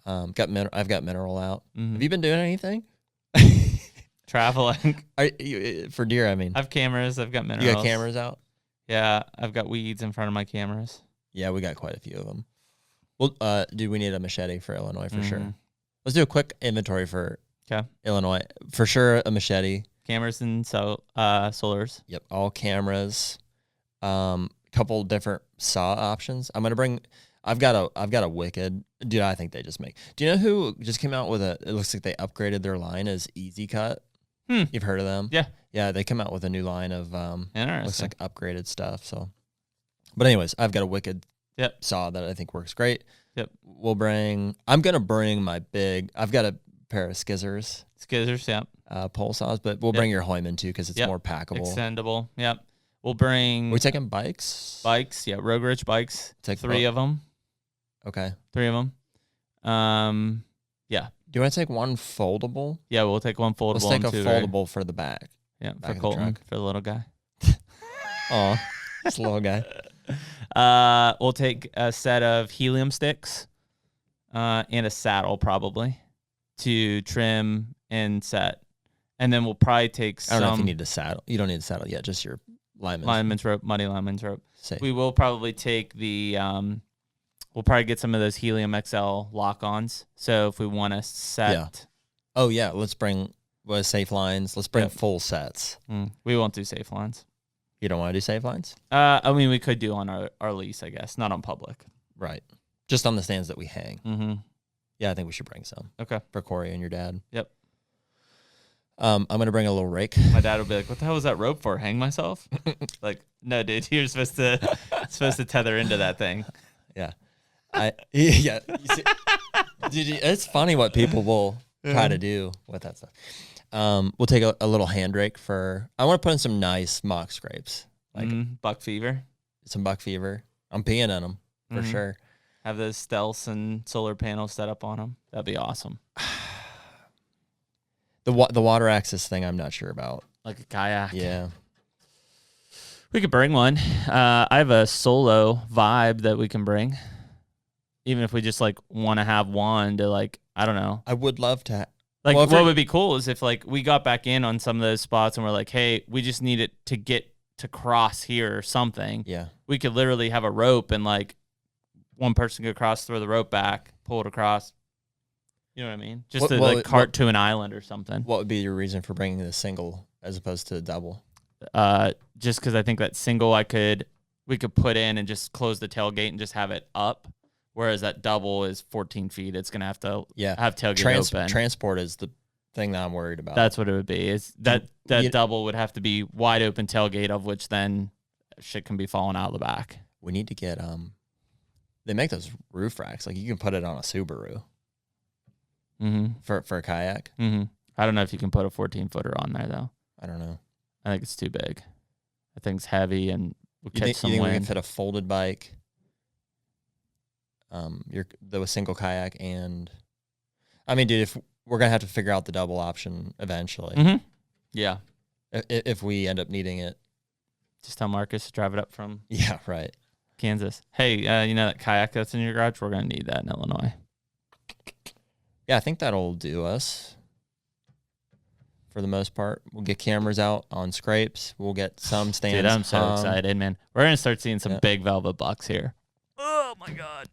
I've got mineral out. Have you been doing anything? Traveling. For deer, I mean. I have cameras. I've got minerals. You got cameras out? Yeah, I've got weeds in front of my cameras. Yeah, we got quite a few of them. Well, dude, we need a machete for Illinois for sure. Let's do a quick inventory for Illinois. For sure, a machete. Cameras and solars. Yep, all cameras. Couple different saw options. I'm gonna bring. I've got a wicked. Dude, I think they just make. Do you know who just came out with it looks like they upgraded their line as Easy Cut? You've heard of them? Yeah. Yeah, they come out with a new line of Interesting. looks like upgraded stuff. So, but anyways, I've got a wicked Yep. saw that I think works great. Yep. I'm gonna bring my big. I've got a pair of skizzers, Skizzers, yep. pole saws, but we'll Yep. bring your Heumann too because it's Yep. more packable. Extendable, yep. We'll bring We taking bikes? bikes, yeah, Rogue Ridge bikes. Take 3 of them. Okay. 3 of them. Yeah. Do you want to take one foldable? Yeah, we'll take one foldable. Let's take a and 2 very- foldable for the back. Yeah, back for of the Colton, truck. for the little guy. Oh, it's a little guy. We'll take a set of helium sticks and a saddle probably to trim and set. And then we'll probably take I some don't know if you need a saddle. You don't need a saddle yet, just your lineman's rope, muddy lineman's rope. Safe. We will probably take the we'll probably get some of those Helium XL lock-ons. So if we want to set Yeah. Oh yeah, let's bring safe lines. Let's bring full sets. We won't do safe lines. You don't want to do safe lines? I mean, we could do on our lease, I guess, not on public. Right. Just on the stands that we hang. Mm-hmm. Yeah, I think we should bring some. Okay. For Corey and your dad. Yep. I'm gonna bring a little rake. My dad will be like, "What the hell was that rope for? Hang myself?" Like, no, dude, you're supposed to tether into that thing. Yeah. Yeah. You see, dude, it's funny what people will try to do with that stuff. We'll take a little hand rake for. I want to put in some nice mock scrapes, like buck fever. some buck fever. I'm peeing in them for sure. Have those stealths and solar panels set up on them. That'd be awesome. The water access thing, I'm not sure about. Like a kayak. Yeah. We could bring one. I have a solo vibe that we can bring. Even if we just like want to have one to like, I don't know. I would love to. Like Well, what would be cool is if like we got back in on some of those spots and we're like, hey, we just need it to get to cross here or something. Yeah. We could literally have a rope and like one person could cross, throw the rope back, pull it across. You know what I mean? Just to like cart to an island or something. What would be your reason for bringing the single as opposed to the double? Just because I think that single we could put in and just close the tailgate and just have it up. Whereas that double is 14 feet. It's going to have to have tailgate open. Transport is the thing that I'm worried about. That's what it would be. Is that double would have to be wide open tailgate, of which then shit can be falling out of the back. We need to get they make those roof racks. Like you can put it on a Subaru. For a kayak. I don't know if you can put a 14-footer on there though. I don't know. I think it's too big. I think it's heavy and will You catch think, some you think we wind. can fit a folded bike? The single kayak and, I mean, dude, if we're gonna have to figure out the double option eventually. Yeah. If we end up needing it. Just tell Marcus to drive it up from Right. Kansas. Hey, you know that kayak that's in your garage? We're gonna need that in Illinois. Yeah, I think that'll do us for the most part. We'll get cameras out on scrapes. We'll get some stands. Dude, I'm so excited, man. We're going to start seeing some big velvet bucks here. Oh, my God.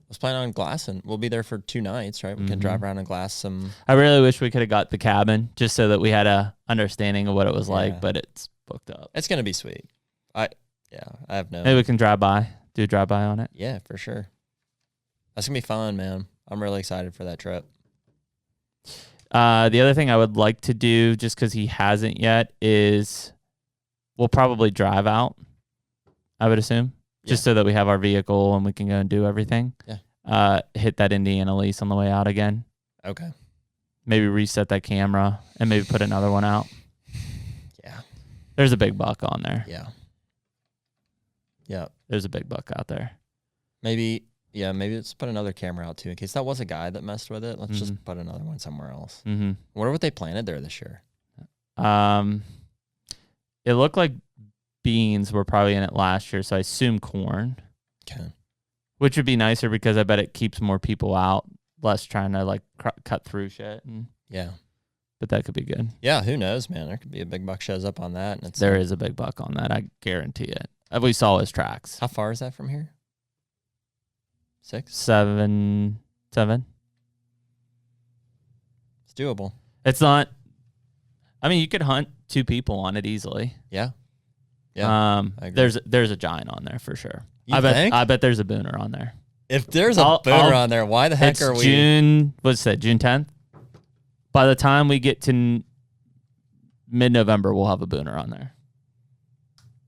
Let's plan on glassing. We'll be there for 2 nights, right? We can drive around and glass some. I really wish we could have got the cabin just so that we had a understanding of what it was like, but it's booked up. It's going to be sweet. I have no. Maybe we can do a drive-by on it. Yeah, for sure. That's going to be fun, man. I'm really excited for that trip. The other thing I would like to do, just because he hasn't yet, is we'll probably drive out, I would assume, just so that we have our vehicle and we can go and do everything. Yeah. Hit that Indiana lease on the way out again. Okay. Maybe reset that camera and maybe put another one out. Yeah. There's a big buck on there. Yeah. Yeah. There's a big buck out there. Maybe let's put another camera out too, in case that was a guy that messed with it. Let's just put another one somewhere else. Wonder what they planted there this year. It looked like beans were probably in it last year, so I assume corn. Okay. Which would be nicer because I bet it keeps more people out, less trying to like cut through shit. Yeah. But that could be good. Yeah, who knows, man? There could be a big buck shows up on that, and there is a big buck on that. I guarantee it. We saw his tracks. How far is that from here? 6? 7. It's doable. It's not. I mean, you could hunt 2 people on it easily. Yeah. Yeah. I agree. There's a giant on there for sure. I bet there's a booner on there. If there's a booner on there, why the heck are we? June 10th. By the time we get to mid-November we'll have a booner on there.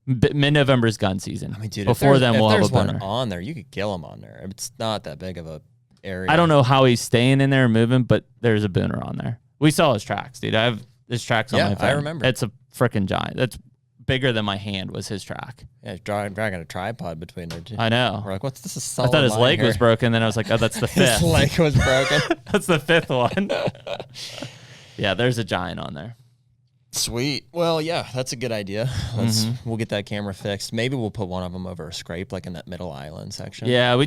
Mid-November is gun season. I mean, dude, before then we'll have a there's one booner on there. You could kill him on there. It's not that big of a area. I don't know how he's staying in there and moving, but there's a booner on there. We saw his tracks, dude. I have his tracks on my phone. I remember. It's a freaking giant. That's bigger than my hand was his track. Yeah, dragging a tripod between there too. I know. We're like, what's this? I thought his leg was broken. Then I was like, oh, that's the fifth. His leg was broken. That's the fifth one. Yeah, there's a giant on there. Sweet. Well, yeah, that's a good idea. We'll get that camera fixed. Maybe we'll put one of them over a scrape, like in that middle island section. Yeah,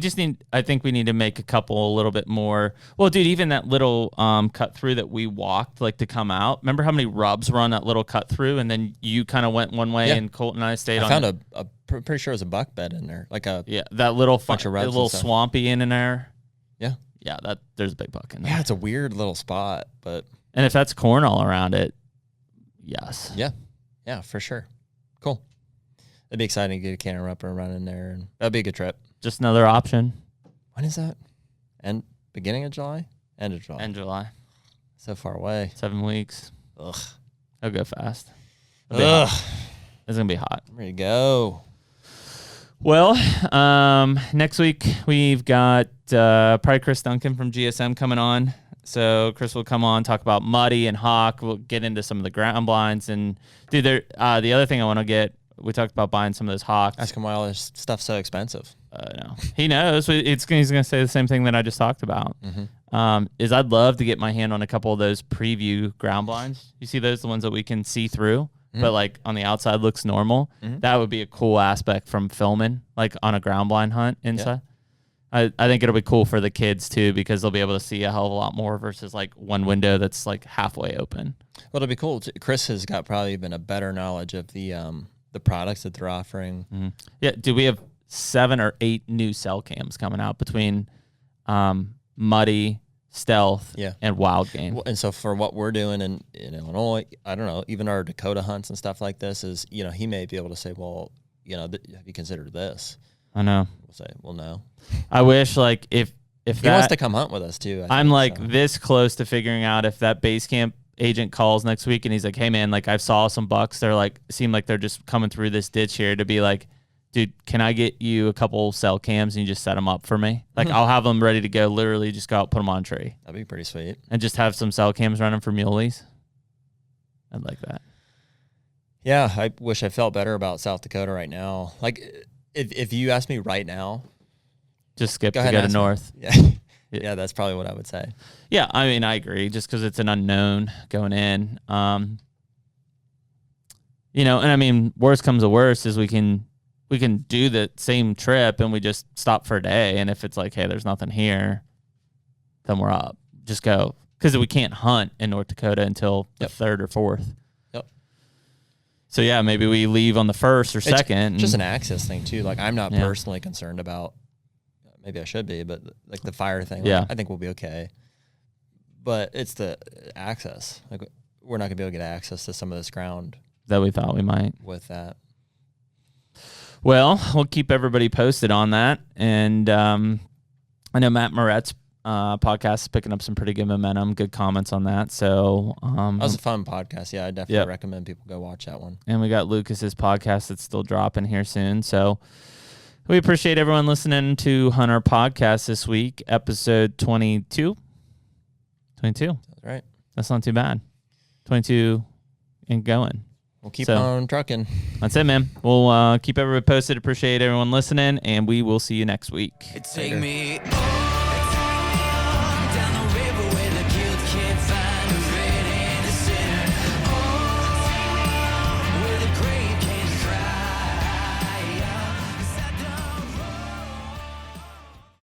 I think we need to make a couple a little bit more. Well, dude, even that little cut through that we walked like to come out. Remember how many rubs were on that little cut through, and then you kind of went one way, and Colt and I stayed on. I found pretty sure it was a buck bed in there, like that little bunch of rubs, a little swampy in there. Yeah, that there's a big buck in there. Yeah, it's a weird little spot, but and if that's corn all around it. Yes. Yeah, for sure. Cool. It'd be exciting to get a camera up and run in there, and that'd be a good trip. Just another option. When is that? Beginning of July? End of July. End July. So far away. 7 weeks. Ugh. It'll go fast. Ugh. It's gonna be hot. I'm ready to go. Well, next week we've got probably Chris Duncan from GSM coming on. So Chris will come on, talk about Muddy and Hawk. We'll get into some of the ground blinds. And, dude, the other thing I want to get, we talked about buying some of those Hawks. Ask him why all this stuff's so expensive. No. He knows. He's going to say the same thing that I just talked about. Is I'd love to get my hand on a couple of those preview ground blinds. You see those, the ones that we can see through, but like on the outside looks normal. That would be a cool aspect from filming, like on a ground blind hunt inside. Yeah. I think it'll be cool for the kids too, because they'll be able to see a hell of a lot more versus like one window that's like halfway open. Well, it'll be cool. Chris has got probably even a better knowledge of the products that they're offering. Yeah, dude, we have 7 or 8 new cell cams coming out between Muddy, Stealth, and Wild Game. Well, and so for what we're doing in Illinois, I don't know, even our Dakota hunts and stuff like this is, he may be able to say, well, have you considered this? I know. We'll say, well, no. I wish like if he wants to come hunt with us too. I'm like this close to figuring out if that base camp agent calls next week and he's like, hey man, like I saw some bucks. They're like, seem like they're just coming through this ditch here, to be like, dude, can I get you a couple cell cams and you just set them up for me? Like I'll have them ready to go. Literally just go out, put them on a tree. That'd be pretty sweet. And just have some cell cams running for muleys. I'd like that. Yeah, I wish I felt better about South Dakota right now. Like if you ask me right now, just skip to go to north. Yeah, that's probably what I would say. Yeah, I mean, I agree. Just because it's an unknown going in, and I mean, worst comes to worst is we can do the same trip and we just stop for a day. And if it's like, hey, there's nothing here, then we're up. Just go, because we can't hunt in North Dakota until the 3rd or 4th. Yep. So yeah, maybe we leave on the 1st or 2nd. It's just an access thing too. Like I'm not personally concerned about. Maybe I should be, but like the fire thing, like, I think we'll be okay. But it's the access. Like we're not gonna be able to get access to some of this ground that we thought we might with that. Well, we'll keep everybody posted on that, and I know Matt Moret's podcast is picking up some pretty good momentum, good comments on that. So that was a fun podcast. Yeah, I definitely recommend people go watch that one. And we got Lucas's podcast that's still dropping here soon. So. We appreciate everyone listening to HUNTR Podcast this week, episode 22. 22. That's right. That's not too bad. 22 and going. We'll keep on trucking. That's it, man. We'll keep everybody posted. Appreciate everyone listening, and we will see you next week. Take me